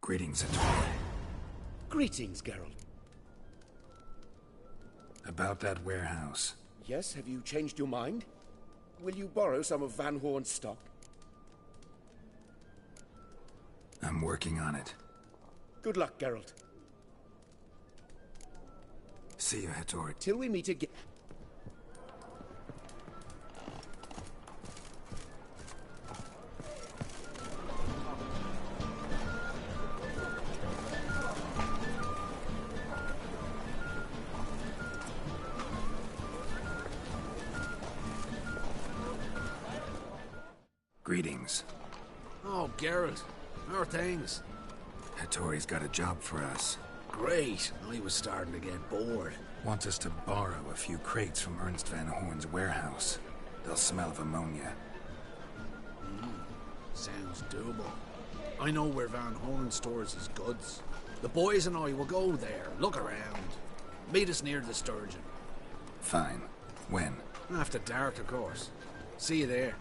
Greetings, Hattori. Greetings, Geralt. About that warehouse. Yes, have you changed your mind? Will you borrow some of Van Horn's stock? I'm working on it. Good luck, Geralt. See you, Hattori. Till we meet again. Greetings. Oh, Geralt. How are things? Hattori's got a job for us. Great. I was starting to get bored. Wants us to borrow a few crates from Ernst Van Horn's warehouse. They'll smell of ammonia. Sounds doable. I know where Van Horn stores his goods. The boys and I will go there, look around. Meet us near the Sturgeon. Fine. When? After dark, of course. See you there.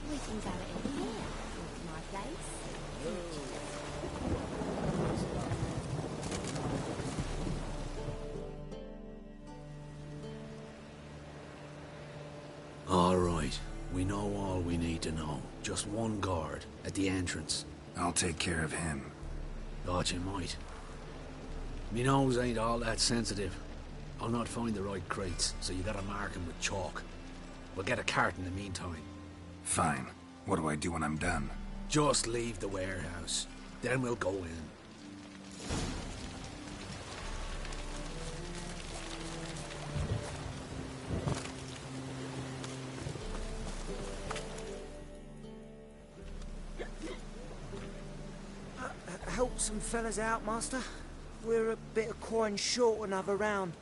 We can go it in here. My place. All right. We know all we need to know. Just one guard at the entrance. I'll take care of him. Thought you might. Me nose ain't all that sensitive. I'll not find the right crates, so you gotta mark 'em with chalk. We'll get a cart in the meantime. Fine. What do I do when I'm done? Just leave the warehouse. Then we'll go in. Help some fellas out, Master. We're a bit of coin short another round.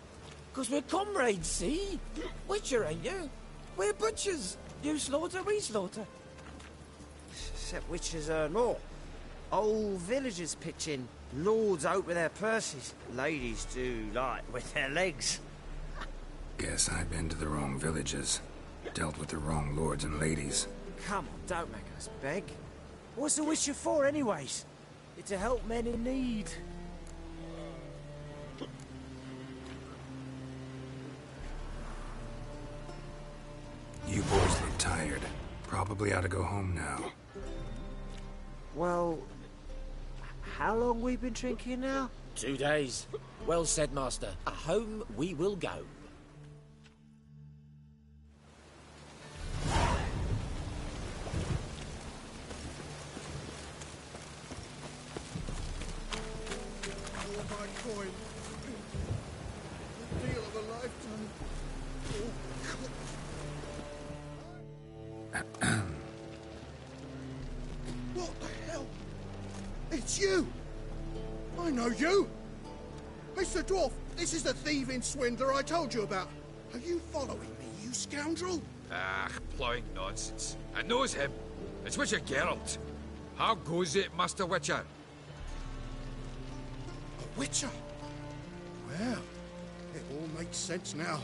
'Cause we're comrades, see? Witcher, ain't you? We're butchers. You slaughter, we slaughter. Except witches earn more. Old villagers pitch in. Lords out with their purses. Ladies do like with their legs. Guess I've been to the wrong villages. Dealt with the wrong lords and ladies. Come on, don't make us beg. What's the witcher for, anyways? It's to help men in need. You boys look tired. Probably ought to go home now. Well, how long we been drinking now? 2 days. Well said, Master. Home we will go. Oh, my coin. The deal of a lifetime. Oh, God. What the hell? It's you! I know you! Mr. Dwarf, this is the thieving swindler I told you about. Are you following me, you scoundrel? Ah, ploughing nonsense. I knows him. It's Witcher Geralt. How goes it, Master Witcher? A witcher? Well, it all makes sense now.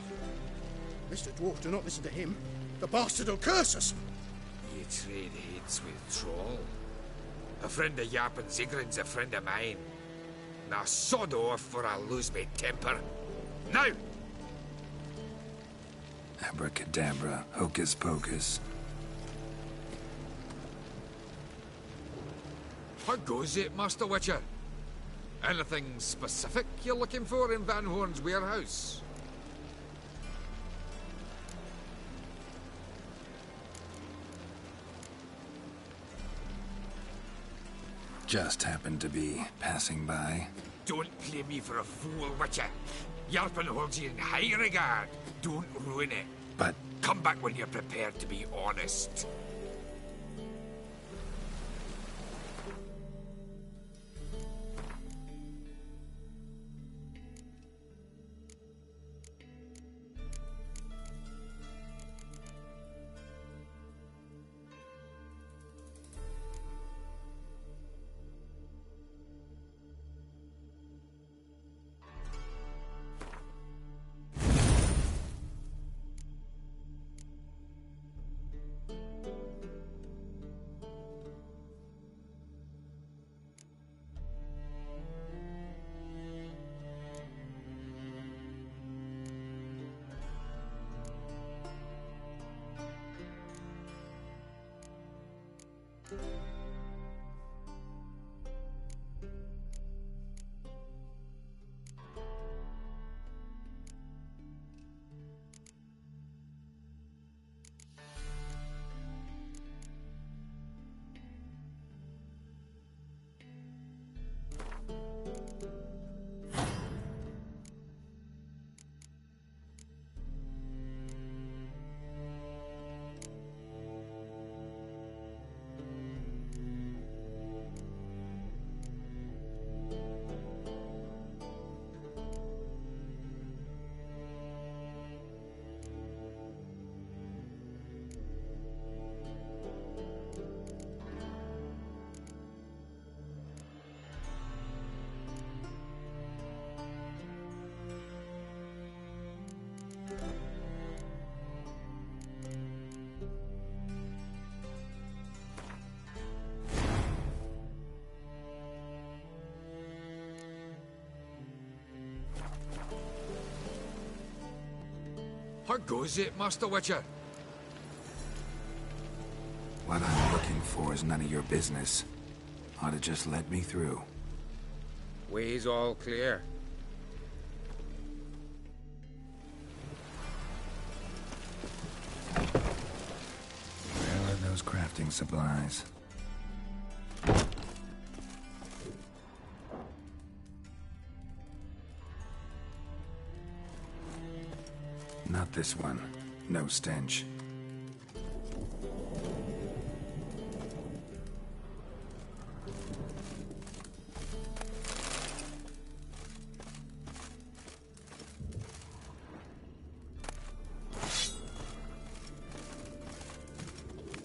Mr. Dwarf, do not listen to him. The bastard will curse us. You trade heads with Troll. A friend of Yap and Zigrin's a friend of mine. Now sod off or I'll lose my temper. Now! Abracadabra, hocus pocus. How goes it, Master Witcher? Anything specific you're looking for in Van Horn's warehouse? Just happened to be passing by. Don't play me for a fool, Witcher. Yarpen holds you in high regard. Don't ruin it. But... Come back when you're prepared to be honest. How goes it, Master Witcher? What I'm looking for is none of your business. Ought to just let me through. Way's all clear. Where are those crafting supplies? Not this one. No stench.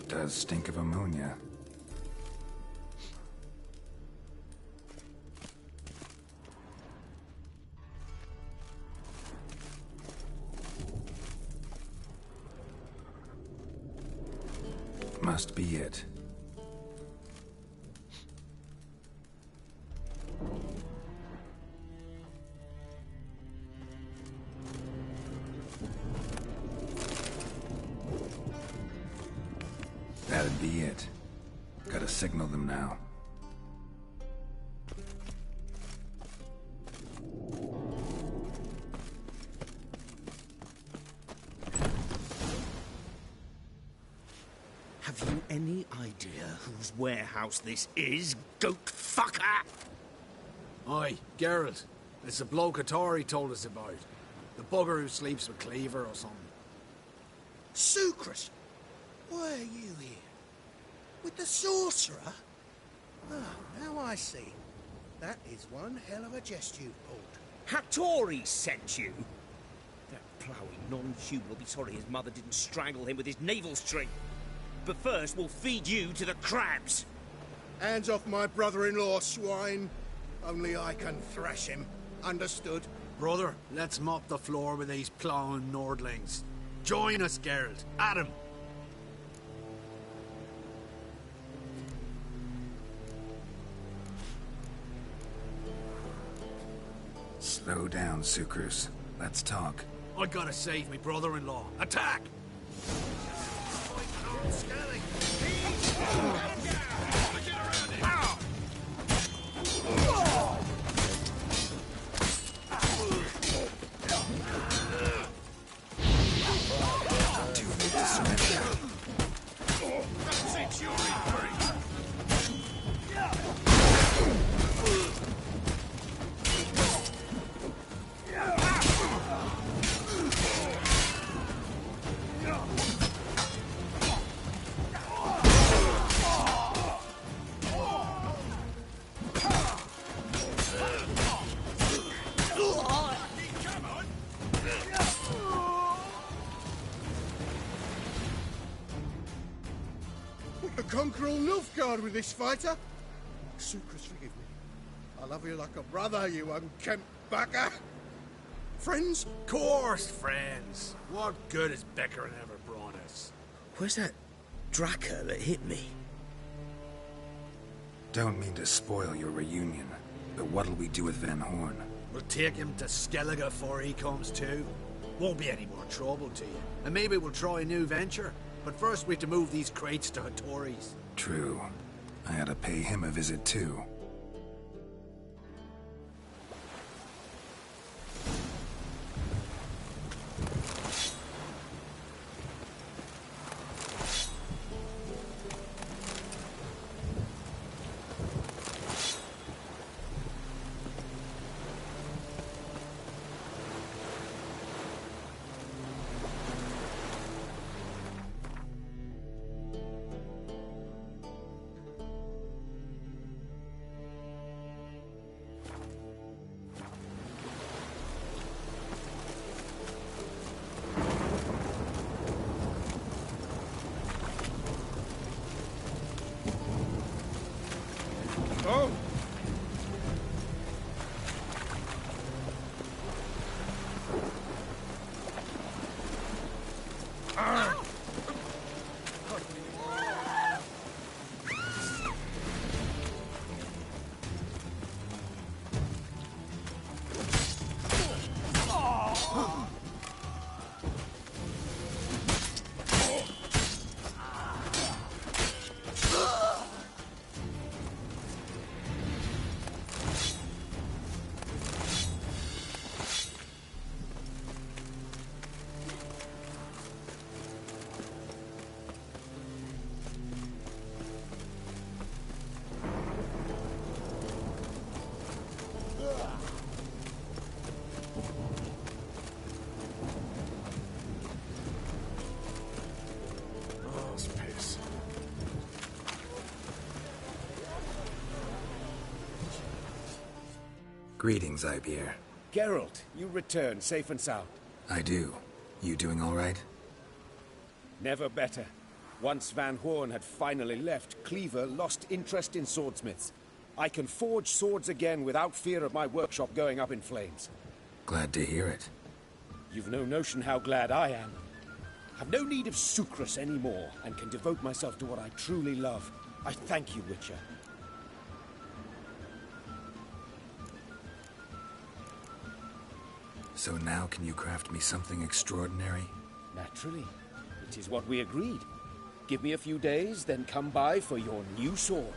Does stink of ammonia. Must be it. That'd be it. Gotta signal them now. Have you any idea whose warehouse this is, goat fucker? Aye, Geralt. It's the bloke Atari told us about. The bugger who sleeps with Cleaver or something. Sucrus, why are you here? With the sorcerer? Ah, now I see. That is one hell of a jest you've pulled. Hattori sent you? That ploughing non-human will be sorry his mother didn't strangle him with his navel string. But first, we'll feed you to the crabs. Hands off my brother-in-law, swine. Only I can thrash him. Understood? Brother, let's mop the floor with these ploughing Nordlings. Join us, Geralt. Adam. Slow down, Sucrus. Let's talk. I gotta save me brother-in-law. Attack! To conquer all Nilfgaard with this fighter? Sucrus, forgive me. I love you like a brother, you unkempt bugger. Friends? Course, friends. What good has Beckerin ever brought us? Where's that Draka that hit me? Don't mean to spoil your reunion, but what'll we do with Van Horn? We'll take him to Skellige before he comes too. Won't be any more trouble to you. And maybe we'll try a new venture. But first we have to move these crates to Hattori's. True. I ought to pay him a visit too. Greetings, Ibeer. Geralt, you return safe and sound. I do. You doing all right? Never better. Once Van Horn had finally left, Cleaver lost interest in swordsmiths. I can forge swords again without fear of my workshop going up in flames. Glad to hear it. You've no notion how glad I am. I've no need of Sucrus anymore, and can devote myself to what I truly love. I thank you, Witcher. So now can you craft me something extraordinary? Naturally. It is what we agreed. Give me a few days, then come by for your new sword.